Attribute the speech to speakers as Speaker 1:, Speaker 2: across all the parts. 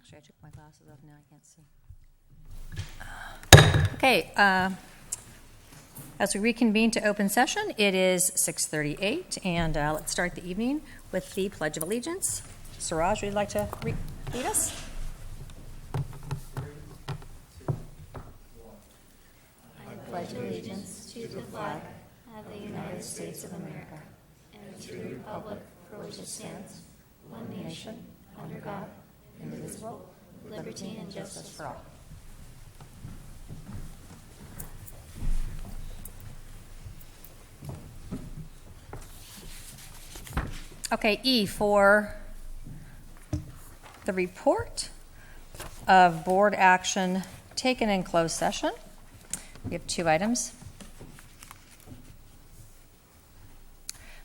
Speaker 1: Actually, I took my glasses off, now I can't see. Okay, as we reconvene to open session, it is 6:38, and let's start the evening with the Pledge of Allegiance. Suraj, would you like to lead us?
Speaker 2: I pledge allegiance to the flag of the United States of America and to the republic for which it stands, one nation, under God, indivisible, with liberty and justice for all.
Speaker 1: Okay, E for the report of board action taken in closed session. We have two items.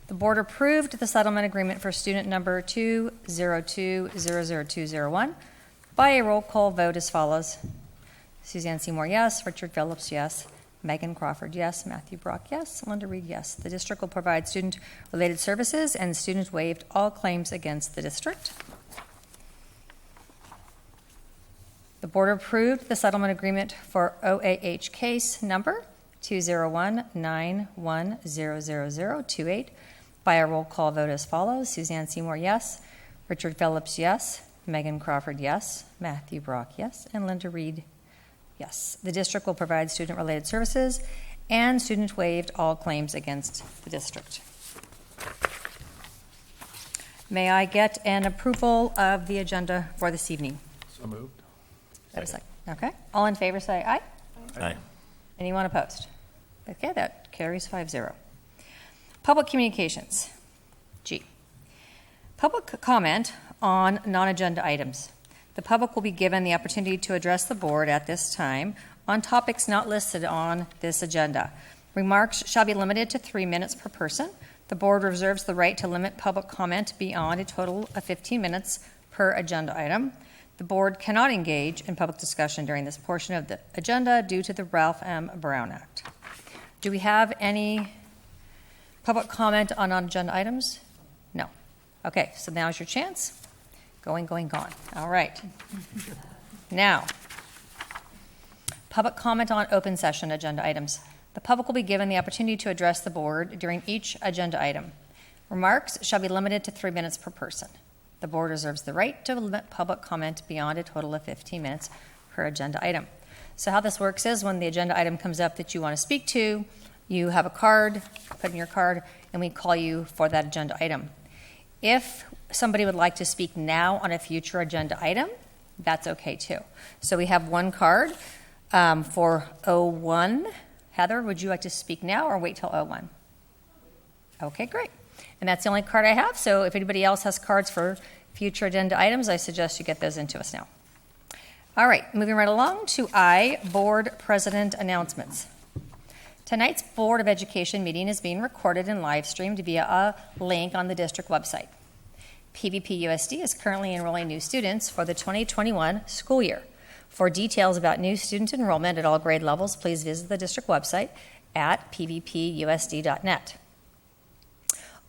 Speaker 1: The board approved the settlement agreement for student number 202-00201 by a roll call vote as follows. Suzanne Seymour, yes. Richard Phillips, yes. Megan Crawford, yes. Matthew Brock, yes. Linda Reed, yes. The district will provide student-related services, and students waived all claims against the district. The board approved the settlement agreement for OAH case number 201-9100028 by a roll call vote as follows. Suzanne Seymour, yes. Richard Phillips, yes. Megan Crawford, yes. Matthew Brock, yes. And Linda Reed, yes. The district will provide student-related services, and students waived all claims against the district. May I get an approval of the agenda for this evening?
Speaker 3: So moved.
Speaker 1: Have a second. Okay. All in favor say aye.
Speaker 3: Aye.
Speaker 1: Anyone opposed? Okay, that carries 5-0. Public communications. G. Public comment on non-agenda items. The public will be given the opportunity to address the board at this time on topics not listed on this agenda. Remarks shall be limited to 3 minutes per person. The board reserves the right to limit public comment beyond a total of 15 minutes per agenda item. The board cannot engage in public discussion during this portion of the agenda due to the Ralph M. Brown Act. Do we have any public comment on non-agenda items? No. Okay, so now's your chance. Going, gone. All right. Now, public comment on open session agenda items. The public will be given the opportunity to address the board during each agenda item. Remarks shall be limited to 3 minutes per person. The board reserves the right to limit public comment beyond a total of 15 minutes per agenda item. So how this works is when the agenda item comes up that you want to speak to, you have a card, put in your card, and we call you for that agenda item. If somebody would like to speak now on a future agenda item, that's okay too. So we have one card for 01. Heather, would you like to speak now or wait till 01? Okay, great. And that's the only card I have, so if anybody else has cards for future agenda items, I suggest you get those into us now. All right, moving right along to I, Board President Announcements. Tonight's Board of Education meeting is being recorded and live streamed via a link on the district website. PVPUSD is currently enrolling new students for the 2021 school year. For details about new student enrollment at all grade levels, please visit the district website at pvpusd.net.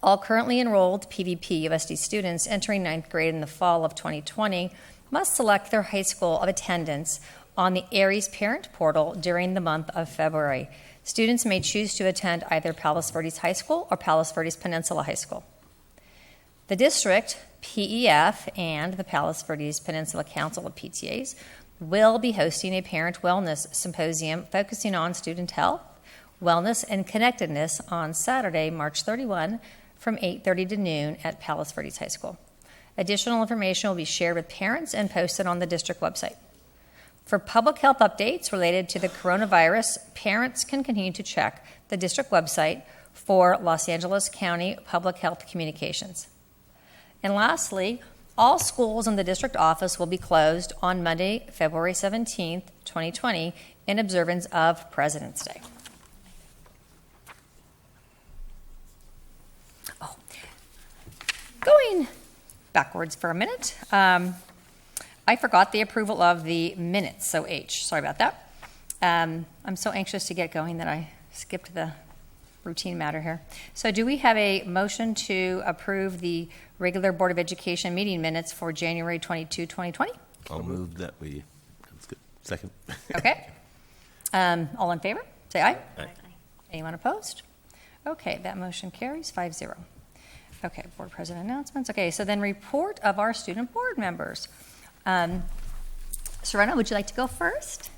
Speaker 1: All currently enrolled PVPUSD students entering 9th grade in the fall of 2020 must select their high school of attendance on the Aries Parent Portal during the month of February. Students may choose to attend either Palos Verdes High School or Palos Verdes Peninsula High School. The district, PEF, and the Palos Verdes Peninsula Council of PTAs will be hosting a parent wellness symposium focusing on student health, wellness, and connectedness on Saturday, March 31, from 8:30 to noon at Palos Verdes High School. Additional information will be shared with parents and posted on the district website. For public health updates related to the coronavirus, parents can continue to check the district website for Los Angeles County Public Health Communications. And lastly, all schools in the district office will be closed on Monday, February 17th, 2020, in observance of President's Day. Going backwards for a minute, I forgot the approval of the minutes, so H. Sorry about that. I'm so anxious to get going that I skipped the routine matter here. So do we have a motion to approve the regular Board of Education meeting minutes for January 22, 2020?
Speaker 3: I'll move that we, that's good. Second.
Speaker 1: Okay. All in favor? Say aye.
Speaker 3: Aye.
Speaker 1: Anyone opposed? Okay, that motion carries 5-0. Okay, board president announcements. Okay, so then report of our student board members. Serena, would you like to go first?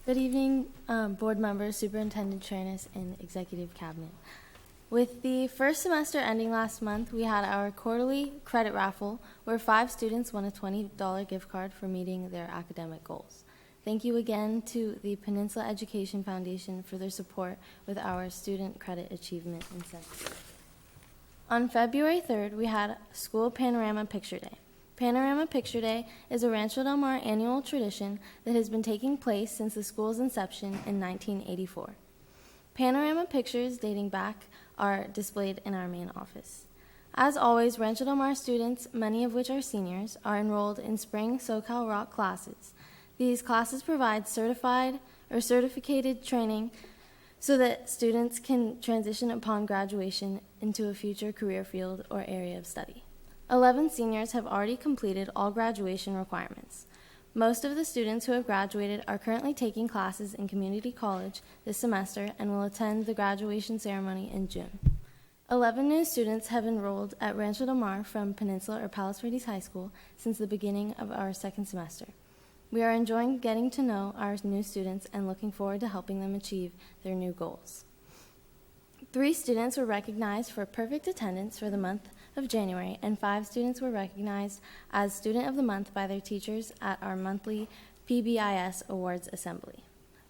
Speaker 4: Good evening, board members, Superintendent Trainers, and Executive Cabinet. With the first semester ending last month, we had our quarterly credit raffle where 5 students won a $20 gift card for meeting their academic goals. Thank you again to the Peninsula Education Foundation for their support with our Student Credit Achievement Incentive. On February 3rd, we had School Panorama Picture Day. Panorama Picture Day is a Rancho Del Mar annual tradition that has been taking place since the school's inception in 1984. Panorama pictures dating back are displayed in our main office. As always, Rancho Del Mar students, many of which are seniors, are enrolled in spring SoCal Rock classes. These classes provide certified or certificated training so that students can transition upon graduation into a future career field or area of study. 11 seniors have already completed all graduation requirements. Most of the students who have graduated are currently taking classes in community college this semester and will attend the graduation ceremony in June. 11 new students have enrolled at Rancho Del Mar from Peninsula or Palos Verdes High School since the beginning of our second semester. We are enjoying getting to know our new students and looking forward to helping them achieve their new goals. 3 students were recognized for perfect attendance for the month of January, and 5 students were recognized as Student of the Month by their teachers at our monthly PBIS Awards Assembly.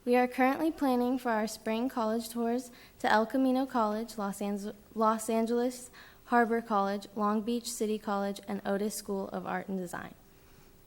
Speaker 4: We are currently planning for our spring college tours to El Camino College, Los Angeles Harbor College, Long Beach City College, and Otis School of Art and Design.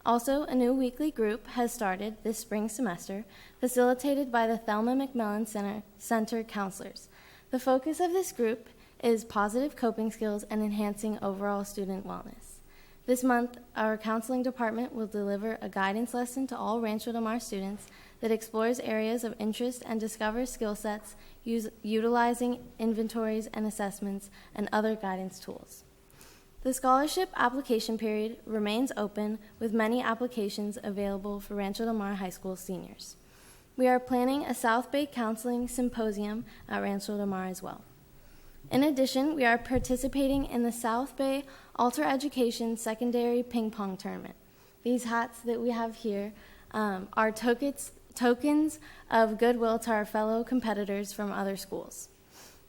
Speaker 4: Also, a new weekly group has started this spring semester, facilitated by the Thelma McMillan Center counselors. The focus of this group is positive coping skills and enhancing overall student wellness. This month, our counseling department will deliver a guidance lesson to all Rancho Del Mar students that explores areas of interest and discovers skill sets utilizing inventories and assessments and other guidance tools. The scholarship application period remains open with many applications available for Rancho Del Mar High School seniors. We are planning a South Bay Counseling Symposium at Rancho Del Mar as well. In addition, we are participating in the South Bay Alter Education Secondary Ping Pong Tournament. These hats that we have here are tokens of goodwill to our fellow competitors from other schools.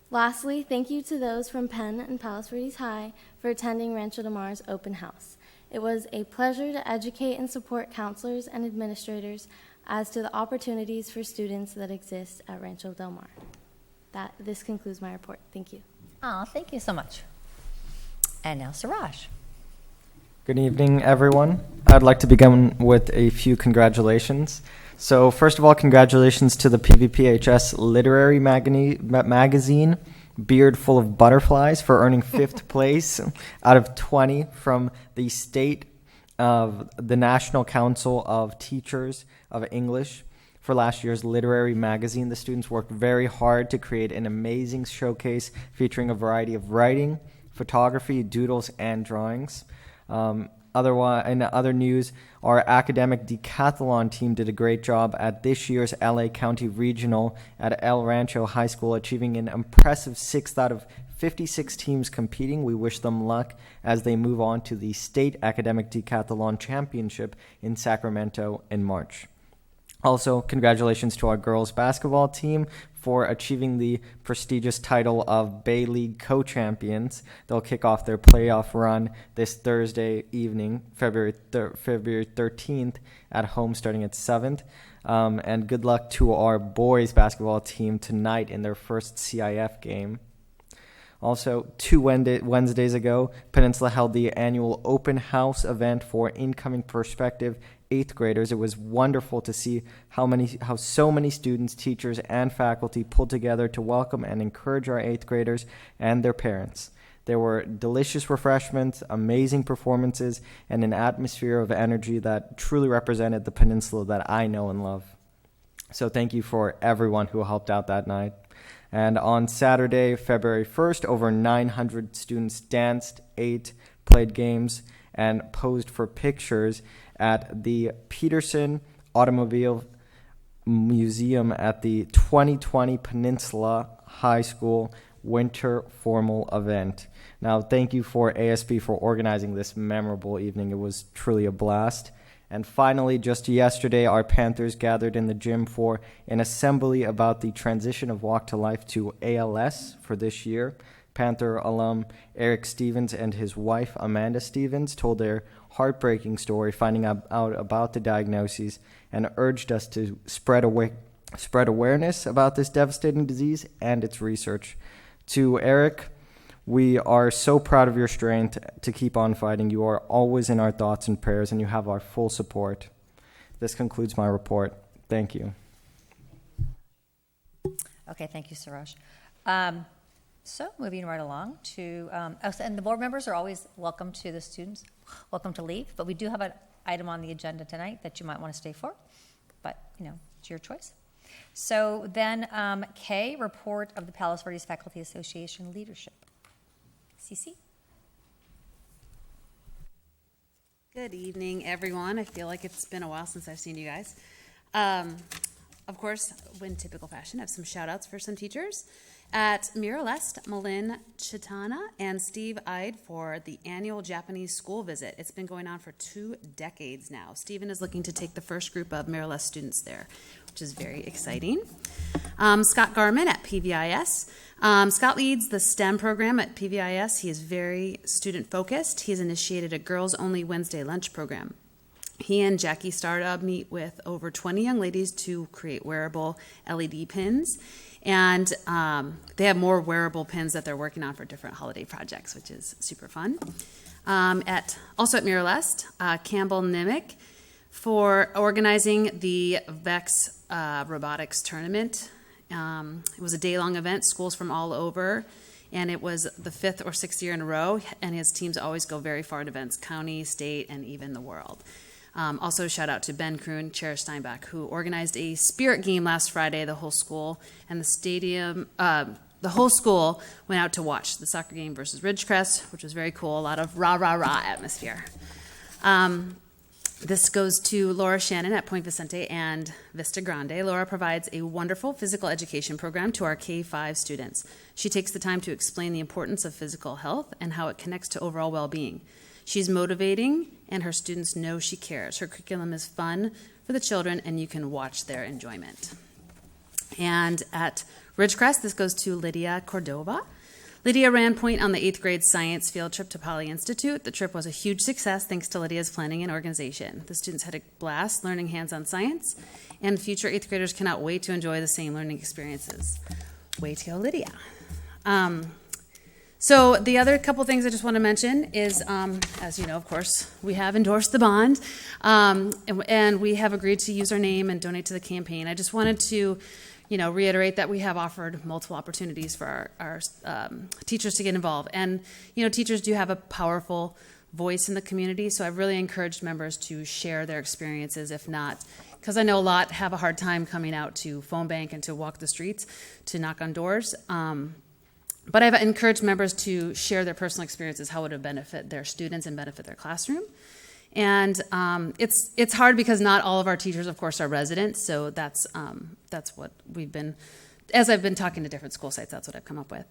Speaker 4: Lastly, thank you to those from Penn and Palos Verdes High for attending Rancho Del Mar's open house. It was a pleasure to educate and support counselors and administrators as to the opportunities for students that exist at Rancho Del Mar. This concludes my report. Thank you.
Speaker 1: Oh, thank you so much. And now Suraj.
Speaker 5: Good evening, everyone. I'd like to begin with a few congratulations. So first of all, congratulations to the PVPHS Literary Magazine, Beard Full of Butterflies, for earning 5th place out of 20 from the state of the National Council of Teachers of English for last year's literary magazine. The students worked very hard to create an amazing showcase featuring a variety of writing, photography, doodles, and drawings. Otherwise, in other news, our academic decathlon team did a great job at this year's LA County Regional at El Rancho High School, achieving an impressive 6th out of 56 teams competing. We wish them luck as they move on to the State Academic Decathlon Championship in Sacramento in March. Also, congratulations to our girls basketball team for achieving the prestigious title of Bay League co-champions. They'll kick off their playoff run this Thursday evening, February 13th, at home starting at 7th. And good luck to our boys basketball team tonight in their first CIF game. Also, 2 Wednesdays ago, Peninsula held the annual open house event for incoming prospective 8th graders. It was wonderful to see how so many students, teachers, and faculty pulled together to welcome and encourage our 8th graders and their parents. There were delicious refreshments, amazing performances, and an atmosphere of energy that truly represented the Peninsula that I know and love. So thank you for everyone who helped out that night. And on Saturday, February 1st, over 900 students danced, ate, played games, and posed for pictures at the Peterson Automobile Museum at the 2020 Peninsula High School Winter Formal Event. Now, thank you for ASB for organizing this memorable evening. It was truly a blast. And finally, just yesterday, our Panthers gathered in the gym for an assembly about the transition of Walk to Life to ALS for this year. Panther alum Eric Stevens and his wife Amanda Stevens told their heartbreaking story, finding out about the diagnoses, and urged us to spread awareness about this devastating disease and its research. To Eric, we are so proud of your strength to keep on fighting. You are always in our thoughts and prayers, and you have our full support. This concludes my report. Thank you.
Speaker 1: Okay, thank you, Suraj. So moving right along to, and the board members are always welcome to the students, welcome to leave, but we do have an item on the agenda tonight that you might want to stay for, but, it's your choice. So then, K, report of the Palos Verdes Faculty Association leadership. CC.
Speaker 6: Good evening, everyone. I feel like it's been a while since I've seen you guys. Of course, in typical fashion, I have some shout outs for some teachers. At Mira Lest, Malin Chitana and Steve Ide for the annual Japanese school visit. It's been going on for 2 decades now. Stephen is looking to take the first group of Mira Lest students there, which is very exciting. Scott Garman at PVIS. Scott leads the STEM program at PVIS. He is very student-focused. He has initiated a girls-only Wednesday lunch program. He and Jackie Startup meet with over 20 young ladies to create wearable LED pins. And they have more wearable pins that they're working on for different holiday projects, which is super fun. Also at Mira Lest, Campbell Nimick for organizing the VEX robotics tournament. It was a day-long event, schools from all over, and it was the 5th or 6th year in a row, and his teams always go very far in events, county, state, and even the world. Also, shout out to Ben Kroon, Chair Steinbach, who organized a spirit game last Friday. The whole school and the whole school went out to watch the soccer game versus Ridgecrest, which was very cool. A lot of rah-rah-rah atmosphere. This goes to Laura Shannon at Point Vicente and Vista Grande. Laura provides a wonderful physical education program to our K-5 students. She takes the time to explain the importance of physical health and how it connects to overall well-being. She's motivating, and her students know she cares. Her curriculum is fun for the children, and you can watch their enjoyment. And at Ridgecrest, this goes to Lydia Cordova. Lydia ran point on the 8th grade science field trip to Poly Institute. The trip was a huge success thanks to Lydia's planning and organization. The students had a blast learning hands-on science, and future 8th graders cannot wait to enjoy the same learning experiences. Way to go, Lydia. So the other couple things I just want to mention is, as you know, of course, we have endorsed the bond, and we have agreed to use our name and donate to the campaign. I just wanted to reiterate that we have offered multiple opportunities for our teachers to get involved. And, teachers do have a powerful voice in the community, so I've really encouraged members to share their experiences, if not, because I know a lot have a hard time coming out to phone bank and to walk the streets, to knock on doors. But I've encouraged members to share their personal experiences, how it would benefit their students and benefit their classroom. And it's hard because not all of our teachers, of course, are residents. So that's what we've been, as I've been talking to different school sites, that's what I've come up with.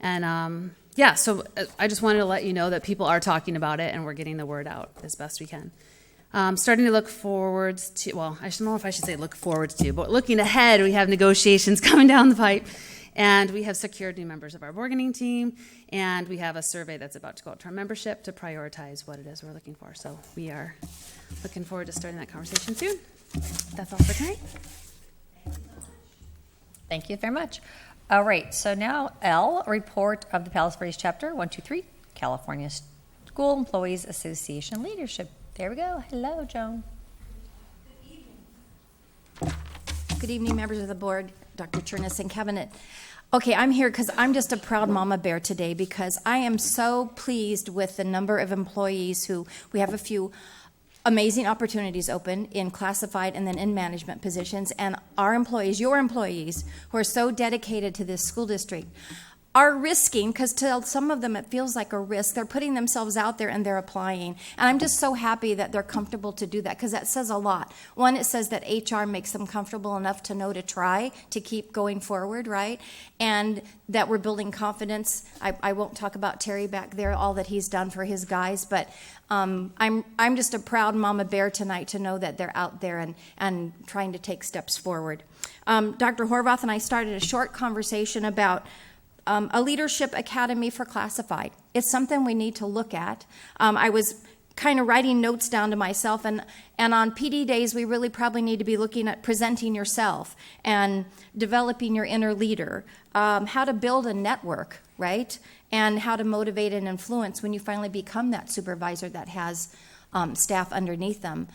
Speaker 6: And so I just wanted to let you know that people are talking about it and we're getting the word out as best we can. Starting to look forward to, well, I don't know if I should say look forward to, but looking ahead, we have negotiations coming down the pipe. And we have secured new members of our bargaining team, and we have a survey that's about to go out to our membership to prioritize what it is we're looking for. So we are looking forward to starting that conversation soon. That's all for tonight.
Speaker 1: Thank you very much. All right, so now L, report of the Palos Verdes chapter 123, California School Employees Association leadership. There we go. Hello, Joan.
Speaker 7: Good evening, members of the board, Dr. Chernis and cabinet. Okay, I'm here because I'm just a proud mama bear today because I am so pleased with the number of employees who, we have a few amazing opportunities open in classified and then in management positions, and our employees, your employees, who are so dedicated to this school district. are risking, because to some of them it feels like a risk. They're putting themselves out there and they're applying. And I'm just so happy that they're comfortable to do that, because that says a lot. One, it says that HR makes them comfortable enough to know to try, to keep going forward, right? And that we're building confidence. I won't talk about Terry back there, all that he's done for his guys, but I'm just a proud mama bear tonight to know that they're out there and trying to take steps forward. Dr. Horvath and I started a short conversation about a leadership academy for classified. It's something we need to look at. I was kind of writing notes down to myself, and on PD days, we really probably need to be looking at presenting yourself and developing your inner leader, how to build a network, right? And how to motivate and influence when you finally become that supervisor that has staff underneath them.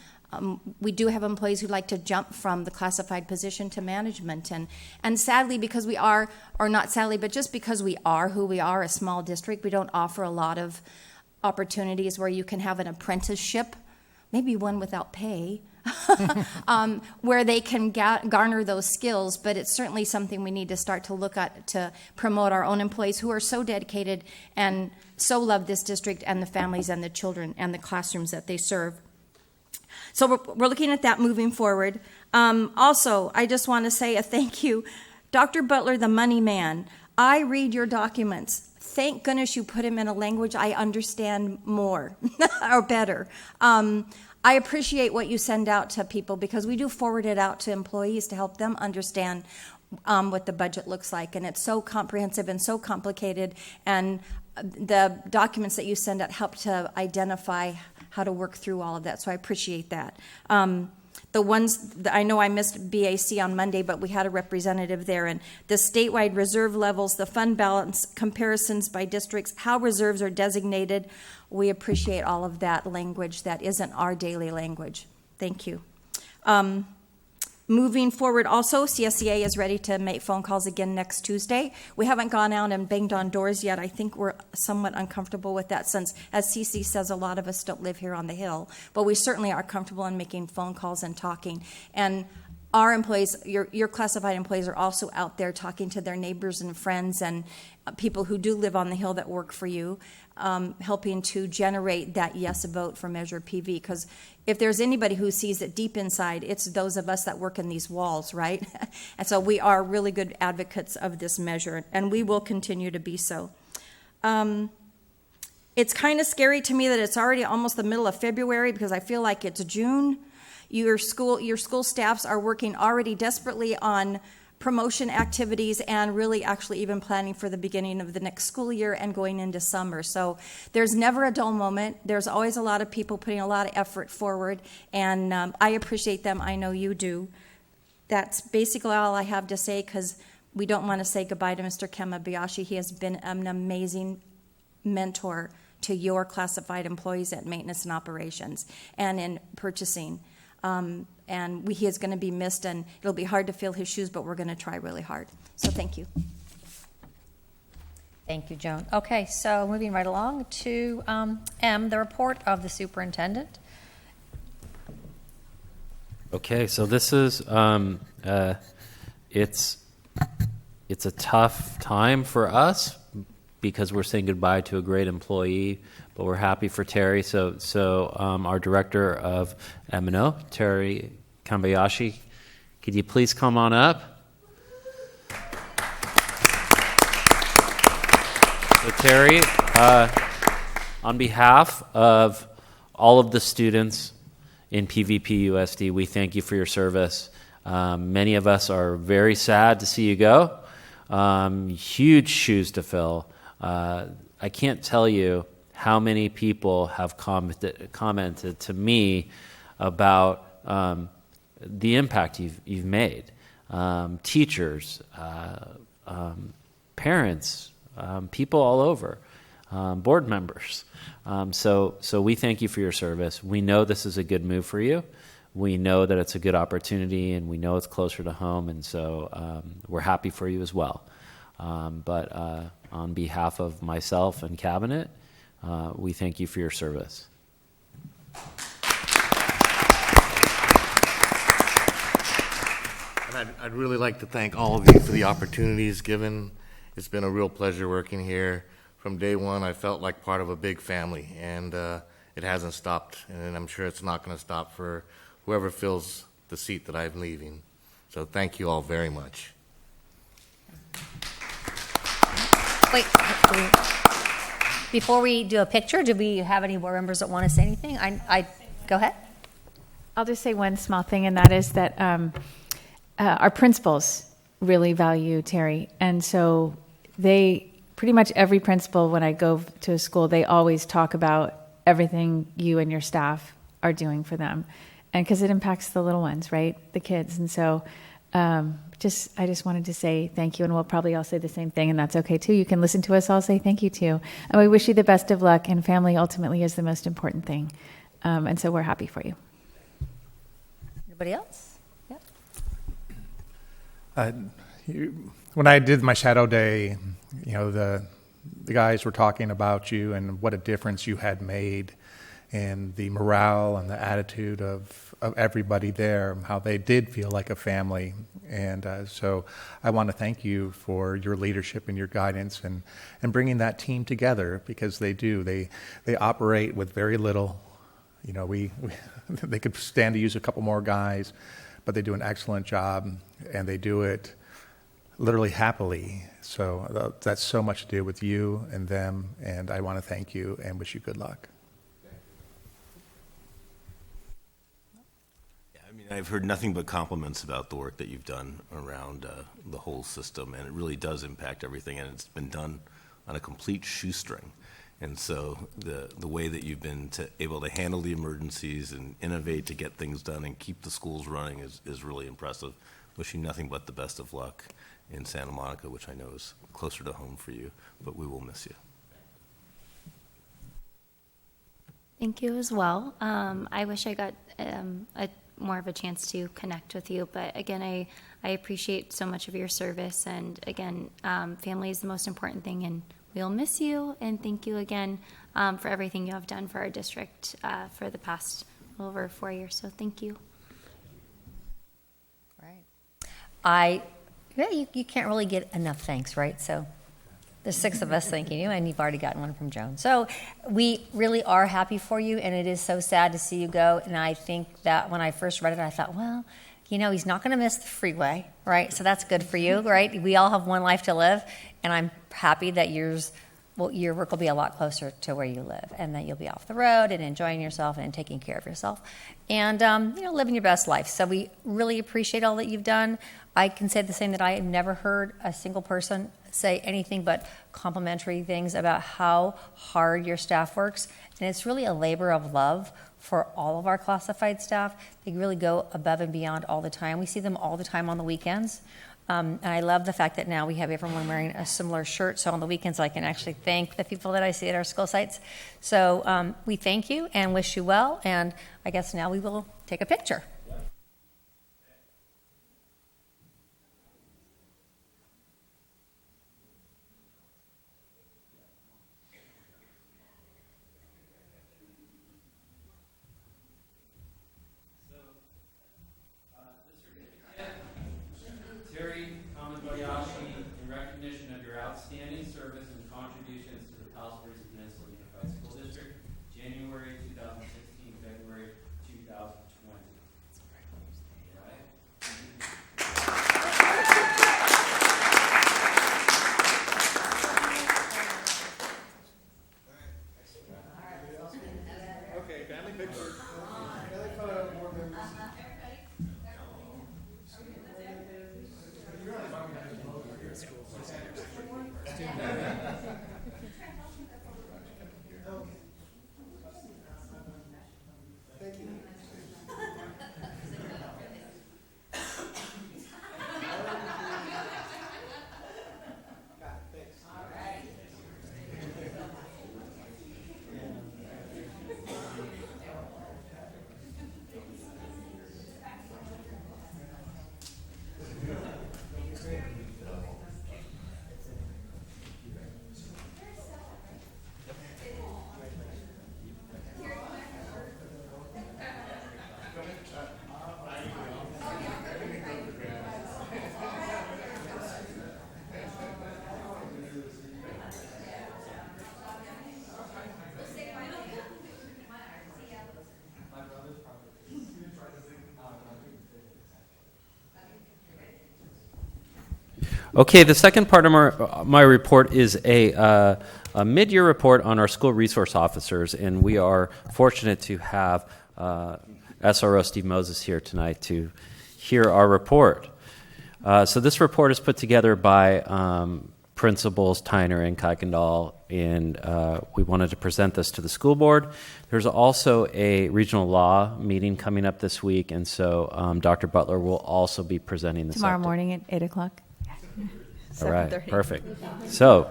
Speaker 7: We do have employees who like to jump from the classified position to management. And sadly, because we are, or not sadly, but just because we are who we are, a small district, we don't offer a lot of opportunities where you can have an apprenticeship, maybe one without pay, where they can garner those skills. But it's certainly something we need to start to look at to promote our own employees who are so dedicated and so love this district and the families and the children and the classrooms that they serve. So we're looking at that moving forward. Also, I just want to say a thank you. Dr. Butler, the money man, I read your documents. Thank goodness you put them in a language I understand more or better. I appreciate what you send out to people, because we do forward it out to employees to help them understand what the budget looks like. And it's so comprehensive and so complicated. And the documents that you send out help to identify how to work through all of that. So I appreciate that. The ones, I know I missed BAC on Monday, but we had a representative there. And the statewide reserve levels, the fund balance comparisons by districts, how reserves are designated. We appreciate all of that language that isn't our daily language. Thank you. Moving forward, also, CSEA is ready to make phone calls again next Tuesday. We haven't gone out and banged on doors yet. I think we're somewhat uncomfortable with that since, as Cece says, a lot of us don't live here on the Hill. But we certainly are comfortable in making phone calls and talking. And our employees, your classified employees, are also out there talking to their neighbors and friends and people who do live on the Hill that work for you, helping to generate that yes vote for Measure PV. Because if there's anybody who sees it deep inside, it's those of us that work in these walls, right? And so we are really good advocates of this measure, and we will continue to be so. It's kind of scary to me that it's already almost the middle of February, because I feel like it's June. Your school staffs are working already desperately on promotion activities and really actually even planning for the beginning of the next school year and going into summer. So there's never a dull moment. There's always a lot of people putting a lot of effort forward, and I appreciate them. I know you do. That's basically all I have to say, because we don't want to say goodbye to Mr. Kemabayashi. He has been an amazing mentor to your classified employees at maintenance and operations and in purchasing. And he is going to be missed, and it'll be hard to fill his shoes, but we're going to try really hard. So thank you.
Speaker 1: Thank you, Joan. Okay, so moving right along to M, the report of the superintendent.
Speaker 8: Okay, so this is it's a tough time for us because we're saying goodbye to a great employee, but we're happy for Terry. So our director of M&O, Terry Kambayashi, could you please come on up? So Terry, on behalf of all of the students in PVPUSD, we thank you for your service. Many of us are very sad to see you go. Huge shoes to fill. I can't tell you how many people have commented to me about the impact you've made. Teachers, parents, people all over, board members. So we thank you for your service. We know this is a good move for you. We know that it's a good opportunity, and we know it's closer to home, and so we're happy for you as well. But on behalf of myself and Cabinet, we thank you for your service.
Speaker 9: And I'd really like to thank all of you for the opportunities given It's been a real pleasure working here. From day one, I felt like part of a big family, and it hasn't stopped, and I'm sure it's not going to stop for whoever fills the seat that I'm leaving. So thank you all very much.
Speaker 1: Wait, before we do a picture, do we have any board members that want to say anything? Go ahead.
Speaker 10: I'll just say one small thing, and that is that our principals really value Terry. And so pretty much every principal, when I go to a school, they always talk about everything you and your staff are doing for them. And because it impacts the little ones, right? The kids. And so I just wanted to say thank you, and we'll probably all say the same thing, and that's okay too. You can listen to us all say thank you too. And we wish you the best of luck, and family ultimately is the most important thing. And so we're happy for you.
Speaker 1: Anybody else?
Speaker 11: Yeah. When I did my shadow day, the guys were talking about you and what a difference you had made, and the morale and the attitude of everybody there, how they did feel like a family. And so I want to thank you for your leadership and your guidance and bringing that team together, because they do. They operate with very little. They could stand to use a couple more guys, but they do an excellent job, and they do it literally happily. So that's so much to do with you and them, and I want to thank you and wish you good luck.
Speaker 3: Yeah, I mean, I've heard nothing but compliments about the work that you've done around the whole system, and it really does impact everything, and it's been done on a complete shoestring. And so the way that you've been able to handle the emergencies and innovate to get things done and keep the schools running is really impressive. Wishing nothing but the best of luck in Santa Monica, which I know is closer to home for you, but we will miss you.
Speaker 2: Thank you as well. I wish I got more of a chance to connect with you, but again, I appreciate so much of your service, and again, family is the most important thing, and we'll miss you, and thank you again for everything you have done for our district for the past over 4 years, so thank you.
Speaker 1: Right. You can't really get enough thanks, right? So there's 6 of us thanking you, and you've already gotten one from Joan. So we really are happy for you, and it is so sad to see you go. And I think that when I first read it, I thought, well, he's not going to miss the freeway, right? So that's good for you, right? We all have one life to live, and I'm happy that your work will be a lot closer to where you live, and that you'll be off the road and enjoying yourself and taking care of yourself, and living your best life. So we really appreciate all that you've done. I can say the same, that I have never heard a single person say anything but complimentary things about how hard your staff works, and it's really a labor of love for all of our classified staff. They really go above and beyond all the time. We see them all the time on the weekends. And I love the fact that now we have everyone wearing a similar shirt, so on the weekends I can actually thank the people that I see at our school sites. So we thank you and wish you well, and I guess now we will take a picture.
Speaker 8: Okay, the second part of my report is a mid-year report on our school resource officers, and we are fortunate to have SRO Steve Moses here tonight to hear our report. So this report is put together by Principals Tyner and Kuykendall, and we wanted to present this to the school board. There's also a regional law meeting coming up this week, and so Dr. Butler will also be presenting this
Speaker 10: Tomorrow morning at 8 o'clock.
Speaker 8: All right, perfect. So,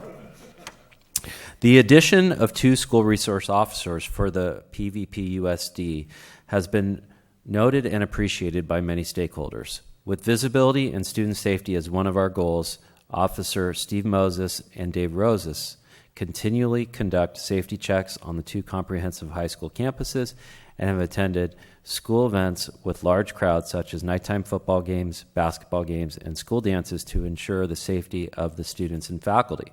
Speaker 8: the addition of 2 school resource officers for the PVPUSD has been noted and appreciated by many stakeholders. With visibility and student safety as one of our goals, Officer Steve Moses and Dave Roses continually conduct safety checks on the 2 comprehensive high school campuses and have attended school events with large crowds such as nighttime football games, basketball games, and school dances to ensure the safety of the students and faculty.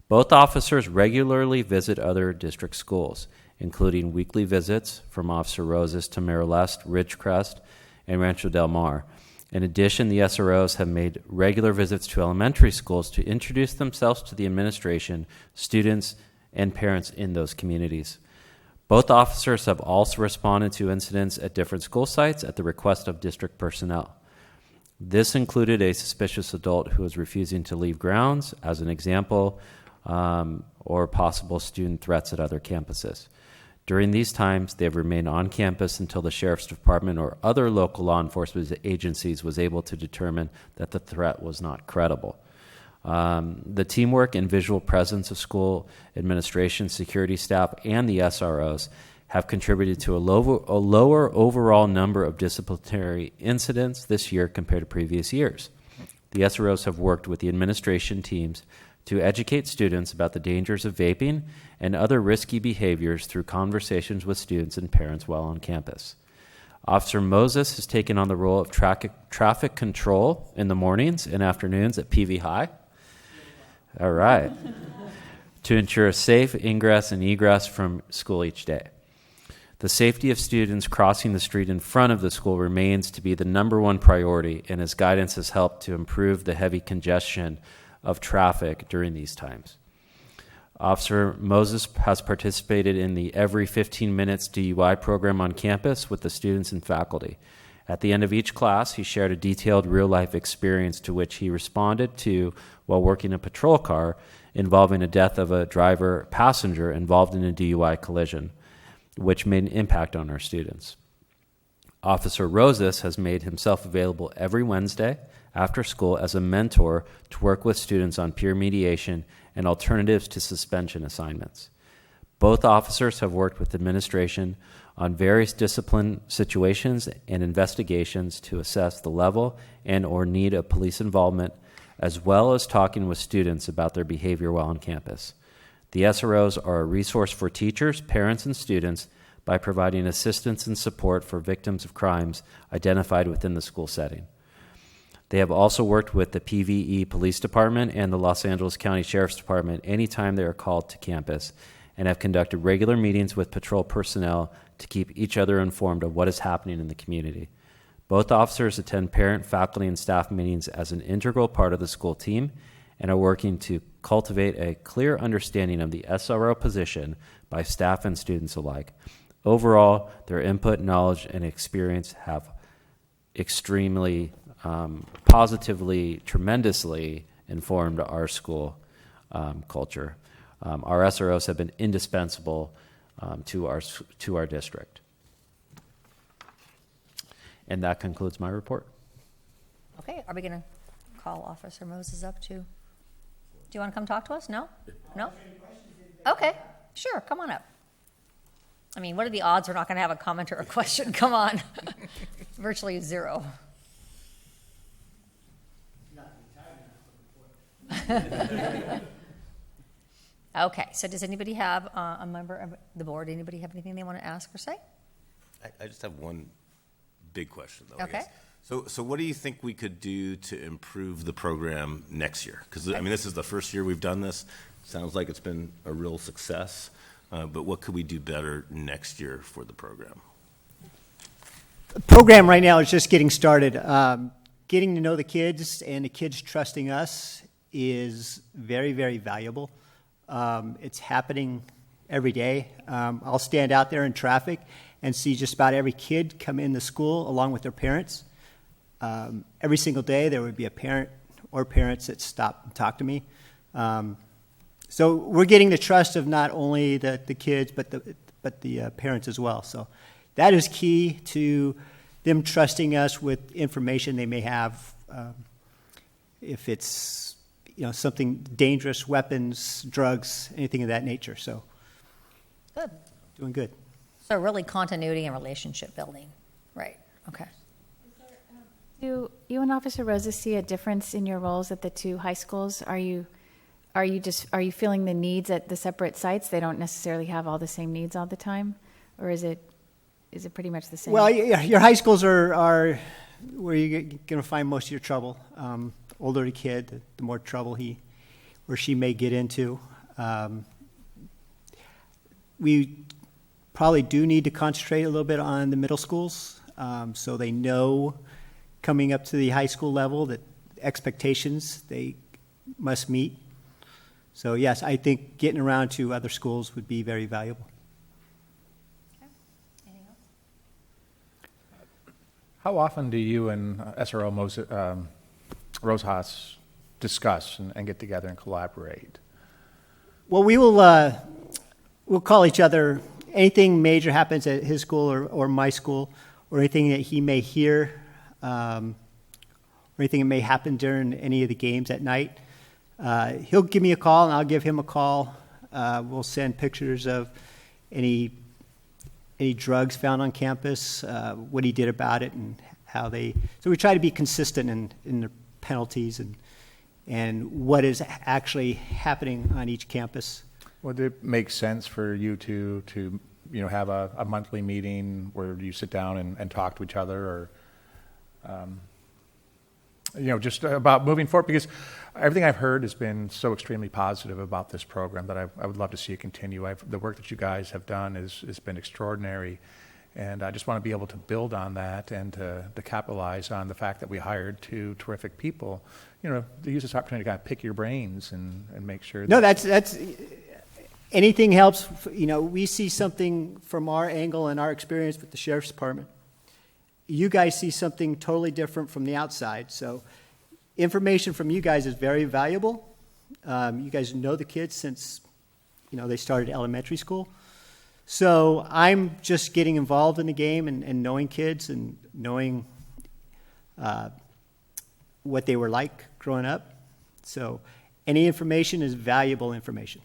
Speaker 8: Both officers regularly visit other district schools, including weekly visits from Officer Roses to Marylest, Ridgecrest, and Rancho Del Mar. In addition, the SROs have made regular visits to elementary schools to introduce themselves to the administration, students, and parents in those communities. Both officers have also responded to incidents at different school sites at the request of district personnel. This included a suspicious adult who was refusing to leave grounds, as an example, or possible student threats at other campuses. During these times, they have remained on campus until the Sheriff's Department or other local law enforcement agencies was able to determine that the threat was not credible. The teamwork and visual presence of school administration, security staff, and the SROs have contributed to a lower overall number of disciplinary incidents this year compared to previous years. The SROs have worked with the administration teams to educate students about the dangers of vaping and other risky behaviors through conversations with students and parents while on campus. Officer Moses has taken on the role of traffic control in the mornings and afternoons at PV High. All right. To ensure safe ingress and egress from school each day. The safety of students crossing the street in front of the school remains to be the number one priority, and his guidance has helped to improve the heavy congestion of traffic during these times. Officer Moses has participated in the Every 15 Minutes DUI program on campus with the students and faculty. At the end of each class, he shared a detailed real-life experience to which he responded to while working a patrol car involving a death of a driver passenger involved in a DUI collision, which made an impact on our students. Officer Roses has made himself available every Wednesday after school as a mentor to work with students on peer mediation and alternatives to suspension assignments. Both officers have worked with administration on various discipline situations and investigations to assess the level and or need of police involvement, as well as talking with students about their behavior while on campus. The SROs are a resource for teachers, parents, and students by providing assistance and support for victims of crimes identified within the school setting. They have also worked with the PVE Police Department and the Los Angeles County Sheriff's Department anytime they are called to campus, and have conducted regular meetings with patrol personnel to keep each other informed of what is happening in the community. Both officers attend parent, faculty, and staff meetings as an integral part of the school team and are working to cultivate a clear understanding of the SRO position by staff and students alike. Overall, their input, knowledge, and experience have extremely positively, tremendously informed our school culture. Our SROs have been indispensable to our district. And that concludes my report.
Speaker 1: Okay, are we going to call Officer Moses up to? Do you want to come talk to us? No? No? Okay, sure, come on up. I mean, what are the odds we're not going to have a comment or a question? Come on. Virtually zero. Okay, so does anybody have a member of the board? Anybody have anything they want to ask or say?
Speaker 3: I just have one big question, though.
Speaker 1: Okay.
Speaker 3: I guess. So what do you think we could do to improve the program next year? Because, I mean, this is the first year we've done this. Sounds like it's been a real success. But what could we do better next year for the program?
Speaker 12: The program right now is just getting started. Getting to know the kids and the kids trusting us
Speaker 13: is very, very valuable. It's happening every day. I'll stand out there in traffic and see just about every kid come in the school along with their parents. Every single day there would be a parent or parents that stop and talk to me. So we're getting the trust of not only the kids but the parents as well. So that is key to them trusting us with information they may have, if it's something dangerous, weapons, drugs, anything of that nature. So
Speaker 1: Good.
Speaker 13: doing good.
Speaker 1: So really continuity and relationship building. Right. Okay.
Speaker 10: Do you and Officer Rosa see a difference in your roles at the two high schools? Are you feeling the needs at the separate sites? They don't necessarily have all the same needs all the time, or is it pretty much the same?
Speaker 13: Well, your high schools are where you're going to find most of your trouble. Older the kid, the more trouble he or she may get into. We probably do need to concentrate a little bit on the middle schools, so they know coming up to the high school level that expectations they must meet. So yes, I think getting around to other schools would be very valuable.
Speaker 1: Anything else?
Speaker 11: How often do you and SRO Rosas discuss and get together and collaborate?
Speaker 13: Well, we'll call each other. Anything major happens at his school or my school, or anything that he may hear, or anything that may happen during any of the games at night, he'll give me a call and I'll give him a call. We'll send pictures of any drugs found on campus, what he did about it, and how they. So we try to be consistent in the penalties and what is actually happening on each campus.
Speaker 11: Would it make sense for you to have a monthly meeting where you sit down and talk to each other, or just about moving forward? Because everything I've heard has been so extremely positive about this program that I would love to see it continue. The work that you guys have done has been extraordinary, and I just want to be able to build on that and to capitalize on the fact that we hired two terrific people. To use this opportunity to kind of pick your brains and make sure.
Speaker 13: No, that's anything helps. We see something from our angle and our experience with the Sheriff's Department. You guys see something totally different from the outside. So information from you guys is very valuable. You guys know the kids since, they started elementary school. So I'm just getting involved in the game and knowing kids and knowing what they were like growing up. So any information is valuable information.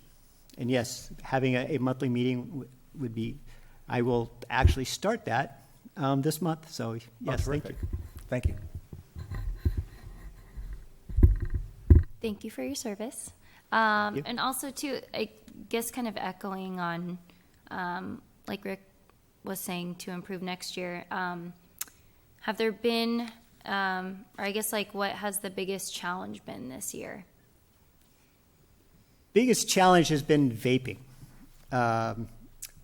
Speaker 13: And yes, having a monthly meeting would be, I will actually start that this month. So yes, thank you.
Speaker 11: Thank you.
Speaker 2: Thank you for your service.
Speaker 13: you.
Speaker 2: And also, too, I guess kind of echoing on, like Rick was saying, to improve next year, have there been, or I guess, what has the biggest challenge been this year?
Speaker 13: Biggest challenge has been vaping.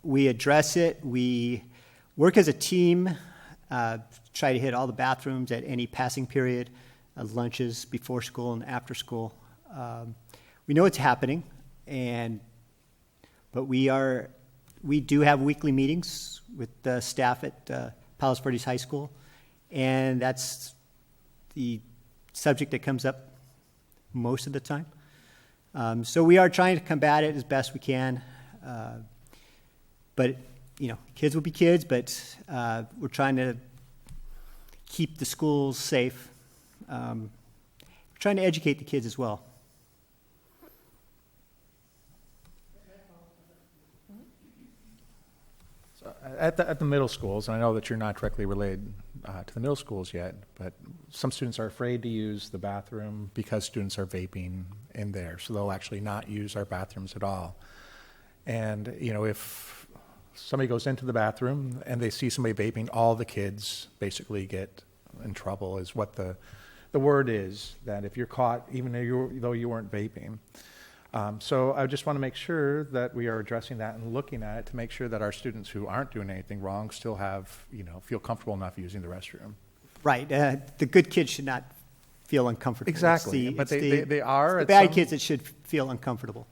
Speaker 13: We address it. We work as a team, try to hit all the bathrooms at any passing period, lunches before school and after school. We know it's happening, but we do have weekly meetings with the staff at Palos Verdes High School, and that's the subject that comes up most of the time. So we are trying to combat it as best we can. But, kids will be kids, but we're trying to keep the schools safe. We're trying to educate the kids as well.
Speaker 11: So at the middle schools, and I know that you're not directly related to the middle schools yet, but some students are afraid to use the bathroom because students are vaping in there, so they'll actually not use our bathrooms at all. And, if somebody goes into the bathroom and they see somebody vaping, all the kids basically get in trouble, is what the word is, that if you're caught, even though you weren't vaping. So I just want to make sure that we are addressing that and looking at it to make sure that our students who aren't doing anything wrong still feel comfortable enough using the restroom.
Speaker 13: Right. The good kids should not feel uncomfortable.
Speaker 11: Exactly,
Speaker 13: It's
Speaker 11: but
Speaker 13: the-
Speaker 11: they are
Speaker 13: it's
Speaker 11: at
Speaker 13: the bad
Speaker 11: some-
Speaker 13: kids that should feel uncomfortable.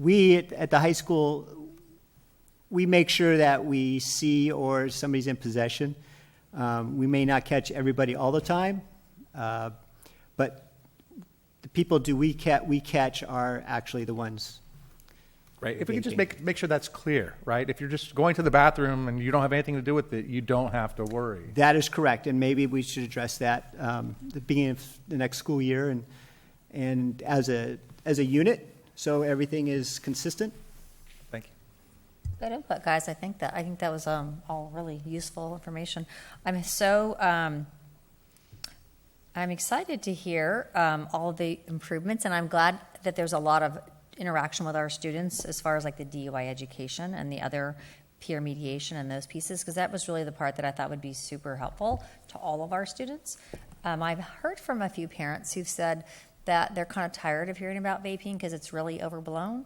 Speaker 13: We at the high school, we make sure that we see or somebody's in possession. We may not catch everybody all the time, but the people we catch are actually the ones.
Speaker 11: Right. If we could just make sure that's clear, right? If you're just going to the bathroom and you don't have anything to do with it, you don't have to worry.
Speaker 13: That is correct, and maybe we should address that the beginning of the next school year, and as a unit, so everything is consistent.
Speaker 11: Thank you.
Speaker 1: Good input, guys. I think that was all really useful information. I'm excited to hear all of the improvements, and I'm glad that there's a lot of interaction with our students as far as like the DUI education and the other peer mediation and those pieces, because that was really the part that I thought would be super helpful to all of our students. I've heard from a few parents who've said that they're kind of tired of hearing about vaping because it's really overblown.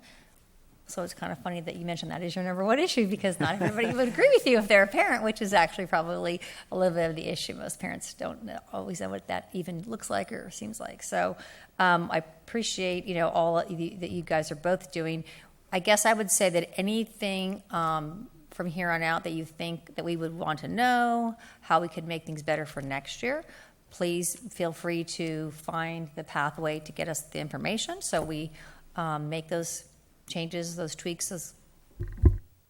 Speaker 1: So it's kind of funny that you mentioned that as your number one issue, because not everybody would agree with you if they're a parent, which is actually probably a little bit of the issue. Most parents don't always know what that even looks like or seems like. So I appreciate, all that you guys are both doing. I guess I would say that anything from here on out that you think that we would want to know, how we could make things better for next year, please feel free to find the pathway to get us the information so we make those changes, those tweaks, those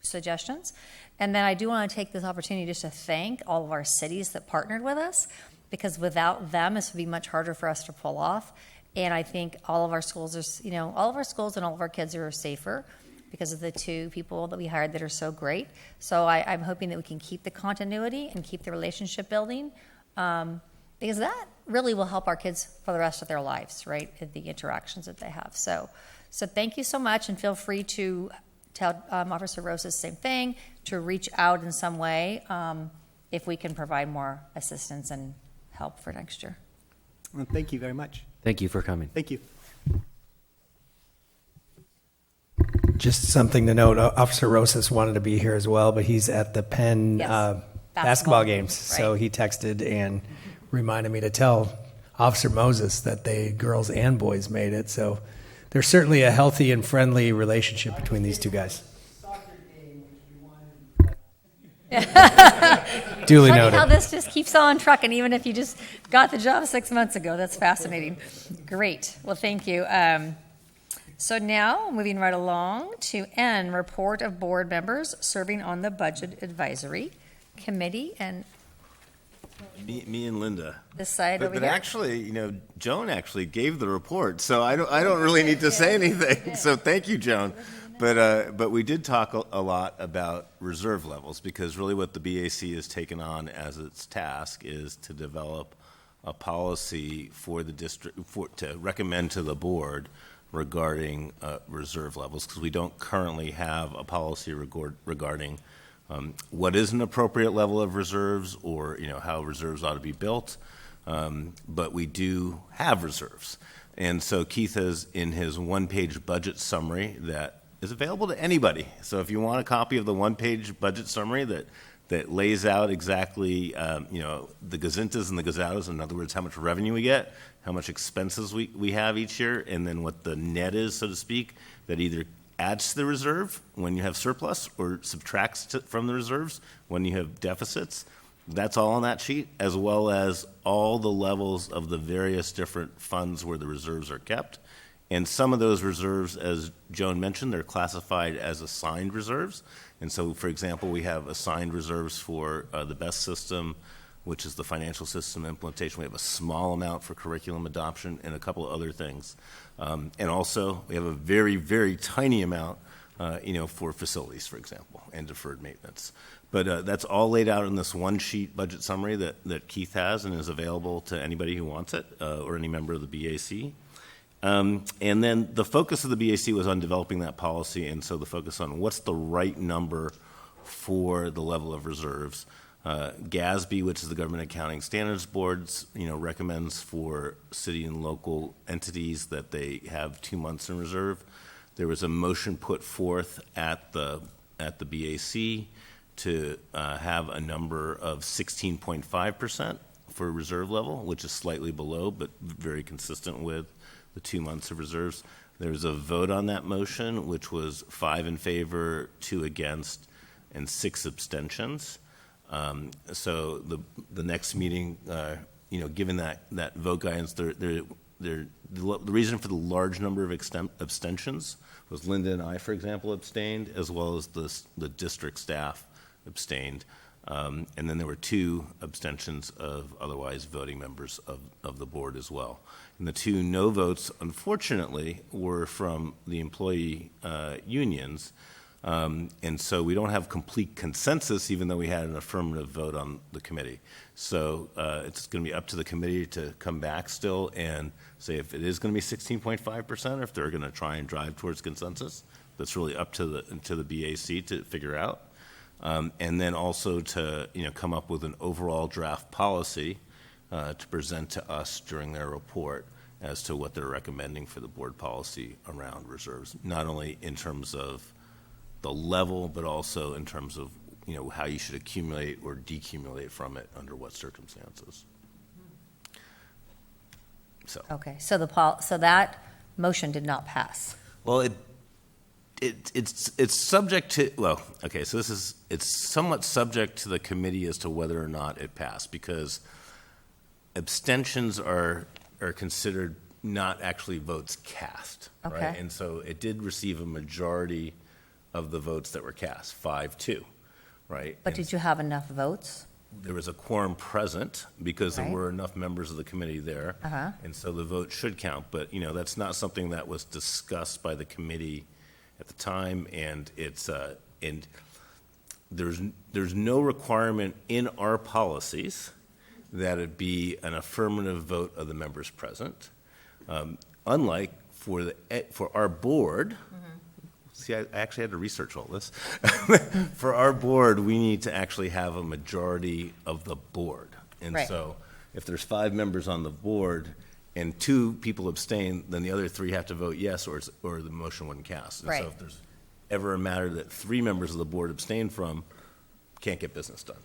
Speaker 1: suggestions. And then I do want to take this opportunity just to thank all of our cities that partnered with us, because without them, this would be much harder for us to pull off. And I think all of our schools are, all of our schools and all of our kids are safer because of the two people that we hired that are so great. So I'm hoping that we can keep the continuity and keep the relationship building, because that really will help our kids for the rest of their lives, right? The interactions that they have. So thank you so much, and feel free to tell Officer Rose the same thing, to reach out in some way if we can provide more assistance and help for next year.
Speaker 13: Well, thank you very much.
Speaker 8: Thank you for coming.
Speaker 13: Thank you.
Speaker 14: Just something to note, Officer Rosas wanted to be here as well, but he's at the Penn
Speaker 1: Yes.
Speaker 14: basketball games.
Speaker 1: Right.
Speaker 14: So he texted and reminded me to tell Officer Moses that they, girls and boys, made it. So there's certainly a healthy and friendly relationship between these two guys. Duly
Speaker 1: Funny
Speaker 14: noted.
Speaker 1: how this just keeps on trucking, even if you just got the job 6 months ago. That's fascinating. Great. Well, thank you. So now, moving right along to N, report of board members serving on the Budget Advisory Committee, and
Speaker 3: Me and Linda.
Speaker 1: this side over
Speaker 3: But
Speaker 1: here.
Speaker 3: actually, Joan actually gave the report, so I don't really need to say anything. So thank you, Joan. But we did talk a lot about reserve levels, because really what the BAC has taken on as its task is to develop a policy for the district to recommend to the board regarding reserve levels, because we don't currently have a policy regarding what is an appropriate level of reserves, or how reserves ought to be built. But we do have reserves, and so Keith has, in his one-page budget summary that is available to anybody. So if you want a copy of the one-page budget summary that lays out exactly the gazintas and the gazatas, in other words, how much revenue we get, how much expenses we have each year, and then what the net is, so to speak, that either adds to the reserve when you have surplus or subtracts from the reserves when you have deficits. That's all on that sheet, as well as all the levels of the various different funds where the reserves are kept. And some of those reserves, as Joan mentioned, they're classified as assigned reserves. And so, for example, we have assigned reserves for the BEST system, which is the financial system implementation. We have a small amount for curriculum adoption and a couple of other things. And also, we have a very, very tiny amount, for facilities, for example, and deferred maintenance. But that's all laid out in this one-sheet budget summary that Keith has and is available to anybody who wants it, or any member of the BAC. And then the focus of the BAC was on developing that policy, and so the focus on what's the right number for the level of reserves. GASB, which is the Government Accounting Standards Boards, recommends for city and local entities that they have 2 months in reserve. There was a motion put forth at the BAC to have a number of 16.5%, for reserve level, which is slightly below, but very consistent with the 2 months of reserves. There was a vote on that motion, which was 5 in favor, 2 against, and 6 abstentions. So the next meeting, given that vote guidance, the reason for the large number of abstentions was Linda and I, for example, abstained, as well as the district staff abstained. And then there were 2 abstentions of otherwise voting members of the board as well. And the 2 no votes, unfortunately, were from the employee unions. And so we don't have complete consensus, even though we had an affirmative vote on the committee. So it's going to be up to the committee to come back still and say if it is going to be 16.5% or if they're going to try and drive towards consensus. That's really up to the BAC to figure out. And then also to come up with an overall draft policy to present to us during their report as to what they're recommending for the board policy around reserves, not only in terms of the level, but also in terms of how you should accumulate or decumulate from it under what circumstances. So
Speaker 1: Okay, so that motion did not pass.
Speaker 3: well, it's subject to so it's somewhat subject to the committee as to whether or not it passed, because abstentions are considered not actually votes cast,
Speaker 1: Okay.
Speaker 3: right? And so it did receive a majority of the votes that were cast, 5-2, right?
Speaker 1: But
Speaker 3: And
Speaker 1: did you have enough votes?
Speaker 3: there was a quorum present because there
Speaker 1: Right.
Speaker 3: were enough members of the committee there,
Speaker 1: Uh-huh.
Speaker 3: and so the vote should count. But that's not something that was discussed by the committee at the time, and it's and there's no requirement in our policies that it be an affirmative vote of the members present. Unlike for our board. See, I actually had to research all this. For our board, we need to actually have a majority of the board. And
Speaker 1: Right.
Speaker 3: so if there's 5 members on the board and 2 people abstain, then the other 3 have to vote yes, or the motion wouldn't cast. And
Speaker 1: Right.
Speaker 3: so if there's ever a matter that 3 members of the board abstain from, can't get business done.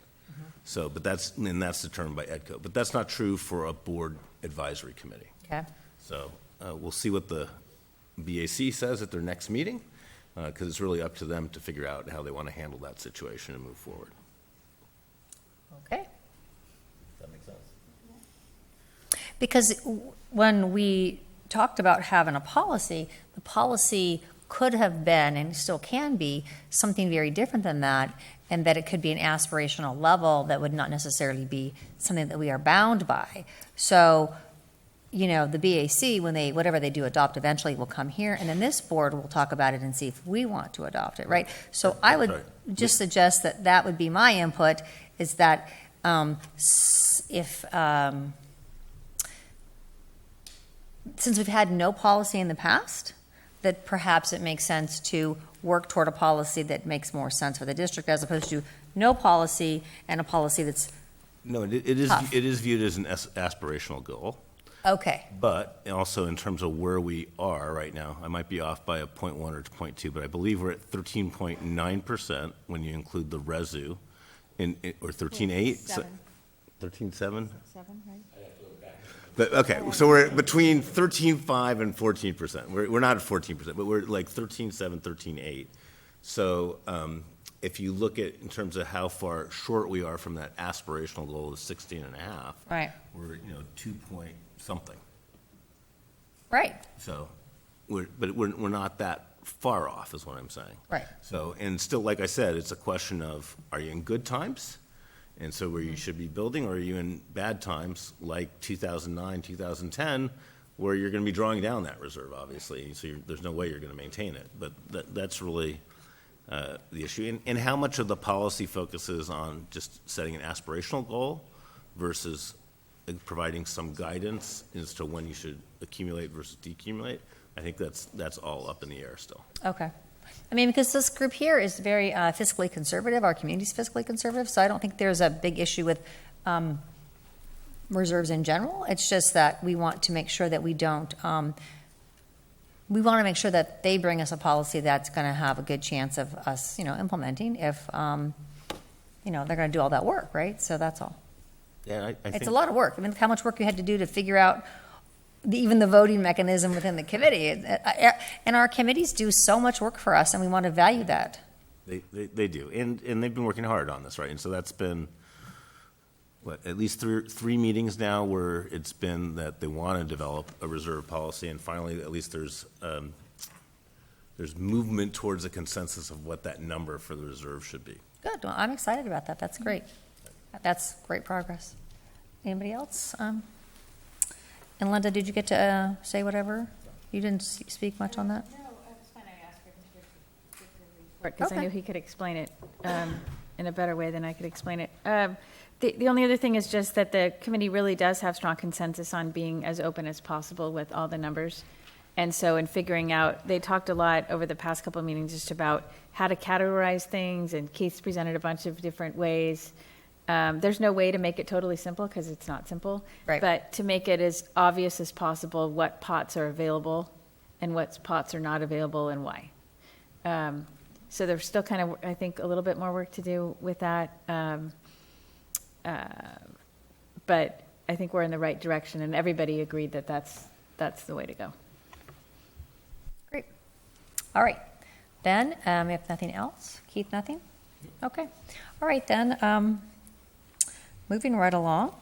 Speaker 3: So, but that's determined by EDCO. But that's not true for a board advisory committee.
Speaker 1: Okay.
Speaker 3: So we'll see what the BAC says at their next meeting, because it's really up to them to figure out how they want to handle that situation and move forward.
Speaker 1: Okay.
Speaker 3: Does that make sense?
Speaker 1: Because when we talked about having a policy, the policy could have been, and still can be, something very different than that, and that it could be an aspirational level that would not necessarily be something that we are bound by. So, the BAC, whatever they do adopt eventually will come here, and then this board will talk about it and see if we want to adopt it, right? So I would
Speaker 3: Right.
Speaker 1: just suggest that would be my input, is that since we've had no policy in the past, that perhaps it makes sense to work toward a policy that makes more sense for the district, as opposed to no policy and a policy that's
Speaker 3: No, it
Speaker 1: Tough.
Speaker 3: is viewed as an aspirational goal,
Speaker 1: okay.
Speaker 3: but also in terms of where we are right now, I might be off by a 0.1 or 0.2, but I believe we're at 13.9% when you include the resu, or 13.8? 13.7?
Speaker 10: 7, right?
Speaker 3: But, okay, so we're between 13.5 and 14%. We're not at 14%, but we're like 13.7, 13.8. So if you look at in terms of how far short we are from that aspirational goal of 16.5,
Speaker 1: Right.
Speaker 3: we're 2 point something.
Speaker 1: Right.
Speaker 3: So, we're not that far off, is what I'm saying.
Speaker 1: Right.
Speaker 3: So, and still, like I said, it's a question of, are you in good times? And so where you should be building, or are you in bad times, like 2009, 2010, where you're going to be drawing down that reserve, obviously, so there's no way you're going to maintain it. But that's really the issue. And how much of the policy focuses on just setting an aspirational goal versus providing some guidance as to when you should accumulate versus decumulate, I think that's all up in the air still.
Speaker 1: Okay. I mean, because this group here is very fiscally conservative, our community's fiscally conservative, so I don't think there's a big issue with reserves in general. It's just that we want to make sure that we don't, we want to make sure that they bring us a policy that's going to have a good chance of us, implementing if, they're going to do all that work, right? So that's all.
Speaker 3: Yeah, I
Speaker 1: It's
Speaker 3: think
Speaker 1: a lot of work. I mean, how much work you had to do to figure out even the voting mechanism within the committee. And our committees do so much work for us, and we want to value that.
Speaker 3: They do, and they've been working hard on this, right? And so that's been at least three meetings now where it's been that they want to develop a reserve policy, and finally, at least there's movement towards a consensus of what that number for the reserve should be.
Speaker 1: Good. Well, I'm excited about that. That's great. That's great progress. Anybody else? And Linda, did you get to say whatever? You didn't speak much on that?
Speaker 10: No, it's fine. I asked him to give the report because I
Speaker 1: Okay.
Speaker 10: knew he could explain it in a better way than I could explain it. The only other thing is just that the committee really does have strong consensus on being as open as possible with all the numbers. And so in figuring out, they talked a lot over the past couple of meetings just about how to categorize things, and Keith's presented a bunch of different ways. There's no way to make it totally simple because it's not simple.
Speaker 1: Right.
Speaker 10: But to make it as obvious as possible what pots are available and what pots are not available and why. So there's still kind of, I think, a little bit more work to do with that. But I think we're in the right direction, and everybody agreed that that's the way to go.
Speaker 1: Great. All right. Then, we have nothing else? Keith, nothing? Okay. All right, then. Moving right along.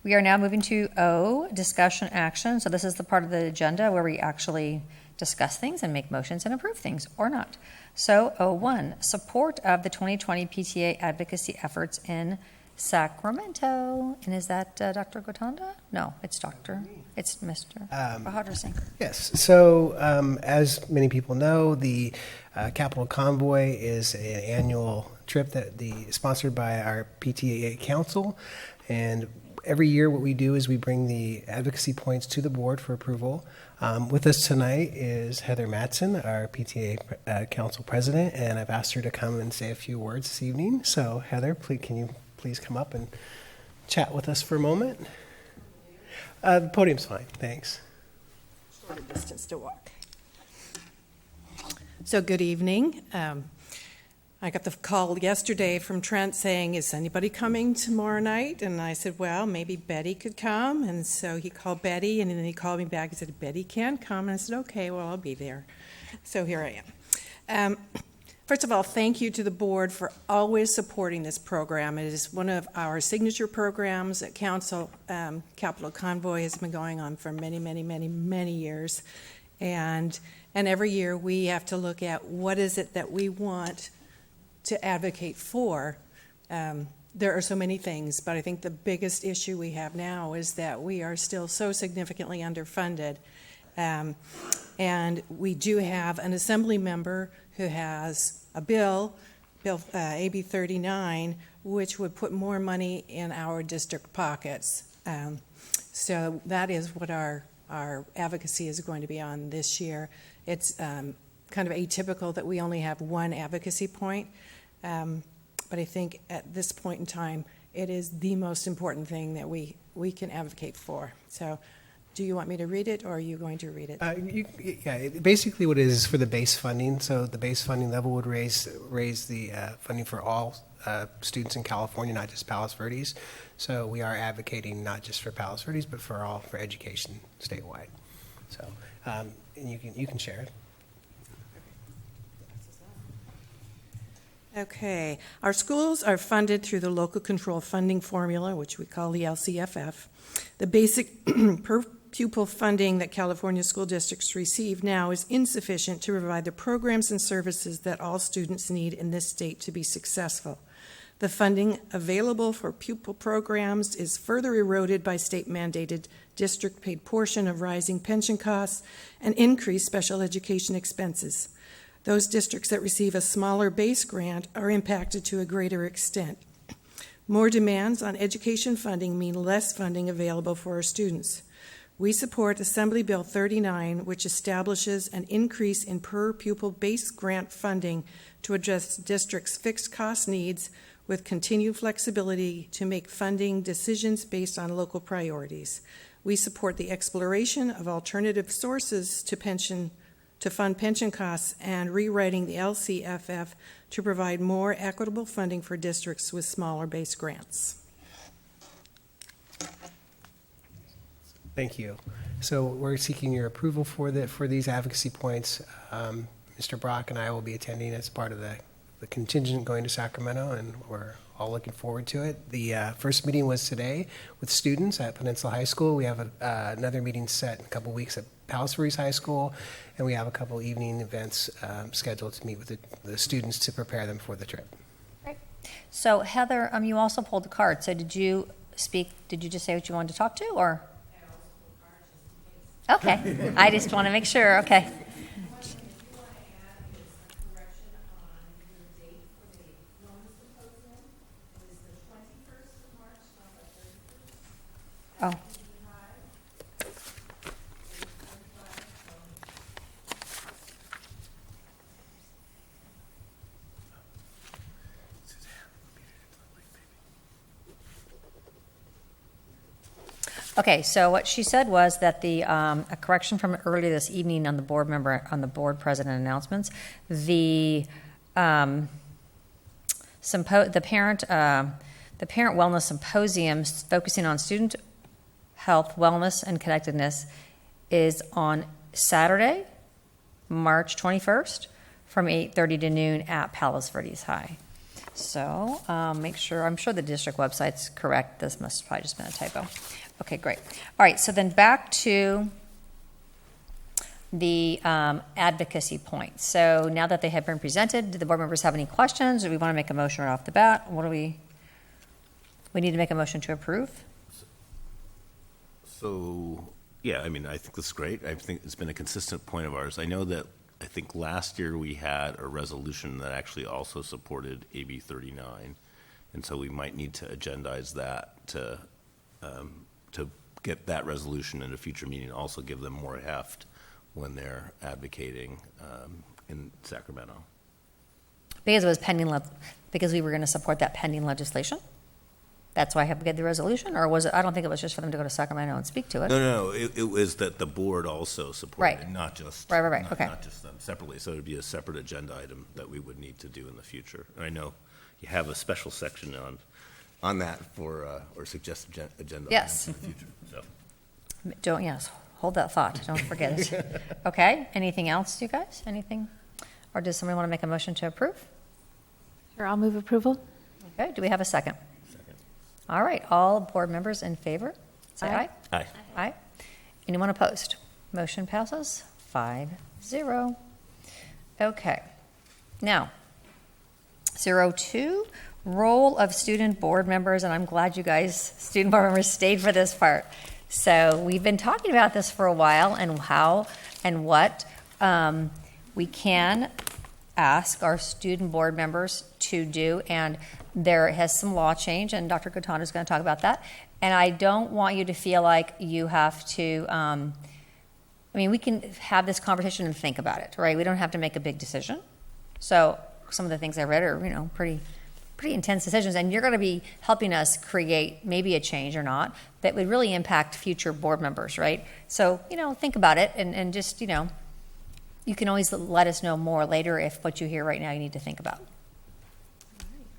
Speaker 1: We are now moving to O, discussion action. So this is the part of the agenda where we actually discuss things and make motions and approve things, or not. So O1, support of the 2020 PTA advocacy efforts in Sacramento. And is that Dr. Gotanda? No, it's it's Mr. Bahadur Singh.
Speaker 15: Yes. So as many people know, the Capitol Convoy is an annual trip sponsored by our PTA Council. And every year what we do is we bring the advocacy points to the board for approval. With us tonight is Heather Mattson, our PTA Council President, and I've asked her to come and say a few words this evening. So Heather, can you please come up and chat with us for a moment? The podium's fine, thanks.
Speaker 16: Short a distance to walk. So good evening. I got the call yesterday from Trent saying, is anybody coming tomorrow night? And I said, well, maybe Betty could come. And so he called Betty, and then he called me back and said, Betty can come. And I said, okay, well, I'll be there. So here I am. First of all, thank you to the board for always supporting this program. It is one of our signature programs at Council. Capitol Convoy has been going on for many, many, many, many years. And every year we have to look at what is it that we want to advocate for. There are so many things, but I think the biggest issue we have now is that we are still so significantly underfunded. And we do have an assembly member who has a bill AB 39, which would put more money in our district pockets. So that is what our advocacy is going to be on this year. It's kind of atypical that we only have one advocacy point. But I think at this point in time, it is the most important thing that we can advocate for. So do you want me to read it, or are you going to read it?
Speaker 15: Basically what it is for the base funding. So the base funding level would raise the funding for all students in California, not just Palos Verdes. So we are advocating not just for Palos Verdes, but for education statewide. So and you can share it.
Speaker 16: Okay. Our schools are funded through the local control funding formula, which we call the LCFF. The basic per pupil funding that California school districts receive now is insufficient to provide the programs and services that all students need in this state to be successful. The funding available for pupil programs is further eroded by state-mandated district-paid portion of rising pension costs and increased special education expenses. Those districts that receive a smaller base grant are impacted to a greater extent. More demands on education funding mean less funding available for our students. We support Assembly Bill 39, which establishes an increase in per pupil base grant funding to address districts' fixed cost needs with continued flexibility to make funding decisions based on local priorities. We support the exploration of alternative sources to pension to fund pension costs and rewriting the LCFF to provide more equitable funding for districts with smaller base grants.
Speaker 15: Thank you. So we're seeking your approval for these advocacy points. Mr. Brock and I will be attending as part of the contingent going to Sacramento, and we're all looking forward to it. The first meeting was today with students at Peninsula High School. We have another meeting set in a couple weeks at Palos Verdes High School, and we have a couple evening events scheduled to meet with the students to prepare them for the trip.
Speaker 1: Great. So Heather, you also pulled the card. So did you speak? Did you just say what you wanted to talk to, or? Okay. I just want to make sure. Okay. Oh. Okay, so what she said was that a correction from earlier this evening on the board board president announcements, the parent wellness symposium focusing on student health, wellness, and connectedness is on Saturday, March 21st, from 8:30 to noon at Palos Verdes High. So make sure, I'm sure the district website's correct. This must have probably just been a typo. Okay, great. All right, so then back to the advocacy points. So now that they have been presented, do the board members have any questions? Do we want to make a motion right off the bat? What do we need to make a motion to approve?
Speaker 3: So, yeah, I mean, I think this is great. I think it's been a consistent point of ours. I know that I think last year we had a resolution that actually also supported AB 39, and so we might need to agendize that to get that resolution in a future meeting, also give them more heft when they're advocating in Sacramento.
Speaker 1: Because it was pending, because we were going to support that pending legislation? That's why I have to get the resolution? Or was it, I don't think it was just for them to go to Sacramento and speak to it.
Speaker 3: No, it was that the board also supported it, not just
Speaker 1: okay.
Speaker 3: Not just them separately. So it would be a separate agenda item that we would need to do in the future. And I know you have a special section on that for or suggested agenda items in the future. So.
Speaker 1: Hold that thought. Don't forget it. Okay. Anything else, you guys? Anything? Or does somebody want to make a motion to approve?
Speaker 10: Sure, I'll move approval.
Speaker 1: Okay. Do we have a second? All right, all board members in favor, say aye.
Speaker 3: Aye.
Speaker 1: Aye. Anyone opposed? Motion passes 5-0. Okay. Now, 02, role of student board members, and I'm glad you guys, student board members, stayed for this part. So we've been talking about this for a while and how and what we can ask our student board members to do, and there has some law change, and Dr. Katana is going to talk about that. And I don't want you to feel like you have to, we can have this conversation and think about it, right? We don't have to make a big decision. So some of the things I read are, pretty intense decisions, and you're going to be helping us create maybe a change or not that would really impact future board members, right? So, think about it and just, you can always let us know more later if what you hear right now you need to think about.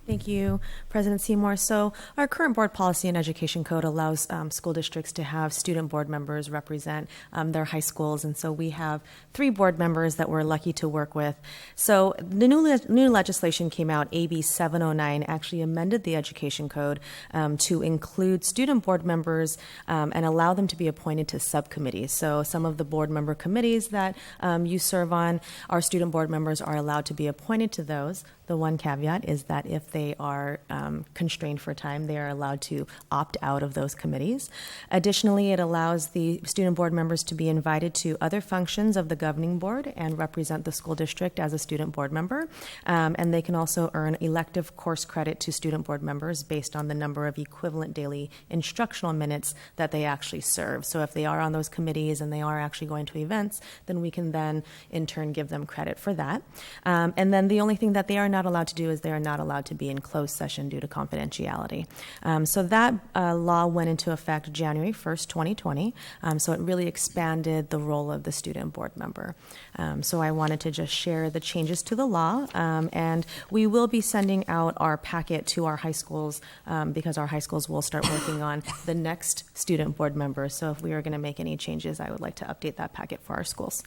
Speaker 17: Thank you, President Seymour. So our current board policy and education code allows school districts to have student board members represent their high schools. And so we have 3 board members that we're lucky to work with. So the new legislation came out, AB 709, actually amended the education code to include student board members and allow them to be appointed to subcommittees. So some of the board member committees that you serve on, our student board members are allowed to be appointed to those. The one caveat is that if they are constrained for time, they are allowed to opt out of those committees. Additionally, it allows the student board members to be invited to other functions of the governing board and represent the school district as a student board member. And they can also earn elective course credit to student board members based on the number of equivalent daily instructional minutes that they actually serve. So if they are on those committees and they are actually going to events, then we can then in turn give them credit for that. And then the only thing that they are not allowed to do is they are not allowed to be be in closed session due to confidentiality. So that law went into effect January 1st, 2020. So it really expanded the role of the student board member. So I wanted to just share the changes to the law, and we will be sending out our packet to our high schools because our high schools will start working on the next student board member. So if we are going to make any changes, I would like to update that packet for our schools.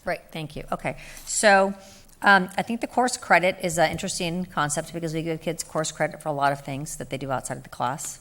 Speaker 1: Right, thank you. Okay, so I think the course credit is an interesting concept because we give kids course credit for a lot of things that they do outside of the class.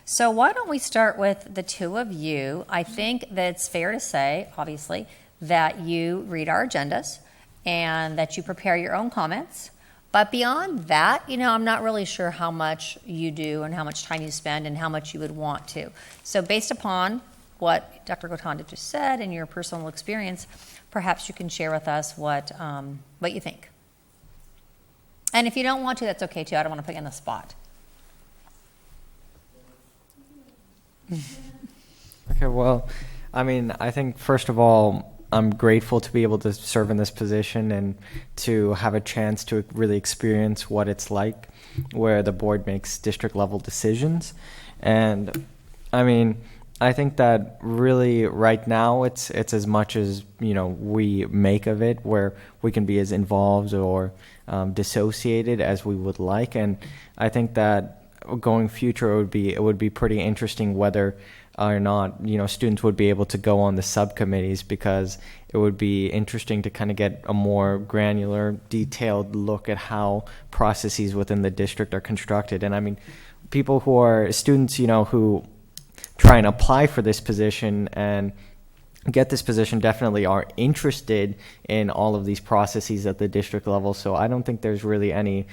Speaker 1: So why don't we start with the two of you? I think that it's fair to say, obviously, that you read our agendas and that you prepare your own comments. But beyond that, I'm not really sure how much you do and how much time you spend and how much you would want to. So based upon what Dr. Gotanda just said and your personal experience, perhaps you can share with us what you think. And if you don't want to, that's okay too. I don't want to put you on the spot.
Speaker 5: Okay, well, I think first of all, I'm grateful to be able to serve in this position and to have a chance to really experience what it's like where the board makes district level decisions. And I think that really right now it's as much as we make of it, where we can be as involved or dissociated as we would like. And I think that going future it would be pretty interesting whether or not students would be able to go on the subcommittees, because it would be interesting to kind of get a more granular, detailed look at how processes within the district are constructed. And people who are students who try and apply for this position and get this position definitely are interested in all of these processes at the district level. So I don't think there's really any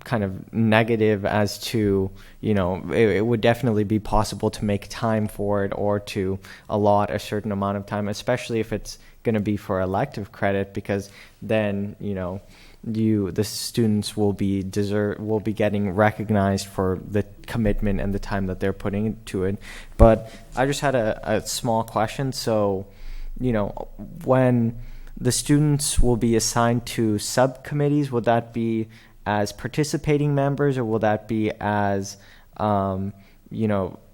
Speaker 5: kind of negative as to, it would definitely be possible to make time for it or to allot a certain amount of time, especially if it's going to be for elective credit, because then, the students will be getting recognized for the commitment and the time that they're putting into it. But I just had a small question. So, when the students will be assigned to subcommittees, would that be as participating members, or will that be as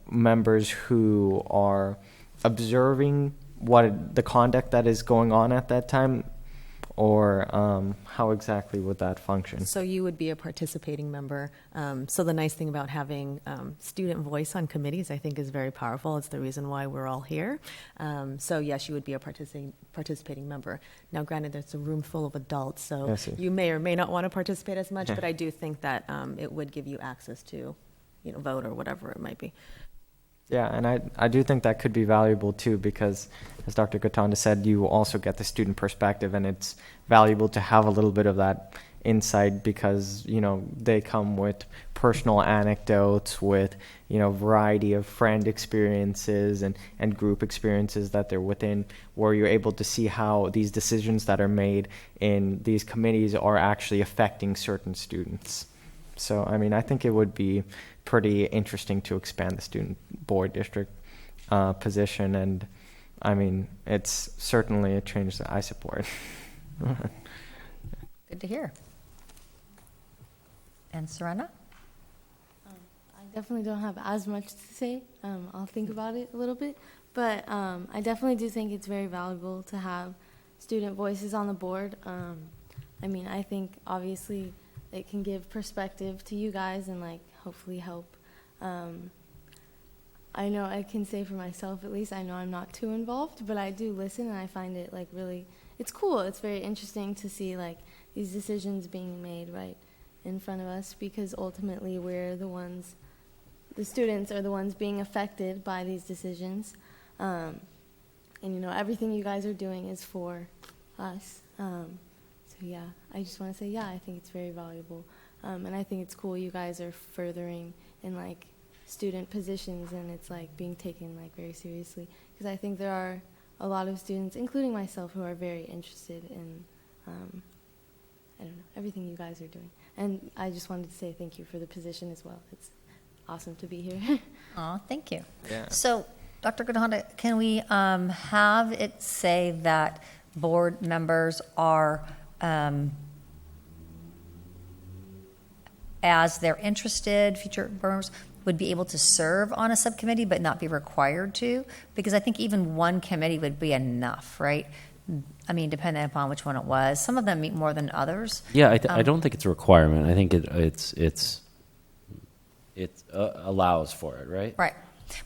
Speaker 5: members who are observing what the conduct that is going on at that time? Or how exactly would that function?
Speaker 17: So you would be a participating member. So the nice thing about having student voice on committees, I think, is very powerful. It's the reason why we're all here. So yes, you would be a participating member. Now, granted, there's a room full of adults, so you may or may not want to participate as much, but I do think that it would give you access to, vote or whatever it might be.
Speaker 5: Yeah, and I do think that could be valuable too, because as Dr. Gotanda said, you also get the student perspective, and it's valuable to have a little bit of that insight because, they come with personal anecdotes, with, variety of friend experiences and group experiences that they're within, where you're able to see how these decisions that are made in these committees are actually affecting certain students. So, I think it would be pretty interesting to expand the student board district position, and it's certainly a change that I support.
Speaker 1: Good to hear. And Serena?
Speaker 4: I definitely don't have as much to say. I'll think about it a little bit, but I definitely do think it's very valuable to have student voices on the board. I think obviously it can give perspective to you guys and hopefully help. I know I can say for myself, at least, I know I'm not too involved, but I do listen, and I find it really, it's cool. It's very interesting to see these decisions being made right in front of us, because ultimately we're the students are the ones being affected by these decisions. And everything you guys are doing is for us. So yeah, I just want to say, I think it's very valuable. And I think it's cool you guys are furthering in student positions, and it's being taken very seriously, because I think there are a lot of students, including myself, who are very interested in everything you guys are doing. And I just wanted to say thank you for the position as well. It's awesome to be here.
Speaker 1: Aw, thank you.
Speaker 5: Yeah.
Speaker 1: So, Dr. Gotanda, can we have it say that board members are as they're interested, future board members would be able to serve on a subcommittee but not be required to, because I think even one committee would be enough, right? I mean, depending upon which one it was. Some of them meet more than others.
Speaker 8: Yeah, I don't think it's a requirement. I think it allows for it, right?
Speaker 1: Right.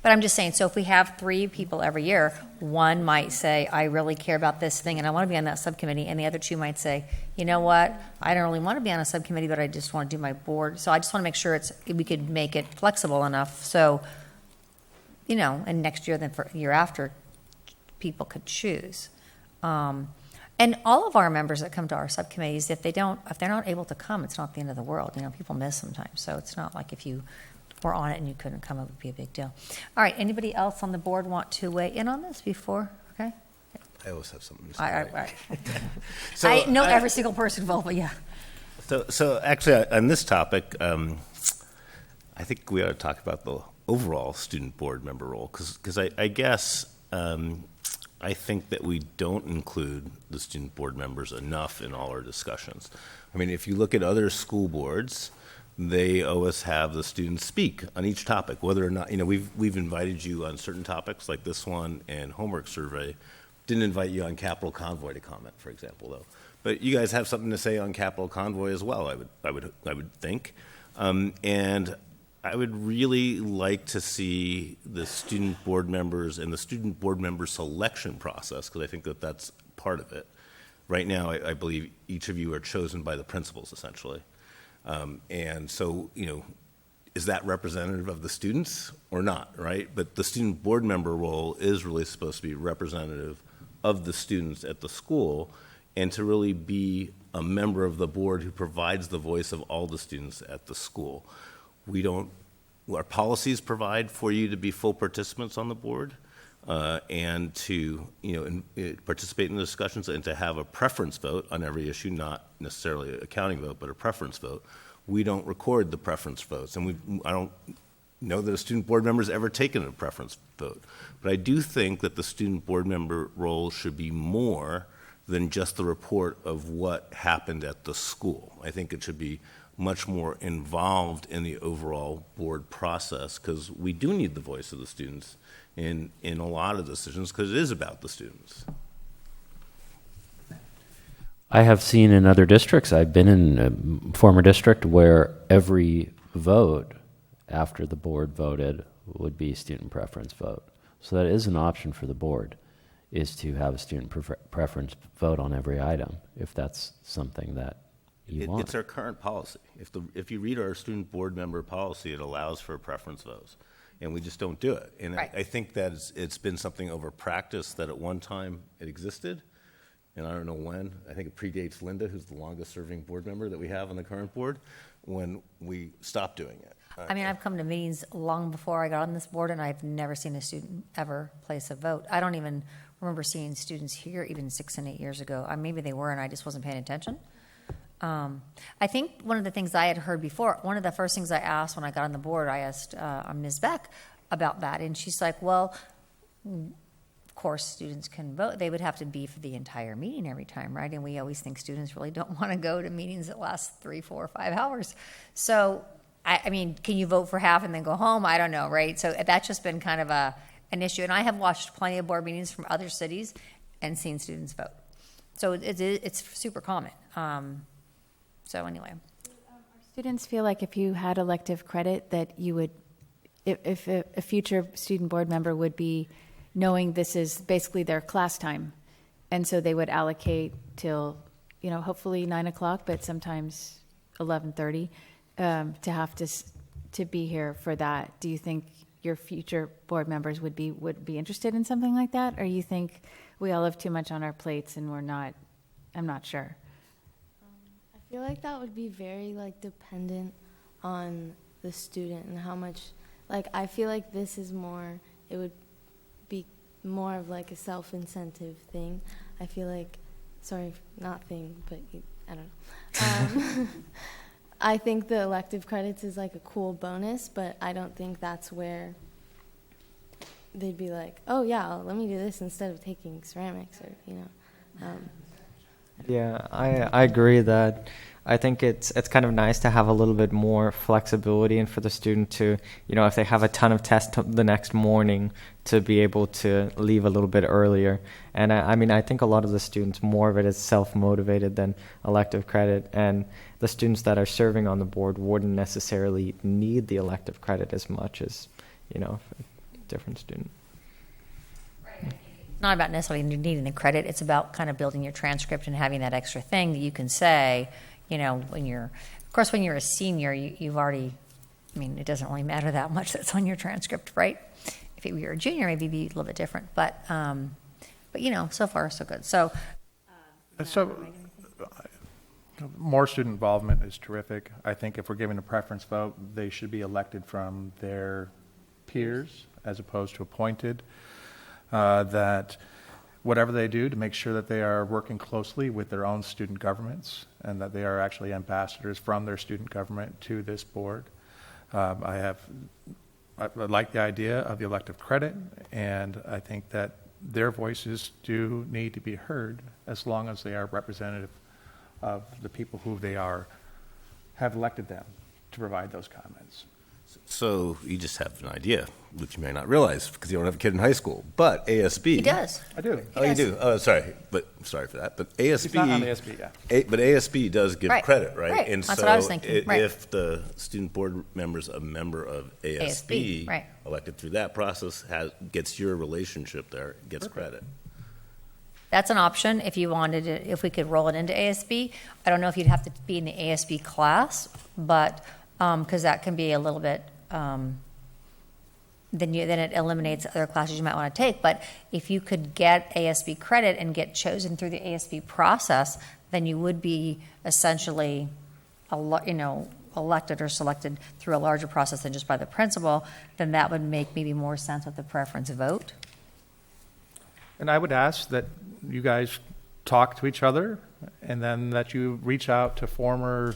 Speaker 1: But I'm just saying, so if we have 3 people every year, one might say, I really care about this thing and I want to be on that subcommittee, and the other 2 might say, you know what, I don't really want to be on a subcommittee, but I just want to do my board. So I just want to make sure we could make it flexible enough so, and next year, then for year after, people could choose. And all of our members that come to our subcommittees, if they're not able to come, it's not the end of the world. People miss sometimes, so it's not like if you were on it and you couldn't come, it would be a big deal. All right, anybody else on the board want to weigh in on this before? Okay.
Speaker 3: I always have something to say.
Speaker 1: All right. I know every single person involved, but yeah.
Speaker 3: So actually, on this topic, I think we ought to talk about the overall student board member role, because I guess I think that we don't include the student board members enough in all our discussions. I mean, if you look at other school boards, they always have the students speak on each topic, whether or not, we've invited you on certain topics like this one and homework survey. Didn't invite you on Capital Convoy to comment, for example, though. But you guys have something to say on Capital Convoy as well, I would think. And I would really like to see the student board members and the student board member selection process, because I think that that's part of it. Right now, I believe each of you are chosen by the principals, essentially. And so, is that representative of the students or not, right? But the student board member role is really supposed to be representative of the students at the school, and to really be a member of the board who provides the voice of all the students at the school. Our policies provide for you to be full participants on the board, and to participate in the discussions and to have a preference vote on every issue, not necessarily a counting vote, but a preference vote. We don't record the preference votes, and I don't know that a student board member has ever taken a preference vote. But I do think that the student board member role should be more than just the report of what happened at the school. I think it should be much more involved in the overall board process, because we do need the voice of the students in a lot of decisions, because it is about the students.
Speaker 8: I have seen in other districts, I've been in a former district where every vote after the board voted would be student preference vote. So that is an option for the board, is to have a student preference vote on every item, if that's something that you want.
Speaker 3: It's our current policy. If you read our student board member policy, it allows for preference votes, and we just don't do it. And
Speaker 1: right.
Speaker 3: I think that it's been something over practice that at one time it existed, and I don't know when. I think it predates Linda, who's the longest serving board member that we have on the current board, when we stopped doing it.
Speaker 1: I mean, I've come to meetings long before I got on this board, and I've never seen a student ever place a vote. I don't even remember seeing students here even 6 and 8 years ago. Maybe they were, and I just wasn't paying attention. I think one of the things I had heard before, one of the first things I asked when I got on the board, I asked Ms. Beck about that, and she's like, well, of course students can vote. They would have to be for the entire meeting every time, right? And we always think students really don't want to go to meetings that last 3, 4, 5 hours. So, I mean, can you vote for half and then go home? I don't know, right? So that's just been kind of an issue. And I have watched plenty of board meetings from other cities and seen students vote. So it's super common. So anyway.
Speaker 10: Students feel like if you had elective credit that you would, if a future student board member would be knowing this is basically their class time, and so they would allocate till, hopefully 9 o'clock, but sometimes 11:30, to have to be here for that. Do you think your future board members would be interested in something like that, or you think we all have too much on our plates and we're not? I'm not sure.
Speaker 4: I feel like that would be very dependent on the student and how much. I feel like this is more. It would be more of a self-incentive thing. I feel like, sorry, not thing, but I don't know. I think the elective credits is a cool bonus, but I don't think that's where they'd be like, oh yeah, let me do this instead of taking ceramics or.
Speaker 5: Yeah, I agree that I think it's kind of nice to have a little bit more flexibility, and for the student to, if they have a ton of tests the next morning, to be able to leave a little bit earlier. And I think a lot of the students, more of it is self-motivated than elective credit, and the students that are serving on the board wouldn't necessarily need the elective credit as much as, a different student.
Speaker 1: Not about necessarily needing the credit. It's about kind of building your transcript and having that extra thing that you can say, when you're a senior, you've already, it doesn't really matter that much that's on your transcript, right? If you were a junior, maybe it'd be a little bit different, but so far so good. So
Speaker 11: more student involvement is terrific. I think if we're giving a preference vote, they should be elected from their peers as opposed to appointed. That whatever they do to make sure that they are working closely with their own student governments and that they are actually ambassadors from their student government to this board. I like the idea of the elective credit, and I think that their voices do need to be heard as long as they are representative of the people who have elected them to provide those comments.
Speaker 3: So you just have an idea, which you may not realize because you don't have a kid in high school. But ASB,
Speaker 1: he does.
Speaker 11: I do.
Speaker 3: Oh, you do. Oh, sorry for that. But ASB,
Speaker 11: he's not on ASB, yeah.
Speaker 3: But ASB does give credit, right?
Speaker 1: Right.
Speaker 3: And
Speaker 1: That's
Speaker 3: so
Speaker 1: what I was thinking. Right.
Speaker 3: If the student board member's a member of ASB,
Speaker 1: right,
Speaker 3: elected through that process, gets your relationship there, gets credit.
Speaker 1: That's an option if you wanted it, if we could roll it into ASB. I don't know if you'd have to be in the ASB class, but because that can be a little bit, then it eliminates other classes you might want to take. But if you could get ASB credit and get chosen through the ASB process, then you would be essentially, elected or selected through a larger process than just by the principal. Then that would make maybe more sense with the preference vote.
Speaker 11: And I would ask that you guys talk to each other, and then that you reach out to former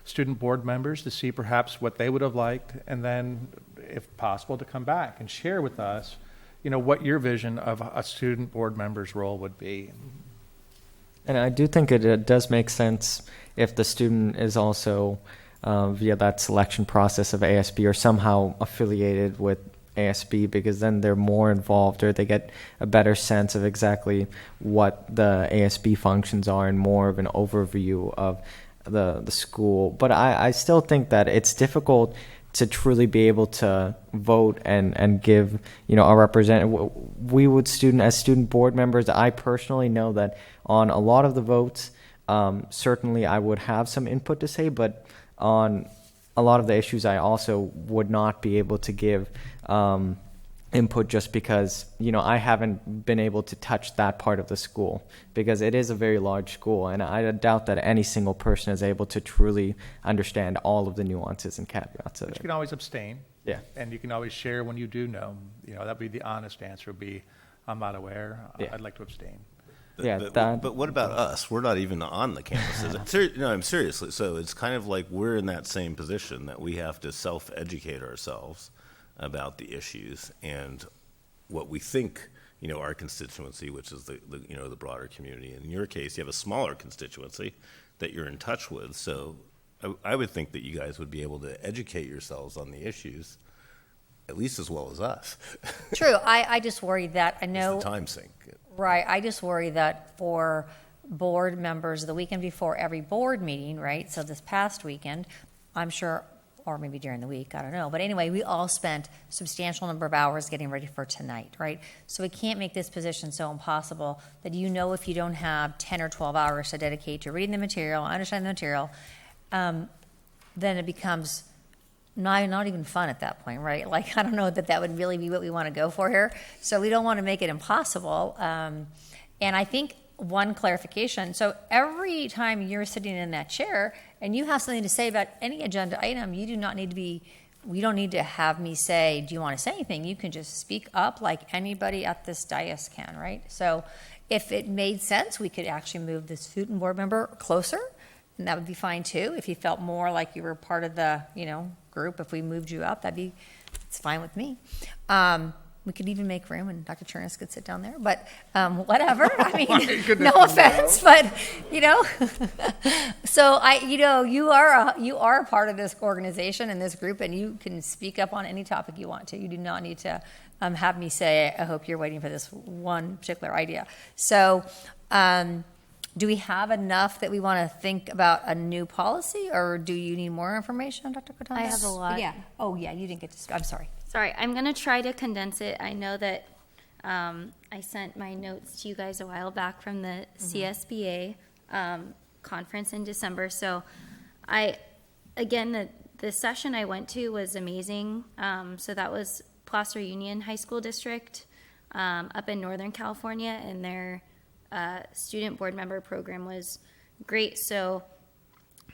Speaker 11: student board members to see perhaps what they would have liked, and then, if possible, to come back and share with us, what your vision of a student board member's role would be.
Speaker 5: And I do think it does make sense if the student is also via that selection process of ASB or somehow affiliated with ASB, because then they're more involved, or they get a better sense of exactly what the ASB functions are and more of an overview of the school. But I still think that it's difficult to truly be able to vote and give a representative. We would as student board members, I personally know that on a lot of the votes, certainly I would have some input to say, but on a lot of the issues I also would not be able to give input, just because I haven't been able to touch that part of the school, because it is a very large school, and I doubt that any single person is able to truly understand all of the nuances and caveats of
Speaker 11: But
Speaker 5: it.
Speaker 11: you can always abstain.
Speaker 5: Yeah.
Speaker 11: And you can always share when you do know. That'd be the honest answer, would be, I'm not aware.
Speaker 5: Yeah.
Speaker 11: I'd like to abstain.
Speaker 3: But what about us? We're not even on the campuses. No, I'm seriously. So it's kind of like we're in that same position that we have to self-educate ourselves about the issues and what we think, our constituency, which is the broader community. In your case, you have a smaller constituency that you're in touch with. So I would think that you guys would be able to educate yourselves on the issues at least as well as us.
Speaker 1: True. I just worry that
Speaker 3: It's the time sink.
Speaker 1: Right. I just worry that for board members, the weekend before every board meeting, right? So this past weekend, I'm sure, or maybe during the week, I don't know. But anyway, we all spent a substantial number of hours getting ready for tonight, right? So we can't make this position so impossible that if you don't have 10 or 12 hours to dedicate to reading the material, understanding the material, then it becomes not even fun at that point, right? Like, I don't know that would really be what we want to go for here. So we don't want to make it impossible. And I think one clarification, so every time you're sitting in that chair and you have something to say about any agenda item, we don't need to have me say, do you want to say anything? You can just speak up like anybody at this dais can, right? So if it made sense, we could actually move the student board member closer, and that would be fine too. If you felt more like you were part of the, group, if we moved you up, it's fine with me. We could even make room, and Dr. Chernus could sit down there. But whatever. I mean, no offense, but you know. So you are a part of this organization and this group, and you can speak up on any topic you want to. You do not need to have me say, "I hope you're waiting for this one particular idea." So, do we have enough that we want to think about a new policy, or do you need more information, Dr. Kotanis?
Speaker 2: I have a lot.
Speaker 1: Yeah. Oh, yeah. You didn't get to. I'm sorry.
Speaker 2: Sorry, I'm going to try to condense it. I know that I sent my notes to you guys a while back from the CSBA conference in December. So the session I went to was amazing. So that was Placer Union High School District up in Northern California, and their student board member program was great. So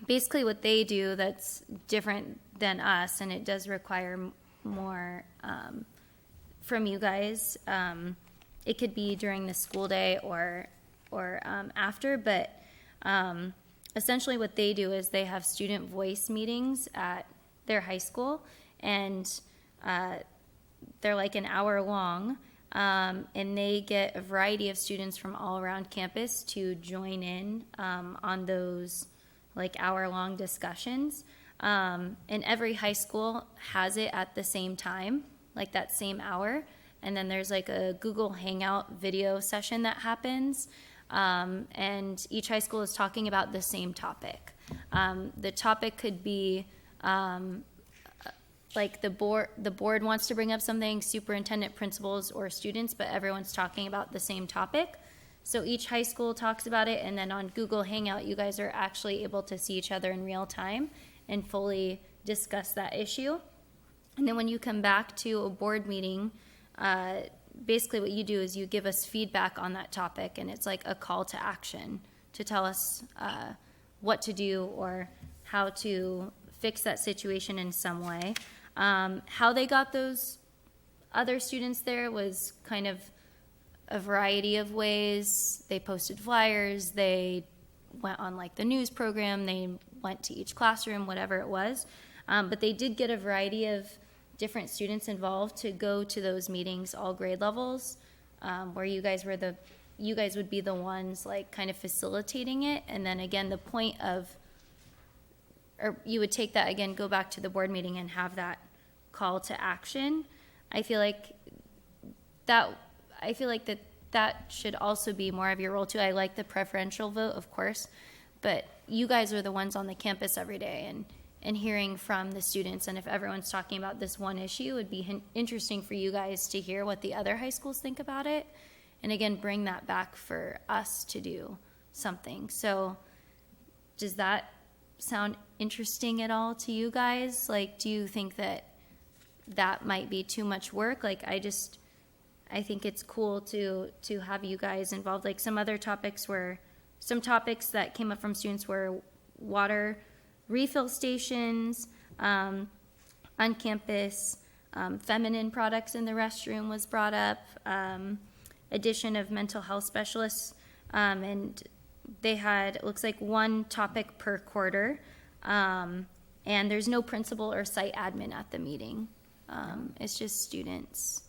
Speaker 2: basically what they do that's different than us, and it does require more from you guys. It could be during the school day or after, but essentially what they do is they have student voice meetings at their high school, and they're like an hour long, and they get a variety of students from all around campus to join in on those like hour-long discussions. And every high school has it at the same time, like that same hour. And then there's like a Google Hangout video session that happens. And each high school is talking about the same topic. The topic could be like the board wants to bring up something, superintendent, principals, or students, but everyone's talking about the same topic. So each high school talks about it, and then on Google Hangout, you guys are actually able to see each other in real time and fully discuss that issue. And then when you come back to a board meeting, basically what you do is you give us feedback on that topic, and it's like a call to action to tell us what to do or how to fix that situation in some way. How they got those other students there was kind of a variety of ways. They posted flyers, they went on like the news program, they went to each classroom, whatever it was. But they did get a variety of different students involved to go to those meetings, all grade levels, where you guys would be the ones like kind of facilitating it. And then again, the point of, or you would take that again, go back to the board meeting and have that call to action. I feel like that should also be more of your role too. I like the preferential vote, of course, but you guys are the ones on the campus every day and hearing from the students. And if everyone's talking about this one issue, it would be interesting for you guys to hear what the other high schools think about it. And again, bring that back for us to do something. So does that sound interesting at all to you guys? Like, do you think that might be too much work? Like, I think it's cool to have you guys involved. Like some topics that came up from students were water refill stations, on campus, feminine products in the restroom was brought up, addition of mental health specialists, and they had, it looks like, one topic per quarter, and there's no principal or site admin at the meeting. It's just students.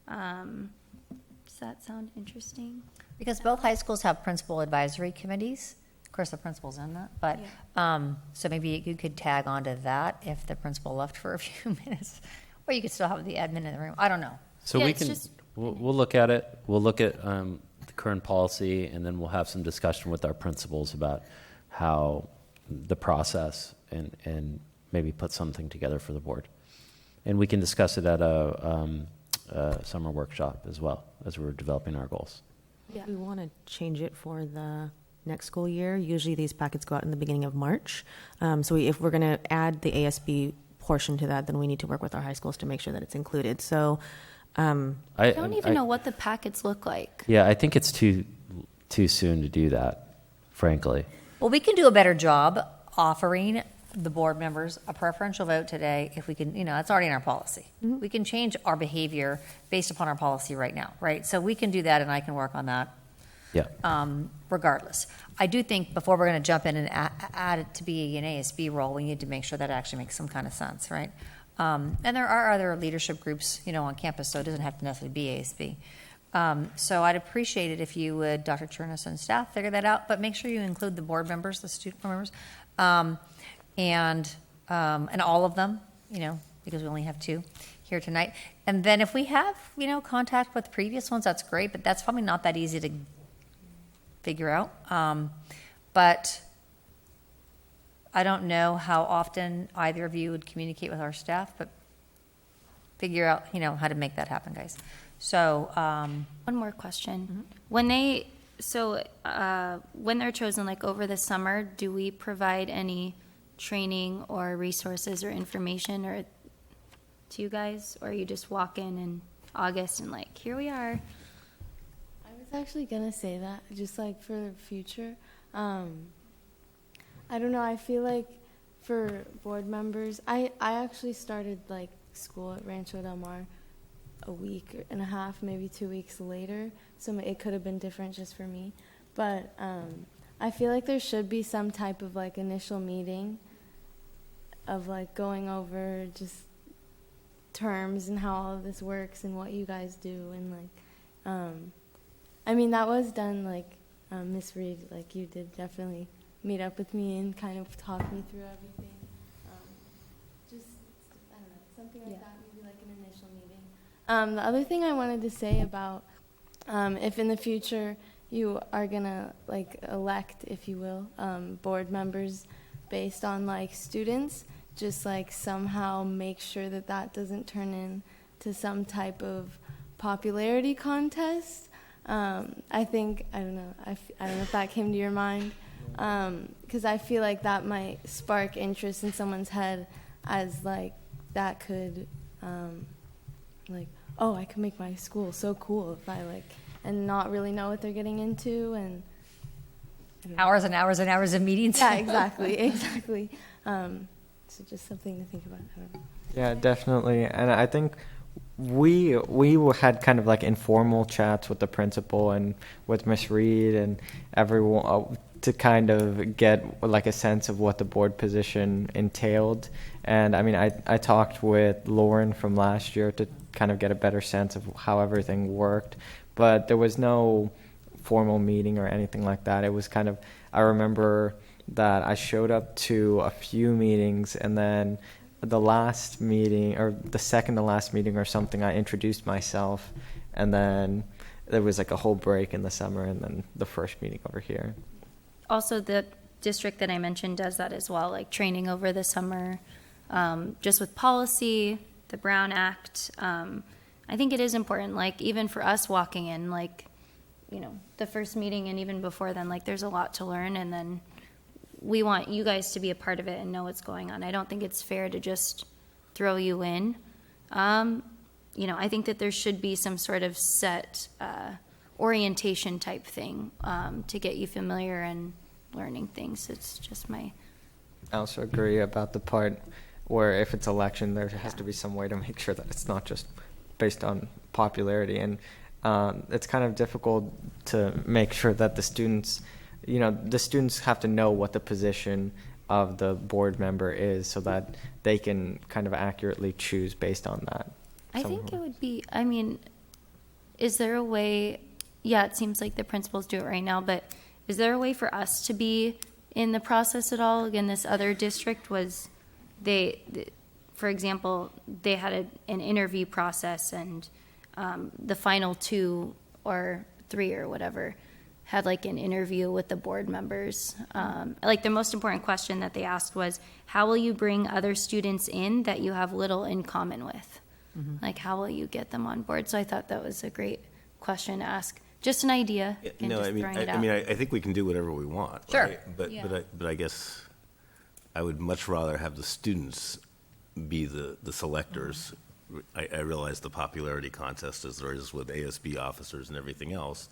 Speaker 2: Does that sound interesting?
Speaker 1: Because both high schools have principal advisory committees. Of course, the principal's in that, but so maybe you could tag onto that if the principal left for a few minutes, or you could still have the admin in the room. I don't know.
Speaker 8: So we'll look at it. We'll look at the current policy, and then we'll have some discussion with our principals about how the process and maybe put something together for the board. And we can discuss it at a summer workshop as well as we're developing our goals.
Speaker 17: Yeah. We want to change it for the next school year. Usually these packets go out in the beginning of March. If we're going to add the ASB portion to that, then we need to work with our high schools to make sure that it's included. So
Speaker 2: I don't even know what the packets look like.
Speaker 8: Yeah, I think it's too soon to do that, frankly.
Speaker 1: Well, we can do a better job offering the board members a preferential vote today if we can, it's already in our policy. Mm-hmm. We can change our behavior based upon our policy right now, right? So we can do that, and I can work on that.
Speaker 8: Yeah.
Speaker 1: Regardless. I do think before we're going to jump in and add it to be an ASB role, we need to make sure that it actually makes some kind of sense, right? And there are other leadership groups, on campus, so it doesn't have to necessarily be ASB. So I'd appreciate it if you would, Dr. Chernus and staff, figure that out, but make sure you include the board members, the student board members, and all of them, because we only have 2 here tonight. And then if we have, contact with previous ones, that's great, but that's probably not that easy to figure out. But I don't know how often either of you would communicate with our staff, but figure out, how to make that happen, guys. So,
Speaker 2: one more question. When they're chosen, like over the summer, do we provide any training or resources or information or to you guys, or you just walk in August and like, here we are?
Speaker 4: I was actually gonna say that, just like for the future. I don't know, I feel like for board members, I actually started like school at Rancho Del Mar a week and a half, maybe 2 weeks later, so it could have been different just for me. But I feel like there should be some type of like initial meeting of like going over just terms and how all of this works and what you guys do, and like that was done, like Miss Reed, like you did definitely meet up with me and kind of talk me through everything. Just I don't know, something like that, maybe like an initial meeting. The other thing I wanted to say about if in the future you are gonna like elect, if you will, board members based on like students, just like somehow make sure that that doesn't turn into some type of popularity contest. I don't know if that came to your mind, because I feel like that might spark interest in someone's head, as like that could like, oh, I can make my school so cool if I like, and not really know what they're getting into, and
Speaker 1: hours and hours and hours of meetings.
Speaker 4: Yeah, exactly. So just something to think about. I don't know.
Speaker 5: Yeah, definitely. And I think we had kind of like informal chats with the principal and with Miss Reed and everyone to kind of get like a sense of what the board position entailed. And I talked with Lauren from last year to kind of get a better sense of how everything worked, but there was no formal meeting or anything like that. It was kind of, I remember that I showed up to a few meetings, and then the last meeting, or the second to last meeting or something, I introduced myself, and then there was like a whole break in the summer, and then the first meeting over here.
Speaker 2: Also, the district that I mentioned does that as well, like training over the summer, just with policy, the Brown Act. I think it is important, like even for us walking in, like, the first meeting and even before then, like there's a lot to learn, and then we want you guys to be a part of it and know what's going on. I don't think it's fair to just throw you in. I think that there should be some sort of set orientation type thing to get you familiar and learning things. It's just my...
Speaker 5: I also agree about the part where if it's election, there has to be some way to make sure that it's not just based on popularity. And it's kind of difficult to make sure that the students have to know what the position of the board member is so that they can kind of accurately choose based on that.
Speaker 2: I think it would be, is there a way, it seems like the principals do it right now, but is there a way for us to be in the process at all? Again, this other district was, for example, they had an interview process, and the final 2 or 3 or whatever had like an interview with the board members. Like the most important question that they asked was, how will you bring other students in that you have little in common with? Mm-hmm. Like, how will you get them on board? So I thought that was a great question to ask. Just an idea.
Speaker 3: I think we can do whatever we want.
Speaker 1: Sure.
Speaker 3: Right? But I guess I would much rather have the students be the selectors. I realize the popularity contest as there is with ASB officers and everything else.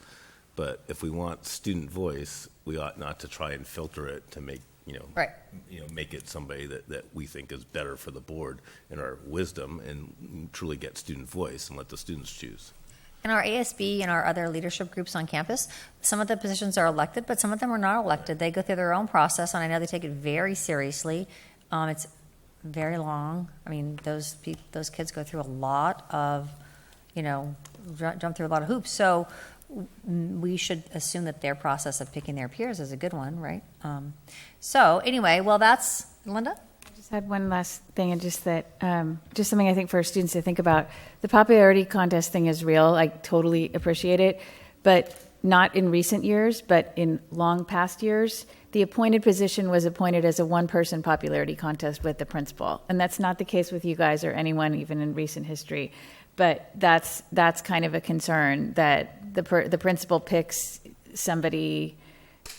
Speaker 3: But if we want student voice, we ought not to try and filter it to make, make it somebody that we think is better for the board in our wisdom, and truly get student voice and let the students choose.
Speaker 1: In our ASB and our other leadership groups on campus, some of the positions are elected, but some of them are not elected. They go through their own process, and I know they take it very seriously. It's very long. I mean, those kids go through a lot of, jump through a lot of hoops. So we should assume that their process of picking their peers is a good one, right? So anyway, well, that's Linda.
Speaker 10: I just had one last thing, and just that, just something I think for students to think about. The popularity contest thing is real. I totally appreciate it, but not in recent years, but in long past years. The appointed position was appointed as a one-person popularity contest with the principal, and that's not the case with you guys or anyone even in recent history. But that's kind of a concern, that the principal picks somebody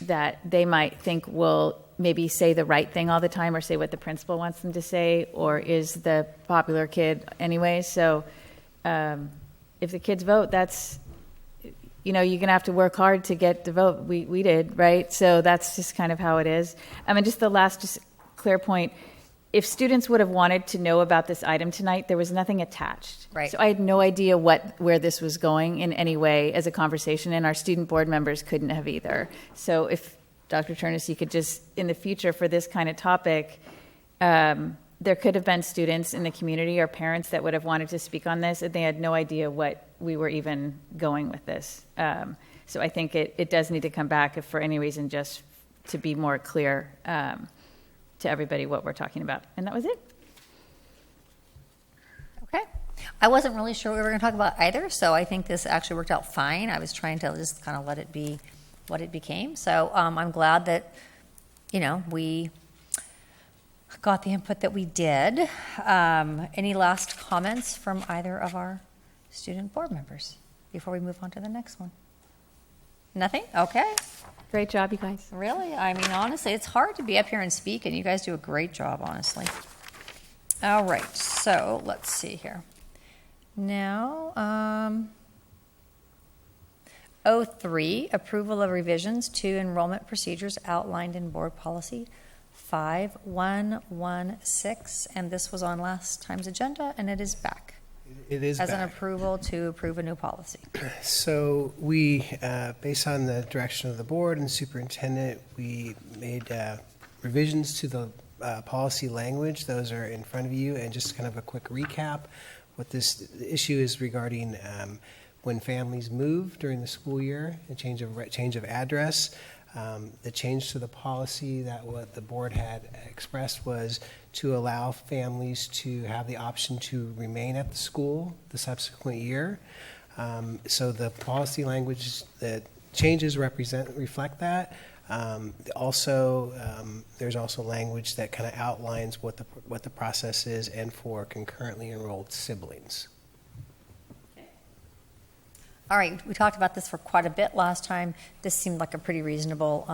Speaker 10: that they might think will maybe say the right thing all the time, or say what the principal wants them to say, or is the popular kid anyway. So if the kids vote, that's, you're going to have to work hard to get the vote. We did, right? So that's just kind of how it is. Just the last just clear point. If students would have wanted to know about this item tonight, there was nothing attached.
Speaker 1: Right.
Speaker 10: So I had no idea where this was going in any way as a conversation, and our student board members couldn't have either. So if, Dr. Turnus, you could just, in the future for this kind of topic, there could have been students in the community or parents that would have wanted to speak on this, and they had no idea what we were even going with this. So I think it does need to come back, if for any reason, just to be more clear to everybody what we're talking about. And that was it.
Speaker 1: Okay. I wasn't really sure what we were going to talk about either, so I think this actually worked out fine. I was trying to just kind of let it be what it became. So I'm glad that, we got the input that we did. Any last comments from either of our student board members before we move on to the next one? Nothing? Okay.
Speaker 10: Great job, you guys.
Speaker 1: Really? Honestly, it's hard to be up here and speak, and you guys do a great job, honestly. All right, so let's see here. Now, 03, approval of revisions to enrollment procedures outlined in board policy 5116, and this was on last time's agenda, and it is back.
Speaker 15: It is
Speaker 1: as
Speaker 15: back.
Speaker 1: an approval to approve a new policy.
Speaker 15: So we, based on the direction of the board and superintendent, we made revisions to the policy language. Those are in front of you, and just kind of a quick recap. What this issue is regarding when families move during the school year, a change of address. The change to the policy that what the board had expressed was to allow families to have the option to remain at the school the subsequent year. So the policy language, the changes reflect that. There's also language that kind of outlines what the process is, and for concurrently enrolled siblings.
Speaker 1: All right, we talked about this for quite a bit last time. This seemed like a pretty reasonable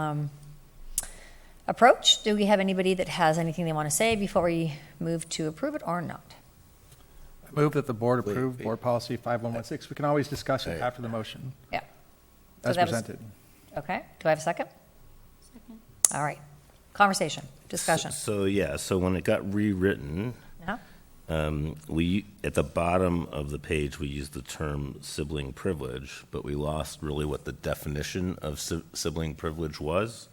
Speaker 1: approach. Do we have anybody that has anything they want to say before we move to approve it or not?
Speaker 11: I move that the board approve board policy 5116. We can always discuss it after the motion.
Speaker 1: Yeah.
Speaker 11: As presented.
Speaker 1: Okay, do I have a second? Second. All right, conversation, discussion.
Speaker 3: So when it got rewritten, we, at the bottom of the page, we used the term sibling privilege, but we lost really what the definition of sibling privilege was,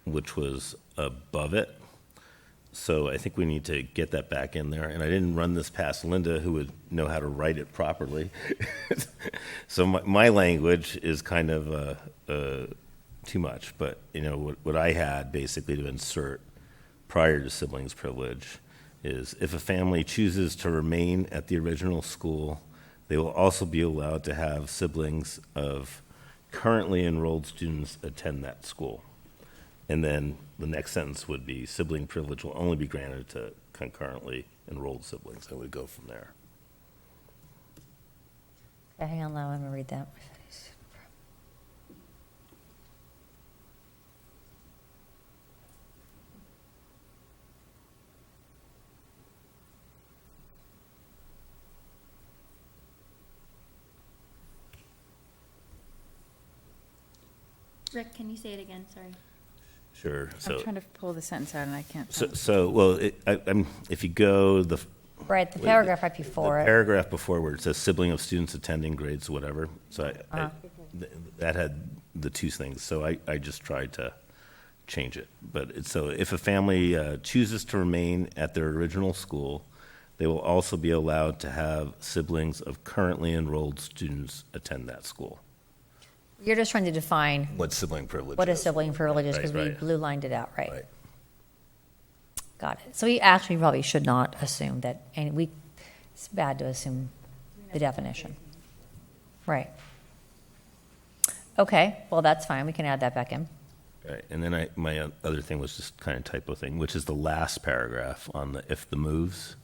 Speaker 3: which was above it. So I think we need to get that back in there. And I didn't run this past Linda, who would know how to write it properly. So my language is kind of too much. But, what I had basically to insert prior to siblings privilege is if a family chooses to remain at the original school, they will also be allowed to have siblings of currently enrolled students attend that school. And then the next sentence would be sibling privilege will only be granted to concurrently enrolled siblings. I would go from there.
Speaker 1: Okay, hang on, now I'm going to read that.
Speaker 2: Rick, can you say it again? Sorry.
Speaker 3: Sure.
Speaker 10: I'm trying to pull the sentence out and I can't.
Speaker 3: If you go the
Speaker 1: paragraph right before it.
Speaker 3: Paragraph before where it says sibling of students attending grades, whatever. So that had the two things. So I just tried to change it. But so if a family chooses to remain at their original school, they will also be allowed to have siblings of currently enrolled students attend that school.
Speaker 1: You're just trying to define
Speaker 3: What sibling privilege
Speaker 1: what a
Speaker 3: is.
Speaker 1: sibling privilege is, because we
Speaker 3: Right.
Speaker 1: blue lined it out, right? Got it. So we actually probably should not assume that, and it's bad to assume the definition. Right. Okay, well, that's fine. We can add that back in.
Speaker 3: Right. And then my other thing was just kind of typo thing, which is the last paragraph on the if the moves.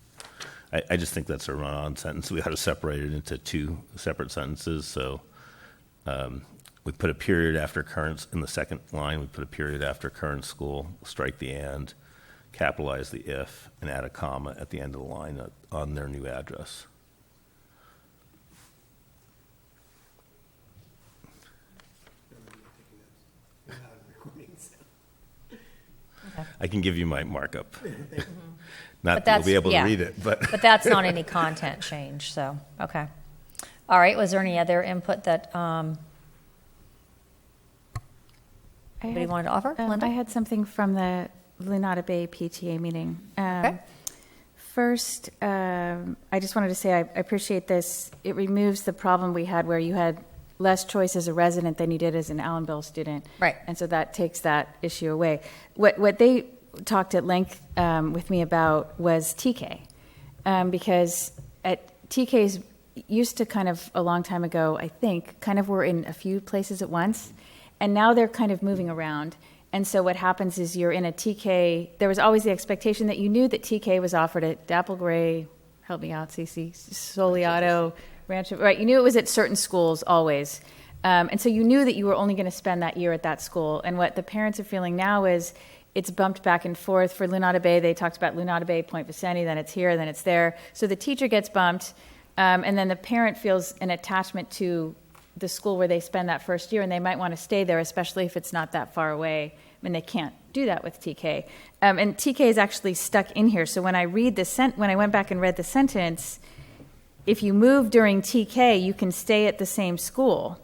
Speaker 3: I just think that's a run-on sentence. We ought to separate it into two separate sentences. So we put a period after current, in the second line, we put a period after current school, strike the and, capitalize the if, and add a comma at the end of the line on their new address. I can give you my markup. Not that you'll be able to read it, but.
Speaker 1: But that's not any content change, so, okay. All right, was there any other input that anybody wanted to offer? Linda?
Speaker 10: I had something from the Lunata Bay PTA meeting.
Speaker 1: Okay.
Speaker 10: First, I just wanted to say I appreciate this. It removes the problem we had where you had less choice as a resident than you did as an Allenville student.
Speaker 1: Right.
Speaker 10: And so that takes that issue away. What they talked at length with me about was TK, because at TK's used to kind of a long time ago, I think, kind of were in a few places at once, and now they're kind of moving around. And so what happens is you're in a TK, there was always the expectation that you knew that TK was offered at Dapple Gray, help me out, Cece, Soliato, Rancho, right? You knew it was at certain schools always. And so you knew that you were only going to spend that year at that school. And what the parents are feeling now is it's bumped back and forth. For Lunata Bay, they talked about Lunata Bay, Point Vicente, then it's here, then it's there. So the teacher gets bumped, and then the parent feels an attachment to the school where they spend that first year, and they might want to stay there, especially if it's not that far away. I mean, they can't do that with TK. And TK is actually stuck in here. So when I read when I went back and read the sentence, if you move during TK, you can stay at the same school.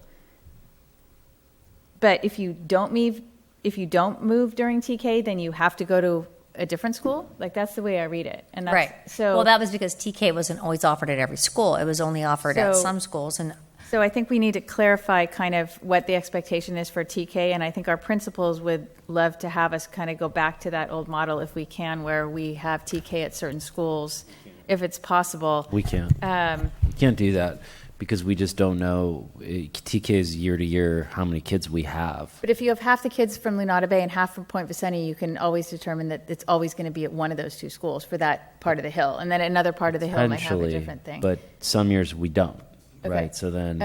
Speaker 10: But if you don't move during TK, then you have to go to a different school. Like, that's the way I read it. And that's,
Speaker 1: Right.
Speaker 10: So,
Speaker 1: well, that was because TK wasn't always offered at every school. It was only offered at
Speaker 10: So-
Speaker 1: some schools. And
Speaker 10: So I think we need to clarify kind of what the expectation is for TK, and I think our principals would love to have us kind of go back to that old model if we can, where we have TK at certain schools, if it's possible.
Speaker 8: We can't. We can't do that because we just don't know. TK is year to year how many kids we have.
Speaker 10: But if you have half the kids from Lunata Bay and half from Point Vicente, you can always determine that it's always going to be at one of those two schools for that part of the hill, and then another part of the hill might have a different thing.
Speaker 8: But some years we don't.
Speaker 10: Okay.
Speaker 8: Right, so then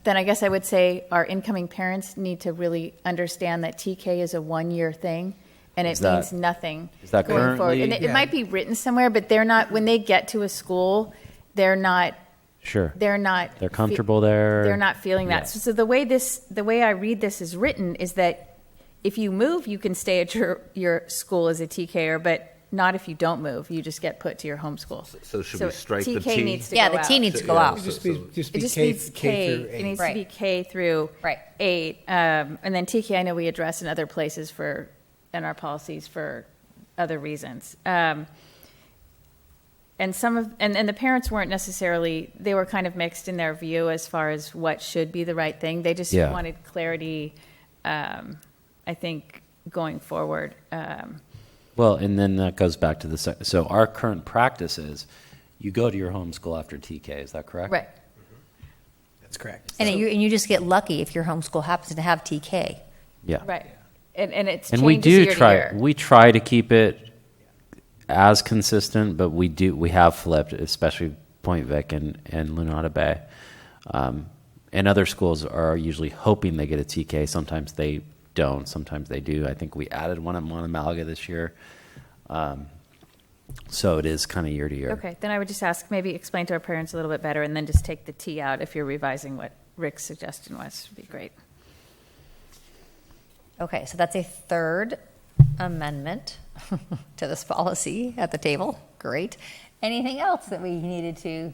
Speaker 10: I guess I would say our incoming parents need to really understand that TK is a one-year thing, and it means nothing
Speaker 8: that
Speaker 10: going forward. And
Speaker 8: currently?
Speaker 10: it might be written somewhere, but they're not. When they get to a school, they're not.
Speaker 8: Sure.
Speaker 10: They're not.
Speaker 8: They're comfortable there.
Speaker 10: They're not feeling that.
Speaker 8: Yes.
Speaker 10: So the way I read this is written is that if you move, you can stay at your school as a TKer, but not if you don't move. You just get put to your home school.
Speaker 3: So should we strike the
Speaker 10: TK
Speaker 3: T?
Speaker 10: needs to
Speaker 1: yeah,
Speaker 10: go
Speaker 1: the
Speaker 10: out.
Speaker 1: T needs to go out.
Speaker 10: It just needs K. It needs to be K through 8. And then TK, I know we address in other places in our policies for other reasons. And the parents weren't necessarily, they were kind of mixed in their view as far as what should be the right thing. They just wanted clarity, I think, going forward.
Speaker 8: Well, and then that goes back to so our current practice is you go to your home school after TK, is that correct?
Speaker 1: Right.
Speaker 15: That's correct.
Speaker 1: And you just get lucky if your homeschool happens to have TK.
Speaker 8: Yeah.
Speaker 10: Right. And it's
Speaker 8: And we
Speaker 10: changes
Speaker 8: do
Speaker 10: year to
Speaker 8: try.
Speaker 10: year.
Speaker 8: We try to keep it as consistent, but we have flipped, especially Point Vic and Lunata Bay. And other schools are usually hoping they get a TK. Sometimes they don't. Sometimes they do. I think we added one at Montemalega this year. So it is kind of year to year.
Speaker 10: Okay, then I would just ask, maybe explain to our parents a little bit better, and then just take the T out if you're revising what Rick's suggestion was. Would be great.
Speaker 1: Okay, so that's a third amendment to this policy at the table. Great. Anything else that we needed to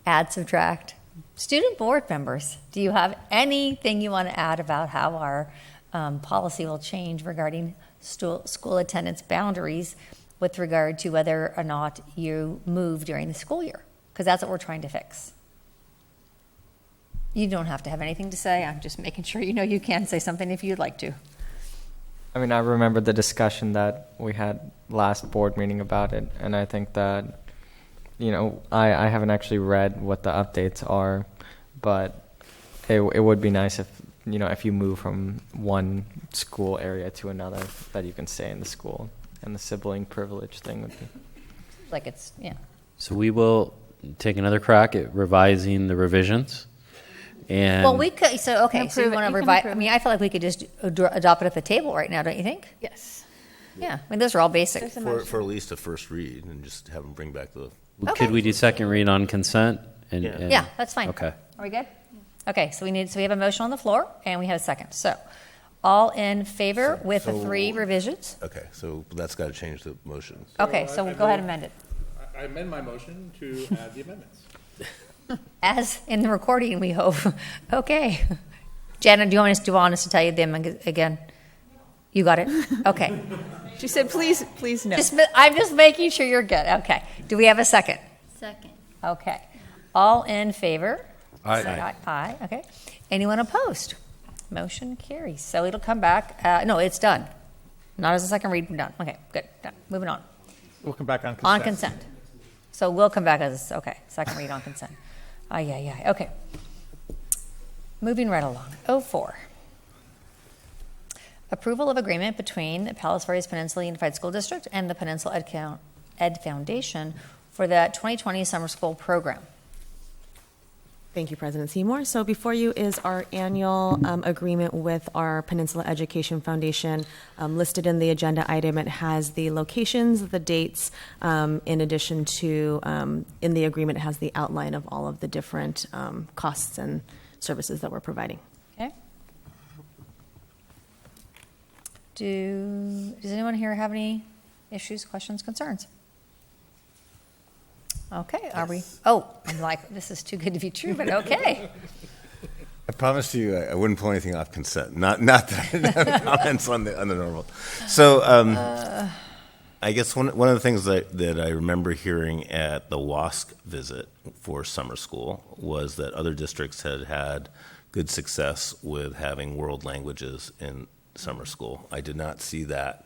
Speaker 1: add, subtract? Student board members, do you have anything you want to add about how our policy will change regarding school attendance boundaries with regard to whether or not you move during the school year, because that's what we're trying to fix. You don't have to have anything to say. I'm just making sure you know you can say something if you'd like to.
Speaker 5: I mean, I remember the discussion that we had last board meeting about it, and I think that, you know, I haven't actually read what the updates are, but it would be nice if, you know, if you move from one school area to another, that you can stay in the school, and the sibling privilege thing would be.
Speaker 1: Like it's, yeah.
Speaker 8: So we will take another crack at revising the revisions. And
Speaker 1: Well, we could, so, okay, so you
Speaker 10: approve it.
Speaker 1: want to
Speaker 10: You can
Speaker 1: revise,
Speaker 10: approve
Speaker 1: I mean, I feel like we could just adopt it at the table right now, don't you think?
Speaker 10: Yes.
Speaker 1: Yeah, I mean, those are all basic.
Speaker 10: There's a
Speaker 3: For
Speaker 10: motion.
Speaker 3: at least a first read and just have them bring back the.
Speaker 8: could we do second read on consent? And, and-
Speaker 1: Yeah, that's fine.
Speaker 8: Okay.
Speaker 1: Are we good? Okay, so we have a motion on the floor, and we have a second. So, all in favor with the 3 revisions?
Speaker 3: Okay, so that's got to change the motion.
Speaker 1: Okay, so we'll go ahead and amend it.
Speaker 11: I amend my motion to add the amendments.
Speaker 1: As in the recording, we hope. Okay. Jana, do you want us to tell you them again? You got it? Okay.
Speaker 10: She said, please no.
Speaker 1: I'm just making sure you're good. Okay. Do we have a second?
Speaker 2: Second.
Speaker 1: Okay. All in favor?
Speaker 11: Aye.
Speaker 1: Say aye. Aye. Okay. Anyone opposed? Motion carries. So it'll come back. No, it's done. Not as a second read. Done. Okay. Good. Done. Moving on.
Speaker 11: We'll come back on consent.
Speaker 1: On consent. So we'll come back as, okay, second read on consent. Yeah. Okay. Moving right along. 04. Approval of agreement between the Palos Verdes Peninsula Unified School District and the Peninsula Ed Foundation for the 2020 summer school program.
Speaker 17: Thank you, President Seymour. So before you is our annual agreement with our Peninsula Education Foundation. Listed in the agenda item, it has the locations, the dates, in addition to, in the agreement, it has the outline of all of the different costs and services that we're providing.
Speaker 1: Okay. Does anyone here have any issues, questions, concerns? Okay, are we? Oh, I'm like, this is too good to be true, but okay.
Speaker 3: I promised you I wouldn't pull anything off consent. Not that I didn't have comments on the normal. So I guess one of the things that I remember hearing at the WASC visit for summer school was that other districts had good success with having world languages in summer school. I did not see that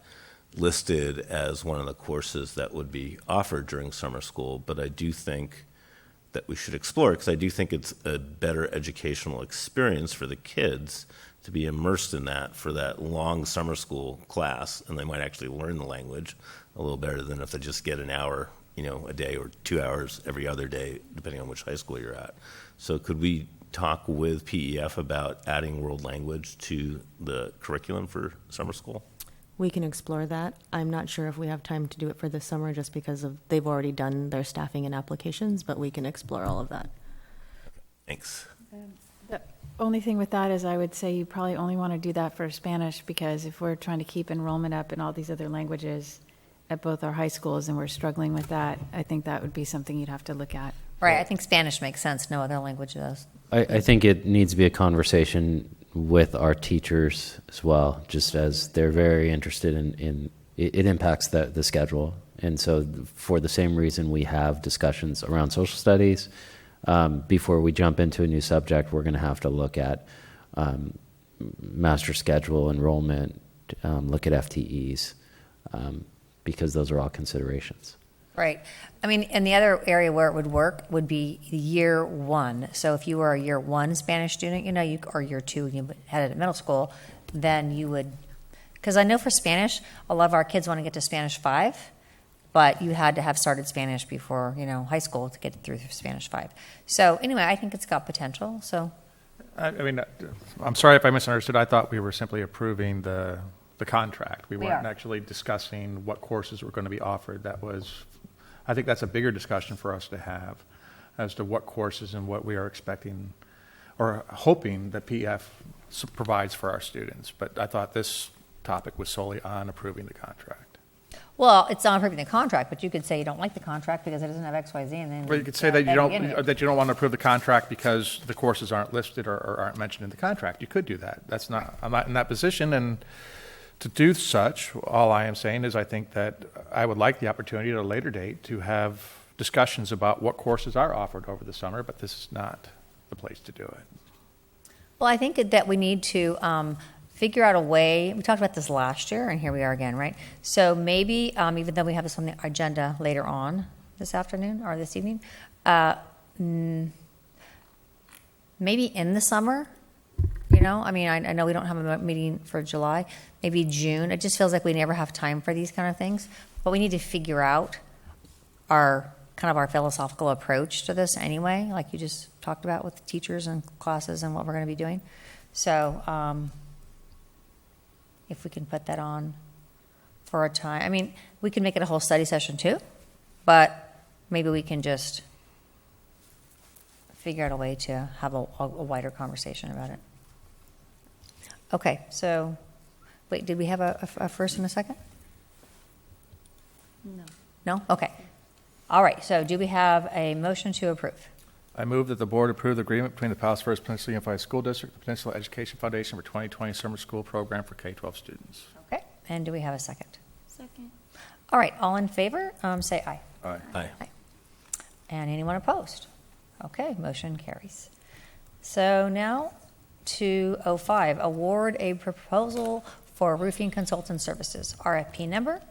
Speaker 3: listed as one of the courses that would be offered during summer school, but I do think that we should explore it because I do think it's a better educational experience for the kids to be immersed in that for that long summer school class, and they might actually learn the language a little better than if they just get an hour, a day or 2 hours every other day, depending on which high school you're at. So could we talk with PEF about adding world language to the curriculum for summer school?
Speaker 17: We can explore that. I'm not sure if we have time to do it for this summer just because they've already done their staffing and applications, but we can explore all of that.
Speaker 3: Thanks.
Speaker 10: The only thing with that is I would say you probably only want to do that for Spanish, because if we're trying to keep enrollment up in all these other languages at both our high schools and we're struggling with that, I think that would be something you'd have to look at.
Speaker 1: Right, I think Spanish makes sense. No other language does.
Speaker 8: I think it needs to be a conversation with our teachers as well, just as they're very interested in it impacts the schedule. And so for the same reason we have discussions around social studies, before we jump into a new subject, we're going to have to look at master schedule, enrollment, look at FTEs, because those are all considerations.
Speaker 1: Right. I mean, and the other area where it would work would be year one. So if you were a year one Spanish student, or year two, you had it at middle school, then you would, because I know for Spanish, a lot of our kids want to get to Spanish 5, but you had to have started Spanish before, high school to get through Spanish 5. So anyway, I think it's got potential. So,
Speaker 11: I mean, I'm sorry if I misunderstood. I thought we were simply approving the contract. We weren't actually discussing what courses were going to be offered. I think that's a bigger discussion for us to have as to what courses and what we are expecting or hoping that PF provides for our students. But I thought this topic was solely on approving the contract.
Speaker 1: Well, it's not approving the contract, but you could say you don't like the contract because it doesn't have X, Y, Z, and then.
Speaker 11: Well, you could say that you don't want to approve the contract because the courses aren't listed or aren't mentioned in the contract. You could do that. I'm not in that position, and to do such, all I am saying is I think that I would like the opportunity at a later date to have discussions about what courses are offered over the summer, but this is not the place to do it.
Speaker 1: Well, I think that we need to figure out a way. We talked about this last year, and here we are again, right? So maybe, even though we have this on the agenda later on this afternoon or this evening, maybe in the summer, I mean, I know we don't have a meeting for July, maybe June. It just feels like we never have time for these kind of things, but we need to figure out our philosophical approach to this anyway, like you just talked about with teachers and classes and what we're going to be doing. So if we can put that on for a time, I mean, we can make it a whole study session too, but maybe we can just figure out a way to have a wider conversation about it. Okay, so wait, did we have a first and a second?
Speaker 4: No.
Speaker 1: No? Okay. All right, so do we have a motion to approve?
Speaker 11: I move that the board approve the agreement between the Palos Verdes Peninsula Unified School District and the Peninsula Education Foundation for 2020 summer school program for K-12 students.
Speaker 1: Okay, and do we have a second?
Speaker 4: Second.
Speaker 1: All right, all in favor, say aye.
Speaker 11: Aye.
Speaker 3: Aye.
Speaker 1: And anyone opposed? Okay, motion carries. So now to 05, award a proposal for roofing consultant services, RFP number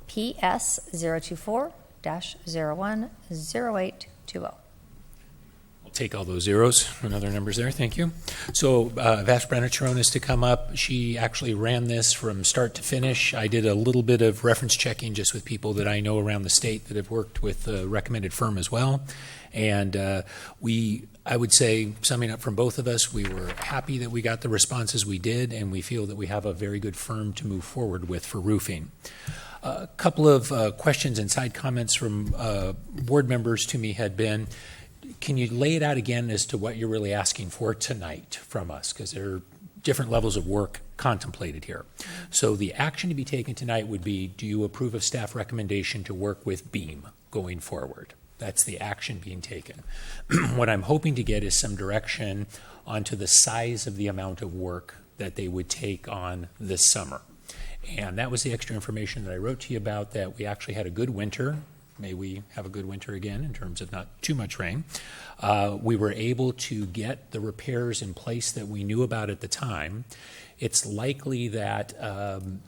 Speaker 1: PS 024-010820.
Speaker 18: Take all those zeros and other numbers there. Thank you. So Vash Brenner-Chiron is to come up. She actually ran this from start to finish. I did a little bit of reference checking just with people that I know around the state that have worked with the recommended firm as well. And I would say, summing up from both of us, we were happy that we got the responses we did, and we feel that we have a very good firm to move forward with for roofing. A couple of questions and side comments from board members to me had been, can you lay it out again as to what you're really asking for tonight from us? Because there are different levels of work contemplated here. So the action to be taken tonight would be, do you approve of staff recommendation to work with BEAM going forward? That's the action being taken. What I'm hoping to get is some direction onto the size of the amount of work that they would take on this summer. And that was the extra information that I wrote to you about, that we actually had a good winter. May we have a good winter again in terms of not too much rain. We were able to get the repairs in place that we knew about at the time. It's likely that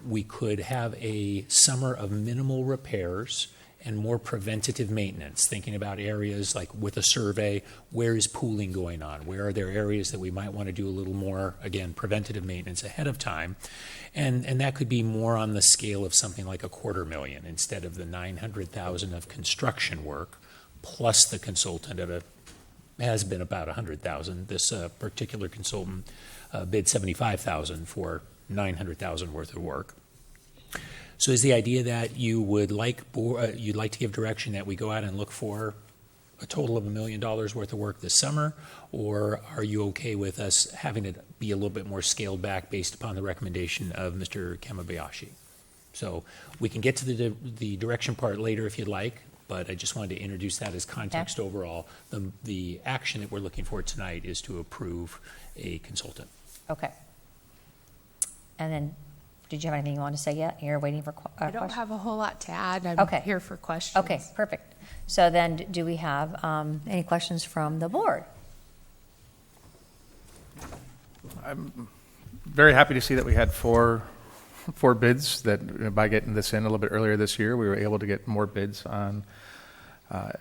Speaker 18: we could have a summer of minimal repairs and more preventative maintenance, thinking about areas like with a survey, where is pooling going on? Where are there areas that we might want to do a little more, again, preventative maintenance ahead of time? And that could be more on the scale of something like $250,000 instead of the $900,000 of construction work, plus the consultant at has been about $100,000. This particular consultant bid $75,000 for $900,000 worth of work. So is the idea that you would you'd like to give direction that we go out and look for a total of $1 million worth of work this summer, or are you okay with us having it be a little bit more scaled back based upon the recommendation of Mr. Kamabayashi? So we can get to the direction part later if you'd like, but I just wanted to introduce that as context overall. The action that we're looking for tonight is to approve a consultant.
Speaker 1: Okay. And then, did you have anything you want to say yet? You're waiting for
Speaker 19: I don't have a whole lot to add. I'm here for questions.
Speaker 1: Okay, perfect. So then, do we have any questions from the board?
Speaker 11: I'm very happy to see that we had four bids, that by getting this in a little bit earlier this year, we were able to get more bids on.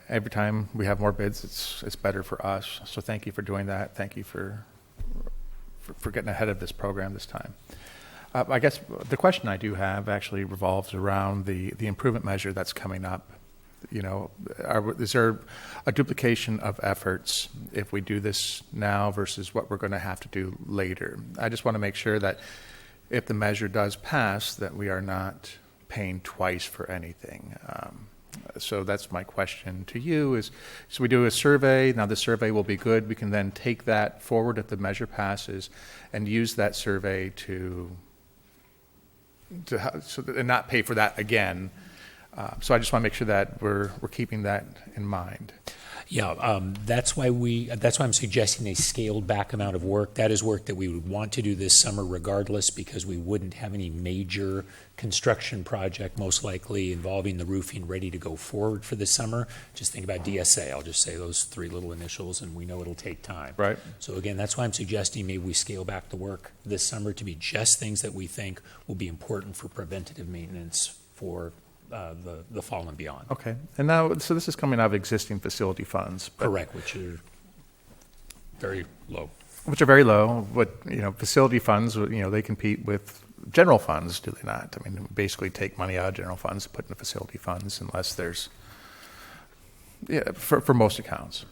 Speaker 11: Every time we have more bids, it's better for us. So thank you for doing that. Thank you for getting ahead of this program this time. I guess the question I do have actually revolves around the improvement measure that's coming up. You know, is there a duplication of efforts if we do this now versus what we're going to have to do later? I just want to make sure that if the measure does pass, that we are not paying twice for anything. So that's my question to you is, so we do a survey. Now the survey will be good. We can then take that forward if the measure passes and use that survey and not pay for that again. So I just want to make sure that we're keeping that in mind.
Speaker 18: Yeah, that's why I'm suggesting a scaled back amount of work. That is work that we would want to do this summer regardless, because we wouldn't have any major construction project most likely involving the roofing ready to go forward for the summer. Just think about DSA. I'll just say those three little initials, and we know it'll take time.
Speaker 11: Right.
Speaker 18: So again, that's why I'm suggesting maybe we scale back the work this summer to be just things that we think will be important for preventative maintenance for the fall and beyond.
Speaker 11: Okay. And now, so this is coming out of existing facility funds.
Speaker 18: Correct, which are very low.
Speaker 11: Which are very low. But, facility funds, they compete with general funds, do they not? I mean, we basically take money out of general funds and put into facility funds unless there's, for most accounts.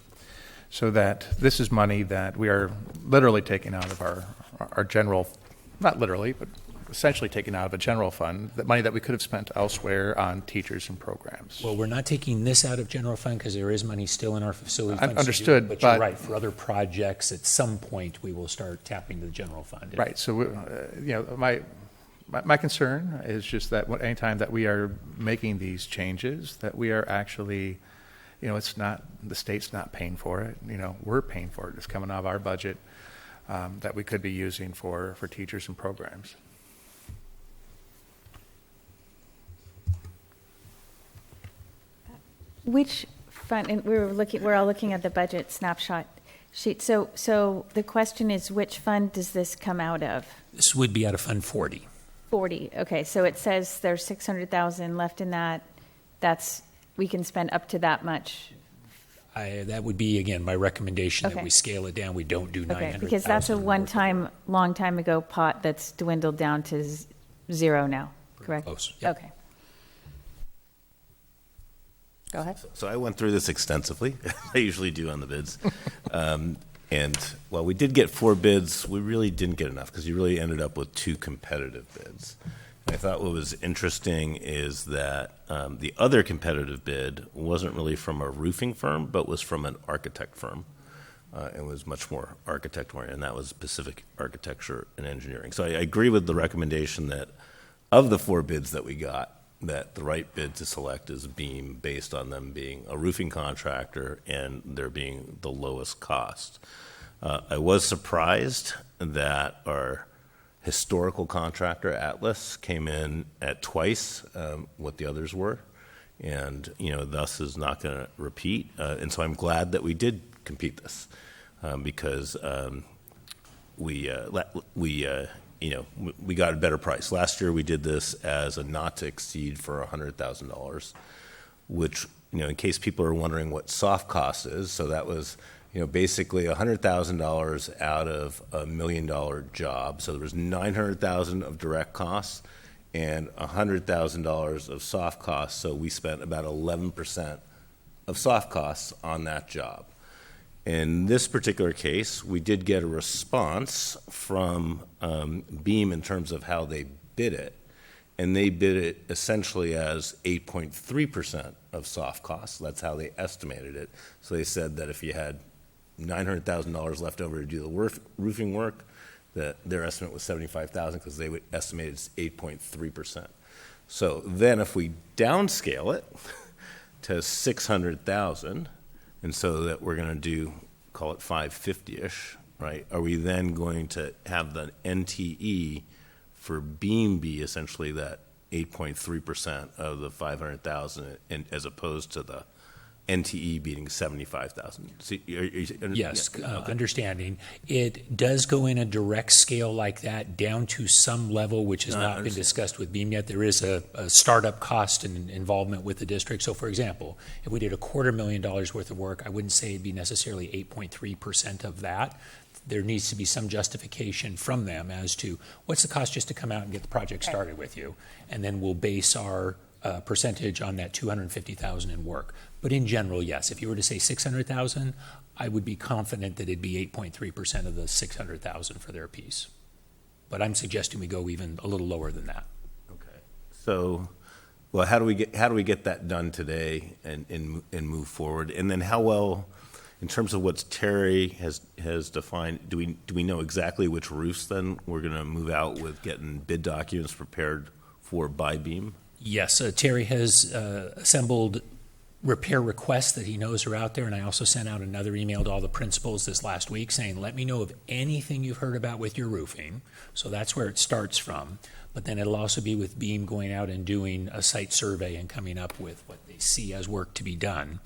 Speaker 11: So that this is money that we are literally taking out of our general, not literally, but essentially taken out of a general fund, the money that we could have spent elsewhere on teachers and programs.
Speaker 18: Well, we're not taking this out of general fund because there is money still in our facility funds.
Speaker 11: Understood,
Speaker 18: but you're right. For other projects, at some point, we will start tapping the general fund.
Speaker 11: Right. So, my concern is just that anytime that we are making these changes, that we are actually, it's not, the state's not paying for it. We're paying for it. It's coming out of our budget that we could be using for teachers and programs.
Speaker 10: Which fund? And we're all looking at the budget snapshot sheet. So the question is, which fund does this come out of?
Speaker 18: This would be out of Fund 40.
Speaker 10: 40. Okay. So it says there's 600,000 left in that. We can spend up to that much.
Speaker 18: That would be, again, my recommendation
Speaker 10: Okay.
Speaker 18: that we scale it down. We don't do 900,000.
Speaker 10: Okay, because that's a one-time, long time ago pot that's dwindled down to zero now. Correct.
Speaker 18: Close. Yep.
Speaker 10: Okay.
Speaker 1: Go ahead.
Speaker 3: So I went through this extensively. I usually do on the bids. And while we did get 4 bids, we really didn't get enough because you really ended up with 2 competitive bids. And I thought what was interesting is that the other competitive bid wasn't really from a roofing firm, but was from an architect firm. And was much more architect-oriented, and that was Pacific Architecture and Engineering. So I agree with the recommendation that of the 4 bids that we got, that the right bid to select is Beam based on them being a roofing contractor and there being the lowest cost. I was surprised that our historical contractor, Atlas, came in at twice what the others were, and thus is not going to repeat. And so I'm glad that we did compete this because we got a better price. Last year we did this as a not to exceed for $100,000, which, in case people are wondering what soft cost is, so that was, basically $100,000 out of $1 million job. So there was $900,000 of direct costs and $100,000 of soft costs. So we spent about 11% of soft costs on that job. In this particular case, we did get a response from Beam in terms of how they bid it, and they bid it essentially as 8.3% of soft costs. That's how they estimated it. So they said that if you had $900,000 left over to do the roofing work, that their estimate was $75,000 because they would estimate it's 8.3%. So then if we downscale it to $600,000, and so that we're going to do, call it 550-ish, right? Are we then going to have the NTE for Beam be essentially that 8.3% of the 500,000, and as opposed to the NTE being 75,000?
Speaker 18: Yes, understanding. It does go in a direct scale like that down to some level, which has not been discussed with Beam yet. There is a startup cost and involvement with the district. So, for example, if we did $250,000 worth of work, I wouldn't say it'd be necessarily 8.3% of that. There needs to be some justification from them as to what's the cost just to come out and get the project started with you, and then we'll base our percentage on that $250,000 in work. But in general, yes, if you were to say $600,000, I would be confident that it'd be 8.3% of the $600,000 for their piece. But I'm suggesting we go even a little lower than that.
Speaker 3: Okay. So, well, how do we get that done today and move forward? And then how well, in terms of what Terry has defined, do we know exactly which roofs then we're going to move out with getting bid documents prepared for by Beam?
Speaker 18: Yes, Terry has assembled repair requests that he knows are out there, and I also sent out another email to all the principals this last week saying, let me know of anything you've heard about with your roofing. So that's where it starts from. But then it'll also be with Beam going out and doing a site survey and coming up with what they see as work to be done.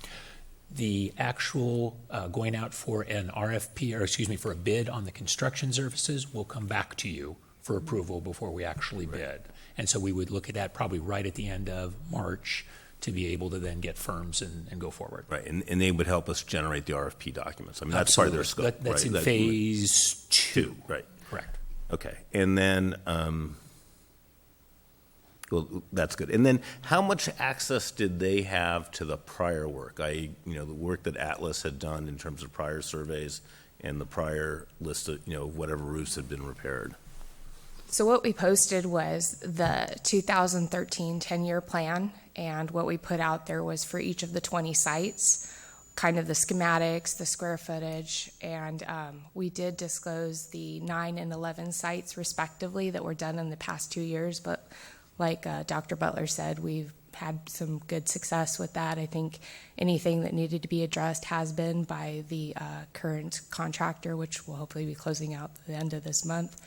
Speaker 18: The actual going out for an RFP, or excuse me, for a bid on the construction services will come back to you for approval before we actually bid. And so we would look at that probably right at the end of March to be able to then get firms and go forward.
Speaker 3: Right, and they would help us generate the RFP documents. I mean, that's part of their scope.
Speaker 18: That's
Speaker 3: right?
Speaker 18: in phase 2.
Speaker 3: Right.
Speaker 18: Correct.
Speaker 3: Okay, and then, well, that's good. And then how much access did they have to the prior work? The work that Atlas had done in terms of prior surveys and the prior list of, whatever roofs had been repaired?
Speaker 19: So what we posted was the 2013 10-year plan, and what we put out there was for each of the 20 sites, kind of the schematics, the square footage, and we did disclose the 9 and 11 sites respectively that were done in the past 2 years, but like Dr. Butler said, we've had some good success with that. I think anything that needed to be addressed has been by the current contractor, which will hopefully be closing out at the end of this month.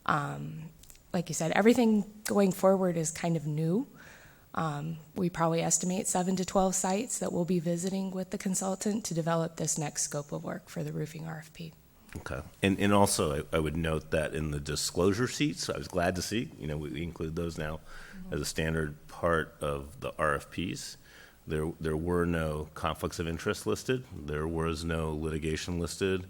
Speaker 19: Like you said, everything going forward is kind of new. We probably estimate 7 to 12 sites that we'll be visiting with the consultant to develop this next scope of work for the roofing RFP.
Speaker 3: Okay. And also, I would note that in the disclosure sheets, I was glad to see, we include those now as a standard part of the RFPs. There were no conflicts of interest listed. There was no litigation listed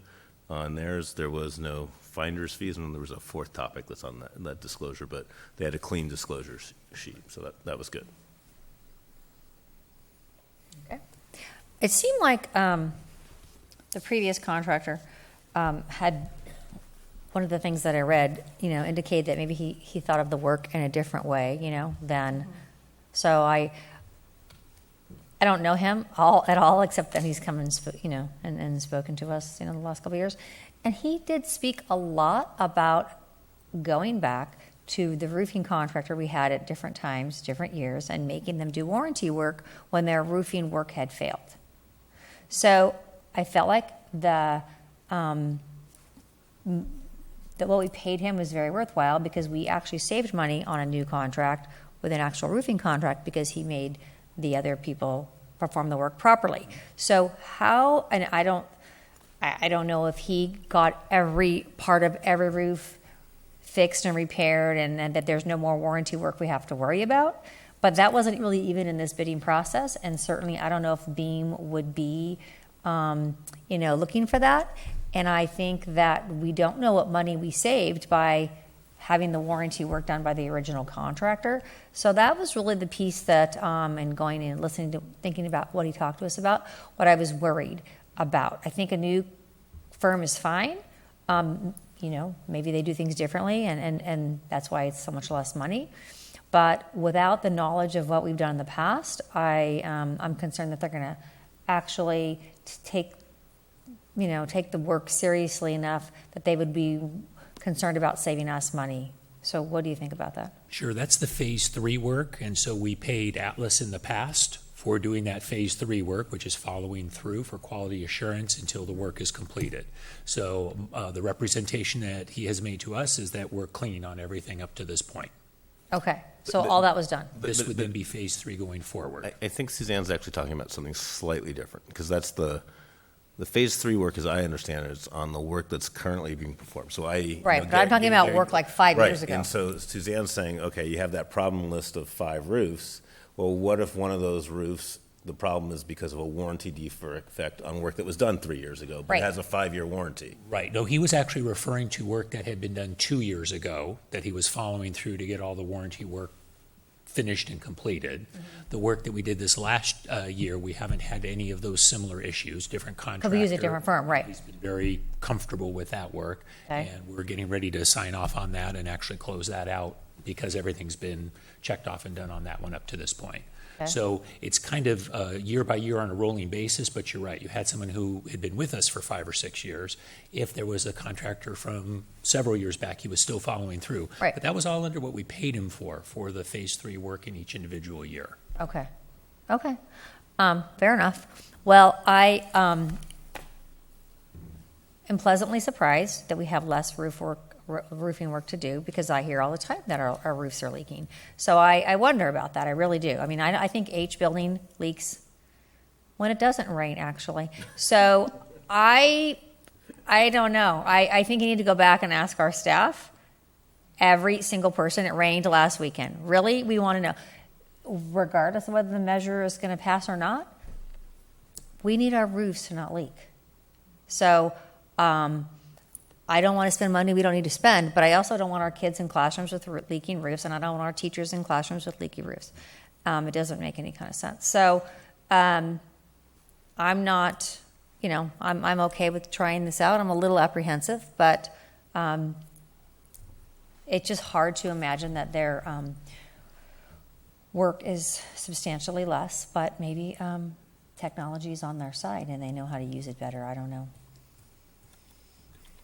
Speaker 3: on theirs. There was no finder's fees, and there was a fourth topic that's on that disclosure, but they had a clean disclosure sheet, so that was good.
Speaker 1: Okay. It seemed like the previous contractor had, one of the things that I read, indicated that maybe he thought of the work in a different way, than, so I don't know him at all, except that he's come and and spoken to us, the last couple of years. And he did speak a lot about going back to the roofing contractor we had at different times, different years, and making them do warranty work when their roofing work had failed. So I felt like that what we paid him was very worthwhile, because we actually saved money on a new contract with an actual roofing contract, because he made the other people perform the work properly. So how, and I don't know if he got every part of every roof fixed and repaired, and that there's no more warranty work we have to worry about, but that wasn't really even in this bidding process, and certainly I don't know if Beam would be looking for that. And I think that we don't know what money we saved by having the warranty work done by the original contractor. So that was really the piece that, and going and listening to, thinking about what he talked to us about, what I was worried about. I think a new firm is fine. Maybe they do things differently, and that's why it's so much less money. But without the knowledge of what we've done in the past, I'm concerned that they're going to actually take the work seriously enough that they would be concerned about saving us money. So what do you think about that?
Speaker 18: Sure, that's the phase 3 work, and so we paid Atlas in the past for doing that phase 3 work, which is following through for quality assurance until the work is completed. So the representation that he has made to us is that we're clean on everything up to this point.
Speaker 1: Okay, so all that was done.
Speaker 18: This would then be phase 3 going forward.
Speaker 3: I think Suzanne's actually talking about something slightly different, because that's the phase 3 work, as I understand it, is on the work that's currently being performed. So
Speaker 1: right, but I'm talking about work like 5 years ago.
Speaker 3: And so Suzanne's saying, okay, you have that problem list of 5 roofs. Well, what if one of those roofs, the problem is because of a warranty defect on work that was done 3 years ago, but it has a 5-year warranty?
Speaker 18: Right. No, he was actually referring to work that had been done 2 years ago that he was following through to get all the warranty work finished and completed. Mm-hmm. The work that we did this last year, we haven't had any of those similar issues. Different contractor.
Speaker 1: Because we use a different firm, right?
Speaker 18: He's been very comfortable with that work, and we're getting ready to sign off on that and actually close that out because everything's been checked off and done on that one up to this point.
Speaker 1: Okay.
Speaker 18: So it's kind of year by year on a rolling basis, but you're right. You had someone who had been with us for 5 or 6 years. If there was a contractor from several years back, he was still following through.
Speaker 1: Right.
Speaker 18: But that was all under what we paid him for the phase 3 work in each individual year.
Speaker 1: Okay. Okay. Fair enough. Well, I am pleasantly surprised that we have less roofing work to do, because I hear all the time that our roofs are leaking. So I wonder about that. I really do. I mean, I think H building leaks when it doesn't rain, actually. So I don't know. I think you need to go back and ask our staff, every single person, it rained last weekend. Really? We want to know. Regardless of whether the measure is going to pass or not, we need our roofs to not leak. So I don't want to spend money we don't need to spend, but I also don't want our kids in classrooms with leaking roofs, and I don't want our teachers in classrooms with leaky roofs. It doesn't make any kind of sense. So I'm not, I'm okay with trying this out. I'm a little apprehensive, but it's just hard to imagine that their work is substantially less, but maybe technology is on their side and they know how to use it better. I don't know.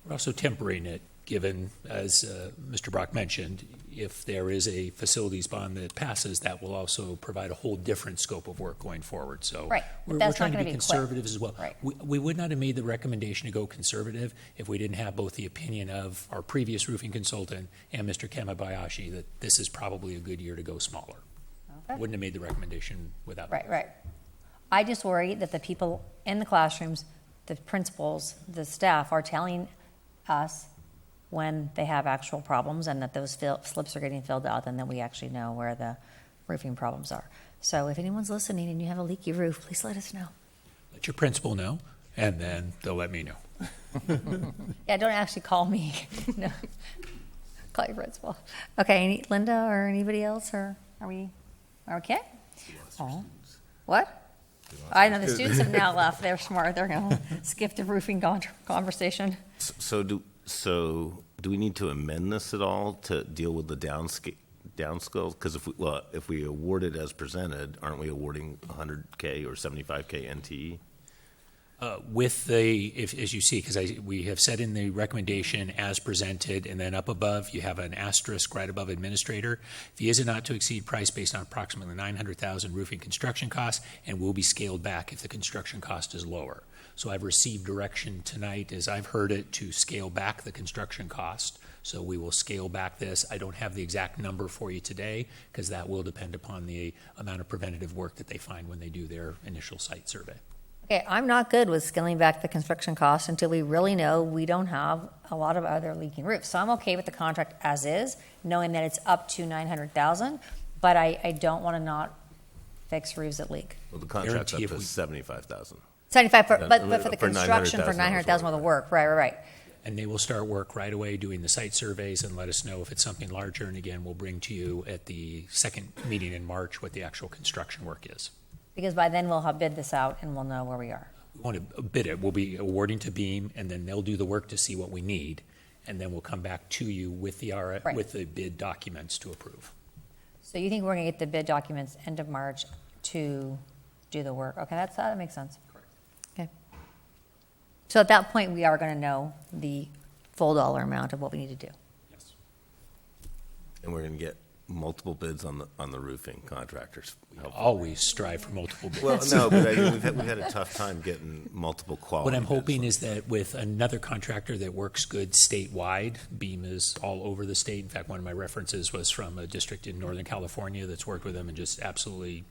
Speaker 18: We're also tempering it, given, as Mr. Brock mentioned, if there is a facilities bond that passes, that will also provide a whole different scope of work going forward. So
Speaker 1: right.
Speaker 18: we're trying to be conservative as well.
Speaker 1: Right.
Speaker 18: We would not have made the recommendation to go conservative if we didn't have both the opinion of our previous roofing consultant and Mr. Kamabayashi that this is probably a good year to go smaller.
Speaker 1: Okay.
Speaker 18: Wouldn't have made the recommendation without that.
Speaker 1: Right. I just worry that the people in the classrooms, the principals, the staff are telling us when they have actual problems, and that those slips are getting filled out, and then we actually know where the roofing problems are. So if anyone's listening and you have a leaky roof, please let us know.
Speaker 18: Let your principal know, and then they'll let me know.
Speaker 1: Yeah, don't actually call me. No. Call your principal. Okay, Linda or anybody else, or are we okay? Oh. What? I know the students have now left. They're smart. They're going to skip the roofing conversation.
Speaker 3: So do we need to amend this at all to deal with the downscale? Because if we award it as presented, aren't we awarding 100K or 75K NTE?
Speaker 18: As you see, because we have said in the recommendation as presented, and then up above you have an asterisk right above administrator. Fee is not to exceed price based on approximately $900,000 roofing construction costs, and will be scaled back if the construction cost is lower. So I've received direction tonight, as I've heard it, to scale back the construction cost. So we will scale back this. I don't have the exact number for you today, because that will depend upon the amount of preventative work that they find when they do their initial site survey.
Speaker 1: Okay, I'm not good with scaling back the construction costs until we really know we don't have a lot of other leaking roofs. So I'm okay with the contract as is, knowing that it's up to $900,000, but I don't want to not fix roofs that leak.
Speaker 3: Well, the contract's up to $75,000.
Speaker 1: 75, but for the construction for $900,000 worth of work. Right.
Speaker 18: And they will start work right away doing the site surveys and let us know if it's something larger. And again, we'll bring to you at the second meeting in March what the actual construction work is.
Speaker 1: Because by then we'll have bid this out and we'll know where we are.
Speaker 18: We want to bid it. We'll be awarding to Beam, and then they'll do the work to see what we need, and then we'll come back to you with the with the bid documents to approve.
Speaker 1: So you think we're going to get the bid documents end of March to do the work? Okay, that makes sense.
Speaker 18: Correct.
Speaker 1: Okay. So at that point, we are going to know the full dollar amount of what we need to do.
Speaker 18: Yes.
Speaker 3: And we're going to get multiple bids on the roofing contractors.
Speaker 18: Always strive for multiple bids.
Speaker 3: Well, no, but we've had a tough time getting multiple quality.
Speaker 18: What I'm hoping is that with another contractor that works good statewide, Beam is all over the state. In fact, one of my references was from a district in Northern California that's worked with them and just absolutely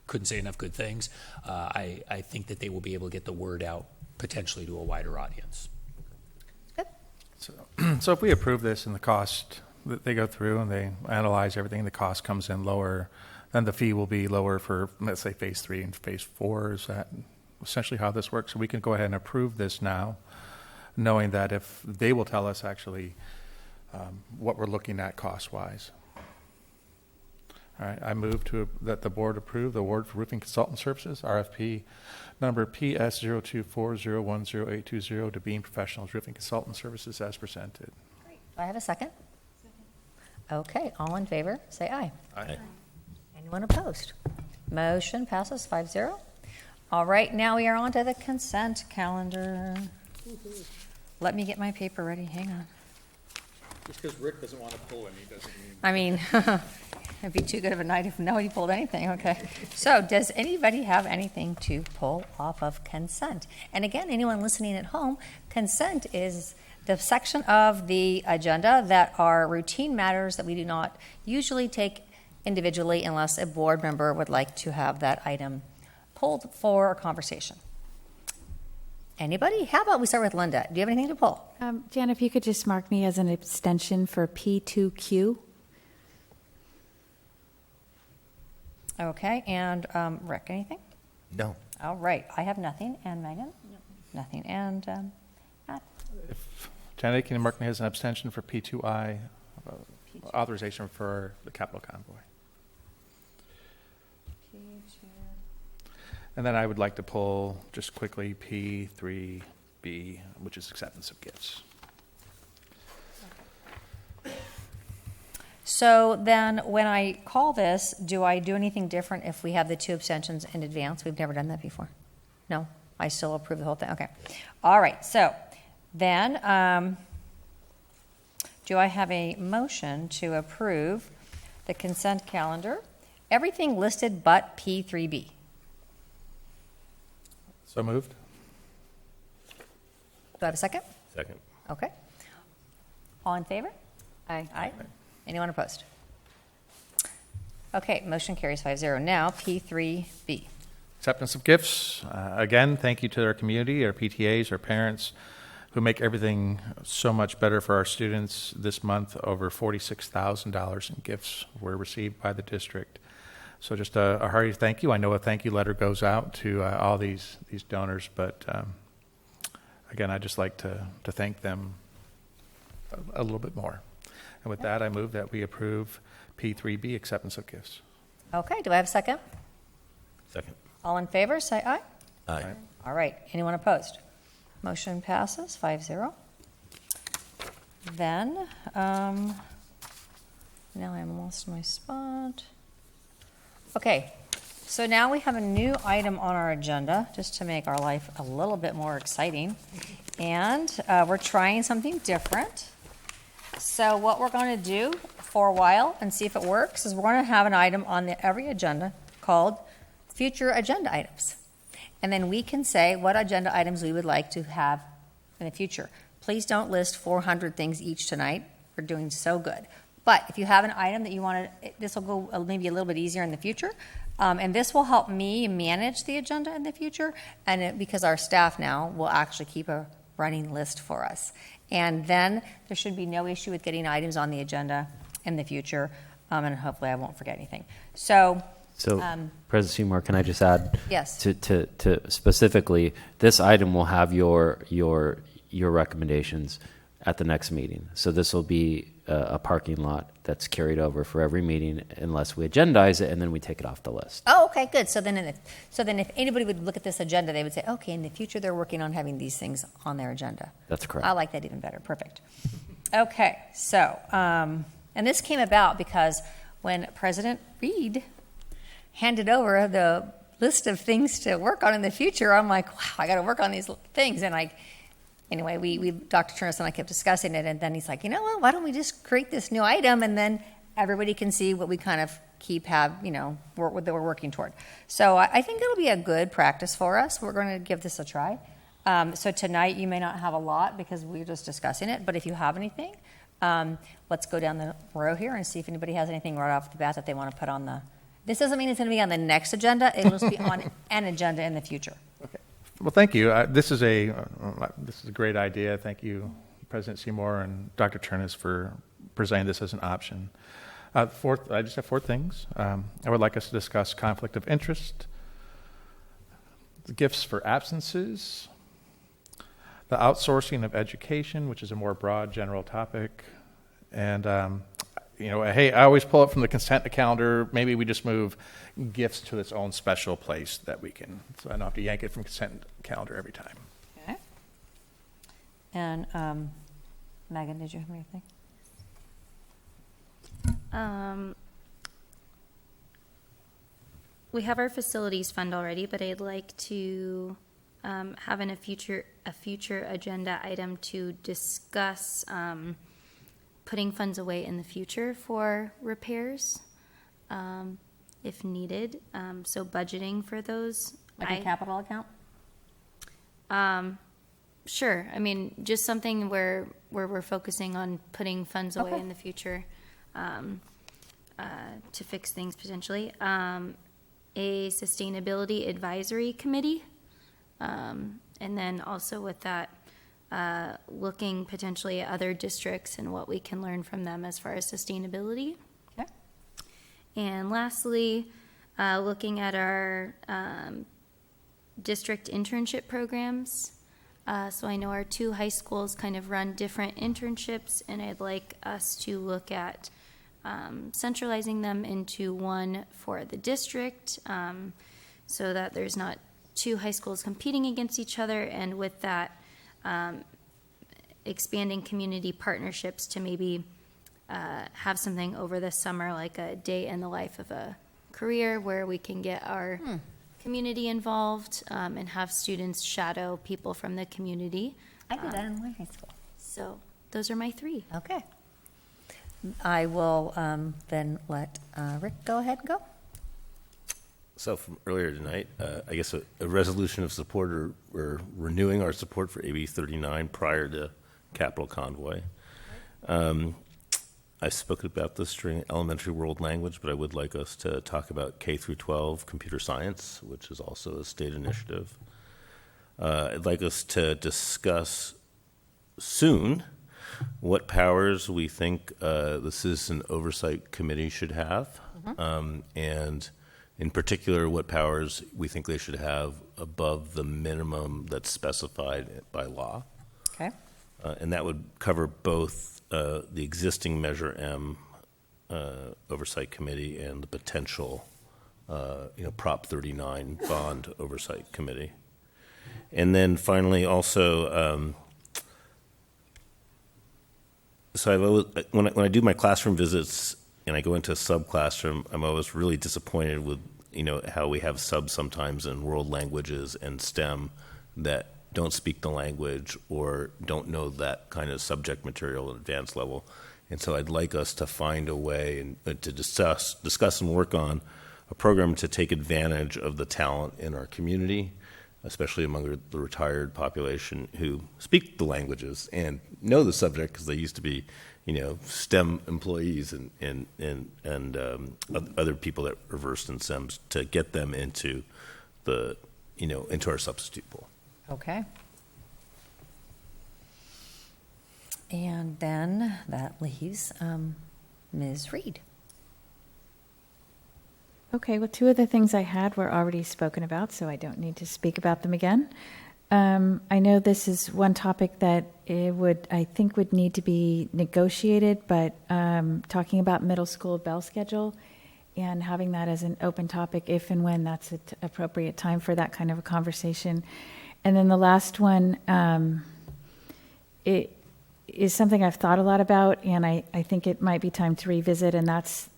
Speaker 18: couldn't say enough good things. I think that they will be able to get the word out potentially to a wider audience.
Speaker 1: Good.
Speaker 11: So if we approve this and the cost, they go through and they analyze everything, the cost comes in lower, then the fee will be lower for, let's say, phase 3 and phase 4. Is that essentially how this works? So we can go ahead and approve this now, knowing that if they will tell us actually what we're looking at cost-wise. All right, I move that the board approve the award for roofing consultant services, RFP number PS024010820 to Beam Professionals Roofing Consultant Services as presented.
Speaker 1: Great. Do I have a second? Okay, all in favor, say aye.
Speaker 3: Aye.
Speaker 1: Anyone opposed? Motion passes 5-0. All right, now we are on to the consent calendar. Let me get my paper ready, hang on.
Speaker 11: Just because Rick doesn't want to pull any doesn't mean.
Speaker 1: I mean, it'd be too good of a night if nobody pulled anything, okay? So does anybody have anything to pull off of consent? And again, anyone listening at home, consent is the section of the agenda that are routine matters that we do not usually take individually unless a board member would like to have that item pulled for a conversation. Anybody? How about we start with Linda? Do you have anything to pull?
Speaker 10: Jan, if you could just mark me as an abstention for P2Q.
Speaker 1: Okay, and Rick, anything?
Speaker 3: No.
Speaker 1: All right, I have nothing. And Megan? Nothing. And Matt?
Speaker 11: If Janet, can you mark me as an abstention for P2I, authorization for the Capitol Convoy? And then I would like to pull just quickly P3B, which is acceptance of gifts.
Speaker 1: So then when I call this, do I do anything different if we have the two abstentions in advance? We've never done that before. No? I still approve the whole thing? Okay. All right. So then do I have a motion to approve the consent calendar? Everything listed but P3B.
Speaker 11: So moved.
Speaker 1: Do I have a second?
Speaker 3: Second.
Speaker 1: Okay. All in favor? Aye. Aye. Anyone opposed? Okay, motion carries 5-0. Now P3B.
Speaker 11: Acceptance of gifts. Again, thank you to our community, our PTAs, our parents, who make everything so much better for our students. This month, over $46,000 in gifts were received by the district. So just a hearty thank you. I know a thank you letter goes out to all these donors, but again, I'd just like to thank them a little bit more. And with that, I move that we approve P3B, acceptance of gifts.
Speaker 1: Okay, do I have a second?
Speaker 3: Second.
Speaker 1: All in favor, say aye.
Speaker 3: Aye.
Speaker 1: All right, anyone opposed? Motion passes 5-0. Then, now I'm lost my spot. Okay, so now we have a new item on our agenda, just to make our life a little bit more exciting. And we're trying something different. So what we're going to do for a while and see if it works is we're going to have an item on every agenda called future agenda items. And then we can say what agenda items we would like to have in the future. Please don't list 400 things each tonight. We're doing so good. But if you have an item that you want to, this will go maybe a little bit easier in the future. And this will help me manage the agenda in the future. And because our staff now will actually keep a running list for us. And then there should be no issue with getting items on the agenda in the future. And hopefully I won't forget anything. So
Speaker 8: President Seymour, can I just add?
Speaker 1: Yes.
Speaker 8: To specifically, this item will have your recommendations at the next meeting. So this will be a parking lot that's carried over for every meeting unless we agendize it and then we take it off the list.
Speaker 1: Oh, okay, good. So then if anybody would look at this agenda, they would say, okay, in the future they're working on having these things on their agenda.
Speaker 8: That's correct.
Speaker 1: I like that even better. Perfect. Okay, so, and this came about because when President Reed handed over the list of things to work on in the future, I'm like, wow, I got to work on these things. And anyway, we Dr. Turnus and I kept discussing it, and then he's like, you know what, why don't we just create this new item, and then everybody can see what we kind of that we're working toward. So I think it'll be a good practice for us. We're going to give this a try. So tonight you may not have a lot because we're just discussing it, but if you have anything, let's go down the row here and see if anybody has anything right off the bat that they want to put on this doesn't mean it's going to be on the next agenda. It will just be on an agenda in the future.
Speaker 11: Okay. Well, thank you. This is a great idea. Thank you, President Seymour and Dr. Turnus, for presenting this as an option. I just have 4 things. I would like us to discuss conflict of interest, the gifts for absences, the outsourcing of education, which is a more broad, general topic, and hey, I always pull it from the consent calendar. Maybe we just move gifts to its own special place that we can, so I don't have to yank it from consent calendar every time.
Speaker 1: Okay. And Megan, did you have anything?
Speaker 2: We have our facilities fund already, but I'd like to have in a future agenda item to discuss putting funds away in the future for repairs, if needed. So budgeting for those.
Speaker 1: Like a capital account?
Speaker 2: Sure. I mean, just something where we're focusing on putting funds away
Speaker 1: Okay.
Speaker 2: in the future to fix things potentially. A sustainability advisory committee. And then also with that, looking potentially at other districts and what we can learn from them as far as sustainability.
Speaker 1: Okay.
Speaker 2: And lastly, looking at our district internship programs. So I know our two high schools kind of run different internships, and I'd like us to look at centralizing them into one for the district, so that there's not two high schools competing against each other, and with that, expanding community partnerships to maybe have something over the summer, like a day in the life of a career, where we can get our community involved and have students shadow people from the community.
Speaker 1: I did that in my high school.
Speaker 2: So those are my three.
Speaker 1: Okay. I will then let Rick go ahead and go.
Speaker 3: So from earlier tonight, I guess a resolution of support or renewing our support for AB 39 prior to Capital Convoy. I spoke about this during elementary world language, but I would like us to talk about K through 12 computer science, which is also a state initiative. I'd like us to discuss soon what powers we think the Citizen Oversight Committee should have, and in particular, what powers we think they should have above the minimum that's specified by law.
Speaker 1: Okay.
Speaker 3: And that would cover both the existing Measure M Oversight Committee and the potential, Prop 39 Bond Oversight Committee. And then finally, also, so I've always, when I do my classroom visits and I go into a sub classroom, I'm always really disappointed with how we have subs sometimes in world languages and STEM that don't speak the language or don't know that kind of subject material at advanced level. And so I'd like us to find a way to discuss and work on a program to take advantage of the talent in our community, especially among the retired population who speak the languages and know the subject because they used to be, STEM employees and other people that are versed in STEMs, to get them into into our substitute pool.
Speaker 1: Okay. And then that leaves Ms. Reed.
Speaker 10: Okay, well, two of the things I had were already spoken about, so I don't need to speak about them again. I know this is one topic that I think would need to be negotiated, but talking about middle school bell schedule and having that as an open topic if and when that's an appropriate time for that kind of a conversation. And then the last one, it is something I've thought a lot about, and I think it might be time to revisit, and that's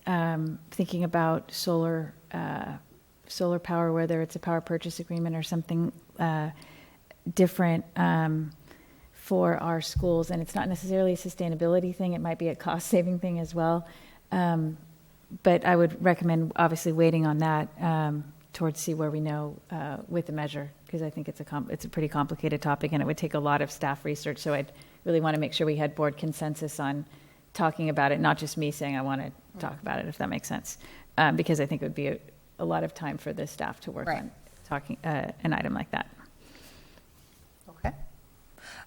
Speaker 10: thinking about solar power, whether it's a power purchase agreement or something different for our schools. And it's not necessarily a sustainability thing. It might be a cost-saving thing as well. But I would recommend, obviously, waiting on that towards see where we know with the measure, because I think it's a pretty complicated topic, and it would take a lot of staff research. So I'd really want to make sure we had board consensus on talking about it, not just me saying I want to talk about it, if that makes sense, because I think it would be a lot of time for the staff to work on talking an item like that.
Speaker 1: Okay.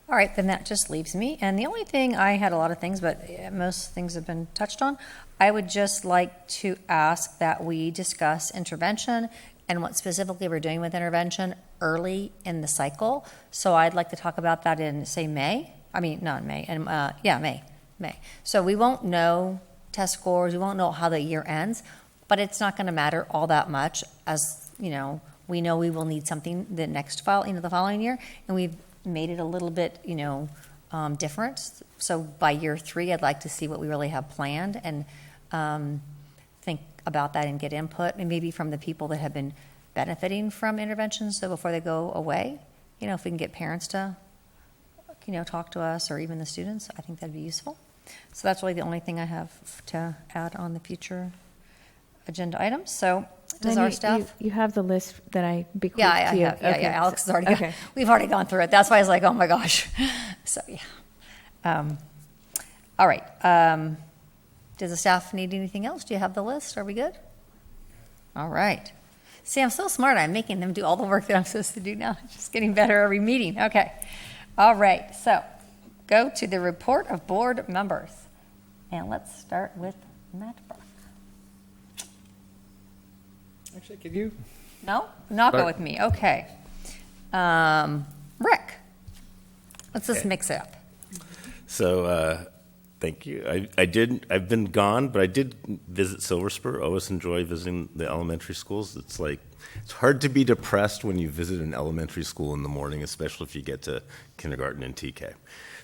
Speaker 1: All right, then that just leaves me. And the only thing, I had a lot of things, but most things have been touched on. I would just like to ask that we discuss intervention and what specifically we're doing with intervention early in the cycle. So I'd like to talk about that in, say, May. I mean, not in May, and May. So we won't know test scores, we won't know how the year ends, but it's not going to matter all that much, as we know we will need something the next the following year, and we've made it a little bit different. So by year 3, I'd like to see what we really have planned, and think about that and get input, and maybe from the people that have been benefiting from interventions. So before they go away, if we can get parents to, talk to us, or even the students, I think that'd be useful. So that's really the only thing I have to add on the future agenda items. So does our staff?
Speaker 10: You have the list that I bequeathed
Speaker 1: Yeah, I
Speaker 10: to you.
Speaker 1: have. Yeah,
Speaker 10: Okay.
Speaker 1: Alex has already.
Speaker 10: Okay.
Speaker 1: We've already gone through it. That's why I was like, oh my gosh. So yeah. All right. Does the staff need anything else? Do you have the list? Are we good? All right. See, I'm so smart. I'm making them do all the work that I'm supposed to do now. It's just getting better every meeting. Okay. All right. So go to the report of board members. And let's start with Matt Brock.
Speaker 11: Actually, can you?
Speaker 1: No? Not go with me. Okay. Rick. Let's just mix it up.
Speaker 3: So, thank you. I've been gone, but I did visit Silver Spur. I always enjoy visiting the elementary schools. It's hard to be depressed when you visit an elementary school in the morning, especially if you get to kindergarten and TK.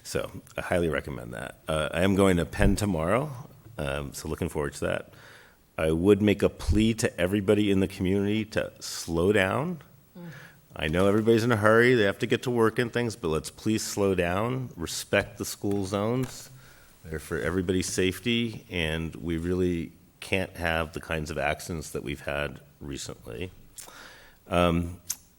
Speaker 3: So I highly recommend that. I am going to Penn tomorrow, so looking forward to that. I would make a plea to everybody in the community to slow down. I know everybody's in a hurry. They have to get to work and things, but let's please slow down, respect the school zones. They're for everybody's safety, and we really can't have the kinds of accidents that we've had recently.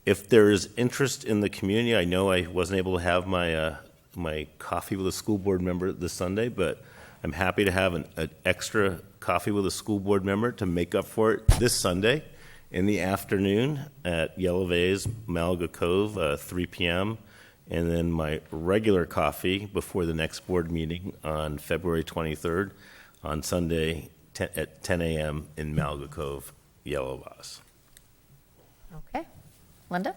Speaker 3: If there is interest in the community, I know I wasn't able to have my coffee with a school board member this Sunday, but I'm happy to have an extra coffee with a school board member to make up for it this Sunday in the afternoon at Yellow Vase, Malaga Cove, 3 p.m., and then my regular coffee before the next board meeting on February 23rd on Sunday at 10 a.m. in Malaga Cove, Yellow Vase.
Speaker 1: Okay. Linda?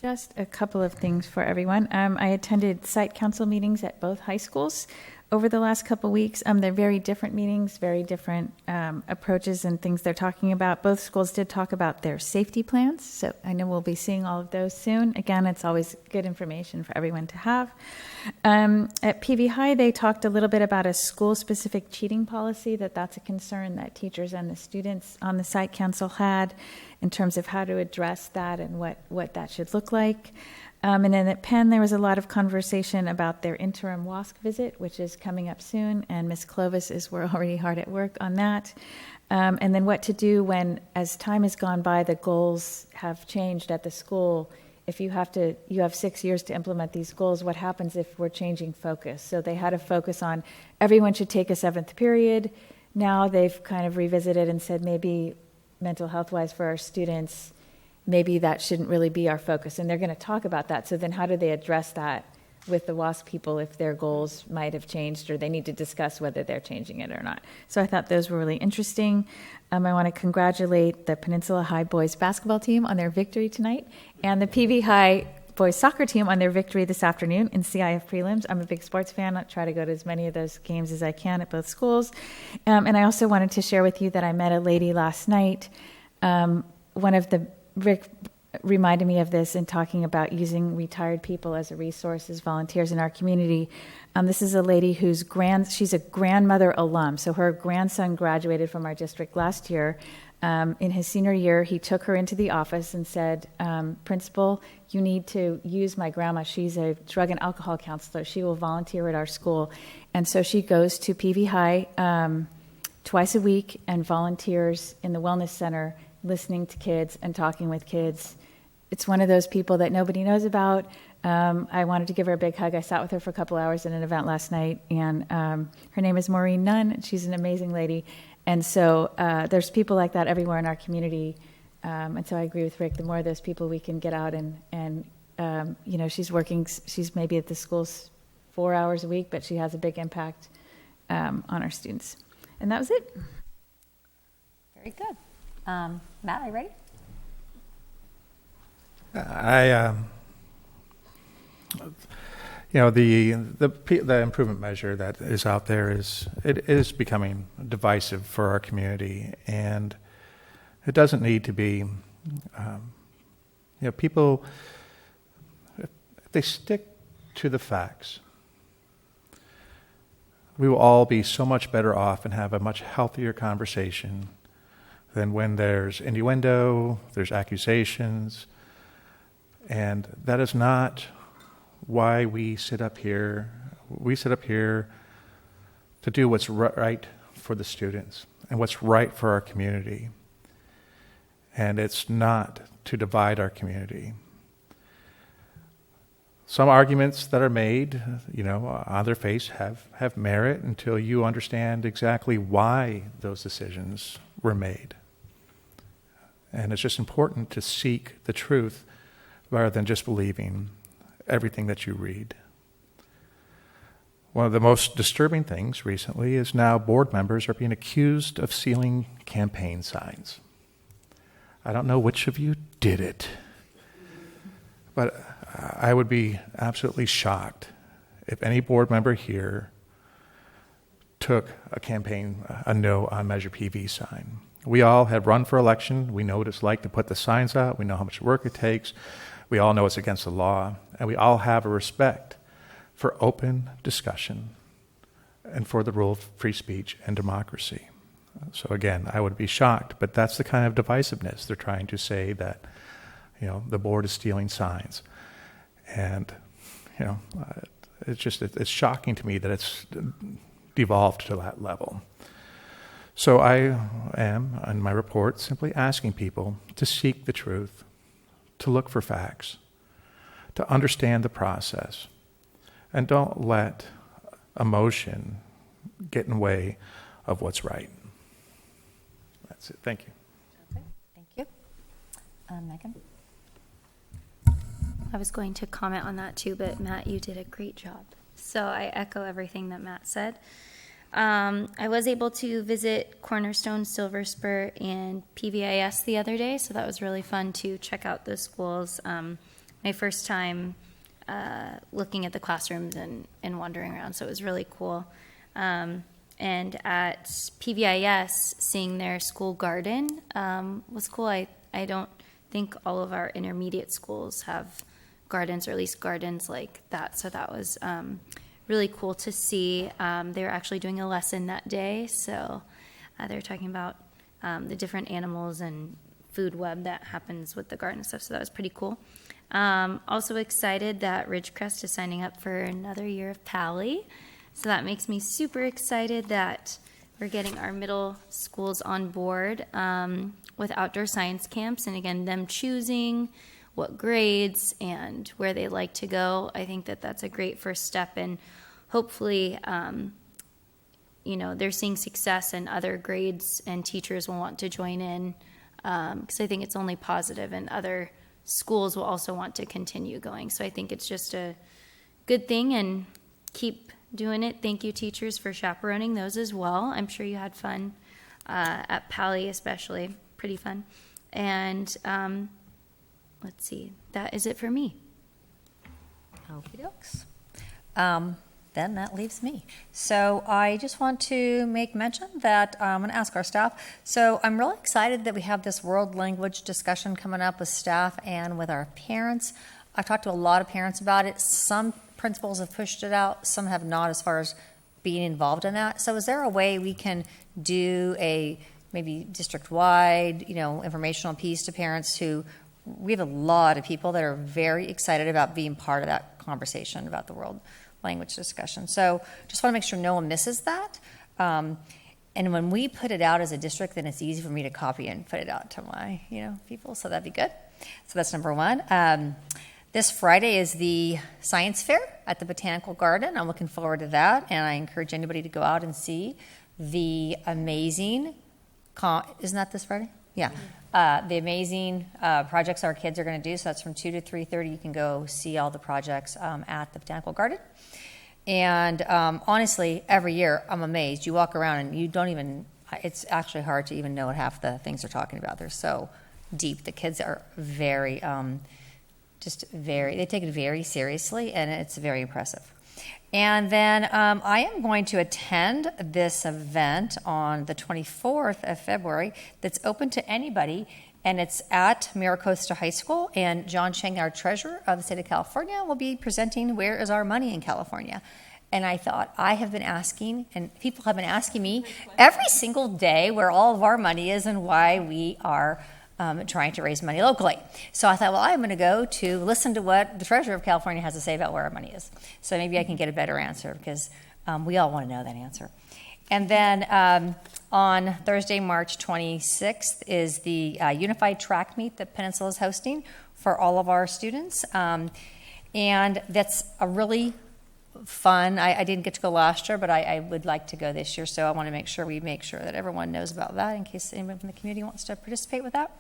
Speaker 10: Just a couple of things for everyone. I attended site council meetings at both high schools over the last couple weeks. They're very different meetings, very different approaches and things they're talking about. Both schools did talk about their safety plans, so I know we'll be seeing all of those soon. Again, it's always good information for everyone to have. At PV High, they talked a little bit about a school-specific cheating policy, that's a concern that teachers and the students on the site council had in terms of how to address that and what that should look like. And then at Penn, there was a lot of conversation about their interim WASC visit, which is coming up soon, and Ms. Clovis we're already hard at work on that. And then what to do when, as time has gone by, the goals have changed at the school. If you have 6 years to implement these goals, what happens if we're changing focus? So they had a focus on everyone should take a seventh period. Now they've kind of revisited and said maybe mental health-wise for our students, maybe that shouldn't really be our focus. And they're going to talk about that. So then how do they address that with the WASC people if their goals might have changed, or they need to discuss whether they're changing it or not? So I thought those were really interesting. I want to congratulate the Peninsula High boys basketball team on their victory tonight, and the PV High boys soccer team on their victory this afternoon in CIF prelims. I'm a big sports fan. I try to go to as many of those games as I can at both schools. And I also wanted to share with you that I met a lady last night. Rick reminded me of this in talking about using retired people as a resource as volunteers in our community. This is a lady she's a grandmother alum. So her grandson graduated from our district last year. In his senior year, he took her into the office and said, Principal, you need to use my grandma. She's a drug and alcohol counselor. She will volunteer at our school. And so she goes to PV High twice a week and volunteers in the wellness center, listening to kids and talking with kids. It's one of those people that nobody knows about. I wanted to give her a big hug. I sat with her for a couple hours at an event last night, and her name is Maureen Nunn, and she's an amazing lady. And so there's people like that everywhere in our community. And so I agree with Rick, the more of those people we can get out and she's maybe at the schools 4 hours a week, but she has a big impact on our students. And that was it.
Speaker 1: Very good. Matt, are you ready?
Speaker 11: The improvement measure that is out there is becoming divisive for our community, and it doesn't need to be. People, if they stick to the facts, we will all be so much better off and have a much healthier conversation than when there's innuendo, there's accusations, and that is not why we sit up here. We sit up here to do what's right for the students and what's right for our community. And it's not to divide our community. Some arguments that are made, on their face have merit until you understand exactly why those decisions were made. And it's just important to seek the truth rather than just believing everything that you read. One of the most disturbing things recently is now board members are being accused of stealing campaign signs. I don't know which of you did it, but I would be absolutely shocked if any board member here took a no on Measure PV sign. We all have run for election. We know what it's like to put the signs out. We know how much work it takes. We all know it's against the law. And we all have a respect for open discussion and for the rule of free speech and democracy. So again, I would be shocked, but that's the kind of divisiveness. They're trying to say that, the board is stealing signs. And, it's shocking to me that it's devolved to that level. So I am, in my report, simply asking people to seek the truth, to look for facts, to understand the process, and don't let emotion get in the way of what's right. That's it. Thank you.
Speaker 1: Okay, thank you. Megan?
Speaker 2: I was going to comment on that too, but Matt, you did a great job. So I echo everything that Matt said. I was able to visit Cornerstone, Silver Spur, and PVIS the other day, so that was really fun to check out those schools. My first time looking at the classrooms and wandering around, so it was really cool. And at PVIS, seeing their school garden was cool. I don't think all of our intermediate schools have gardens, or at least gardens like that, so that was really cool to see. They were actually doing a lesson that day, so they were talking about the different animals and food web that happens with the garden and stuff, so that was pretty cool. Also excited that Ridgecrest is signing up for another year of Pally, so that makes me super excited that we're getting our middle schools on board with outdoor science camps, and again, them choosing what grades and where they like to go. I think that that's a great first step, and hopefully, they're seeing success, and other grades and teachers will want to join in, because I think it's only positive, and other schools will also want to continue going. So I think it's just a good thing, and keep doing it. Thank you, teachers, for chaperoning those as well. I'm sure you had fun at Pally, especially. Pretty fun. And let's see, that is it for me.
Speaker 1: Okie dokes. Then that leaves me. So I just want to make mention that I'm going to ask our staff. So I'm really excited that we have this world language discussion coming up with staff and with our parents. I've talked to a lot of parents about it. Some principals have pushed it out, some have not, as far as being involved in that. So is there a way we can do a maybe district-wide, informational piece to parents who, we have a lot of people that are very excited about being part of that conversation about the world language discussion. So just want to make sure no one misses that. And when we put it out as a district, then it's easy for me to copy and put it out to my, people. So that'd be good. So that's number one. This Friday is the science fair at the Botanical Garden. I'm looking forward to that, and I encourage anybody to go out and see the amazing, isn't that this Friday? Yeah. The amazing projects our kids are going to do. So that's from 2 to 3:30. You can go see all the projects at the Botanical Garden. And honestly, every year I'm amazed. You walk around and you don't even, it's actually hard to even know what half the things they're talking about. They're so deep. The kids are very, they take it very seriously, and it's very impressive. And then I am going to attend this event on the 24th of February that's open to anybody, and it's at Miracosta High School, and John Cheng, our treasurer of the state of California, will be presenting Where is Our Money in California? And I thought, I have been asking, and people have been asking me every single day where all of our money is and why we are trying to raise money locally. So I thought, well, I'm going to go to listen to what the Treasurer of California has to say about where our money is. So maybe I can get a better answer, because we all want to know that answer. And then on Thursday, March 26th, is the Unified Track Meet that Peninsula is hosting for all of our students. And that's a really fun. I didn't get to go last year, but I would like to go this year, so I want to make sure that everyone knows about that in case anyone from the community wants to participate with that.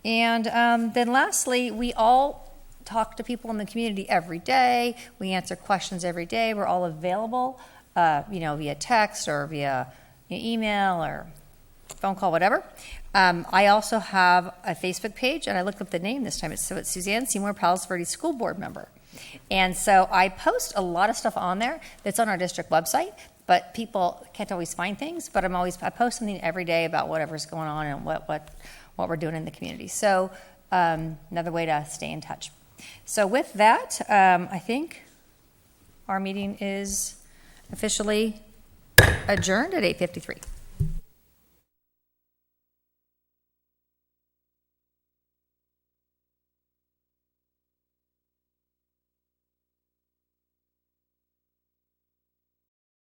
Speaker 1: And then lastly, we all talk to people in the community every day. We answer questions every day. We're all available, via text or via email or phone call, whatever. I also have a Facebook page, and I looked up the name this time. It's Suzanne Seymour, Palos Verdes School Board member. And so I post a lot of stuff on there that's on our district website, but people can't always find things. But I post something every day about whatever's going on and what we're doing in the community. So another way to stay in touch. So with that, I think our meeting is officially adjourned at 8:53.